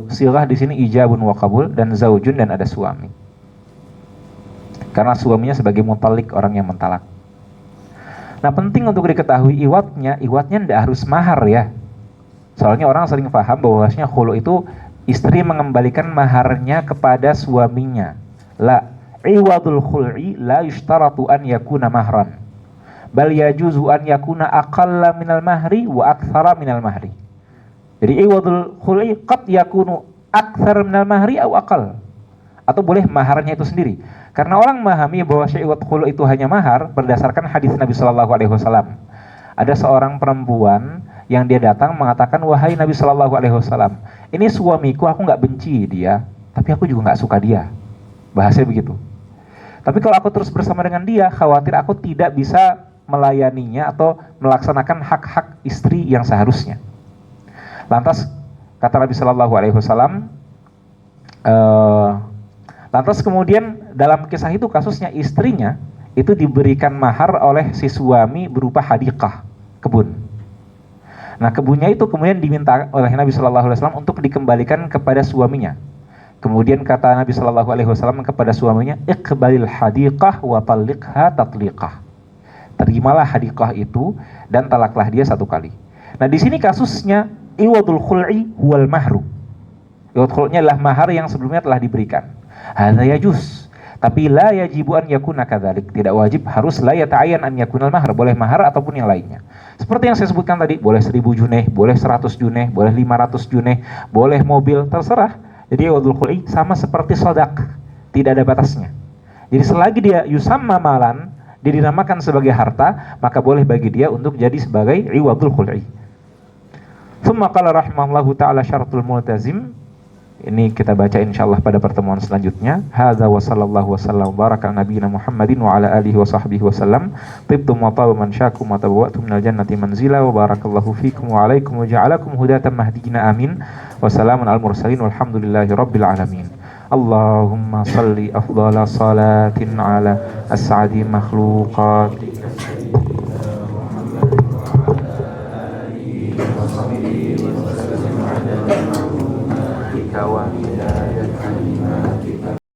Sighah di sini ijabun wa qabul, dan zaujun, dan ada suami. Karena suaminya sebagai mutalik, orang yang mentalak. Nah, penting untuk diketahui iwadnya tidak harus mahar ya. Soalnya orang sering paham bahwasanya khulu itu istri mengembalikan maharnya kepada suaminya. La, iwadul khul'i la yushtaratu an yakuna mahran. bal yajuzu an yakuna aqalla minal mahri wa aktsara minal mahri. Jadi iwadul khul'i qad yakunu aktsar minal mahri atau aqall, atau boleh maharnya itu sendiri. Karena orang memahami bahwa iwad khulu itu hanya mahar berdasarkan hadis Nabi Shallallahu Alaihi Wasallam. Ada seorang perempuan yang dia datang mengatakan, wahai Nabi Shallallahu Alaihi Wasallam, ini suamiku, aku nggak benci dia, tapi aku juga nggak suka dia. Bahasanya begitu. Tapi kalau aku terus bersama dengan dia, khawatir aku tidak bisa melayaninya atau melaksanakan hak-hak istri yang seharusnya. Lantas kata Nabi Shallallahu Alaihi Wasallam, lantas kemudian dalam kisah itu kasusnya istrinya itu diberikan mahar oleh si suami berupa hadiqah, kebun. Nah kebunnya itu kemudian diminta oleh Nabi Shallallahu Alaihi Wasallam untuk dikembalikan kepada suaminya. Kemudian kata Nabi Shallallahu Alaihi Wasallam kepada suaminya, iqbalil hadiqah wa talliqha tatliqah. Terimalah hadiqah itu dan talaklah dia 1 kali. Nah di sini kasusnya iwadul khul'i wal mahru. Iwad khul'nya adalah mahar yang sebelumnya telah diberikan. Hadza yajuz, tapi la yajibu an yakuna kadzalik. Tidak wajib, harus la yata'ayyan an yakunal mahar, boleh mahar ataupun yang lainnya. Seperti yang saya sebutkan tadi, boleh 1000 juneh, boleh 100 juneh, boleh 500 juneh, boleh mobil, terserah. Jadi iwadul khul'i sama seperti sodak, tidak ada batasnya. Jadi selagi dia yusamma malan, dia dinamakan sebagai harta, maka boleh bagi dia untuk jadi sebagai iwadul khul'i. Tsumma qala rahimahullahu ta'ala syaratul multazim. Ini kita baca insyaallah pada pertemuan selanjutnya. Hadza wa sallallahu wasallam baraka nabiyina Muhammadin wa ala alihi wa sahbihi wasallam. Tibtum wa taba man syakum wa tabawwa'tum minal jannati manzila wa barakallahu fikum wa alaikum wa ja'alakum hudatan mahdiyina amin. Wassalamun al mursalin walhamdulillahi rabbil alamin. Allahumma salli afdhala salatin ala as'adi makhluqatik kawan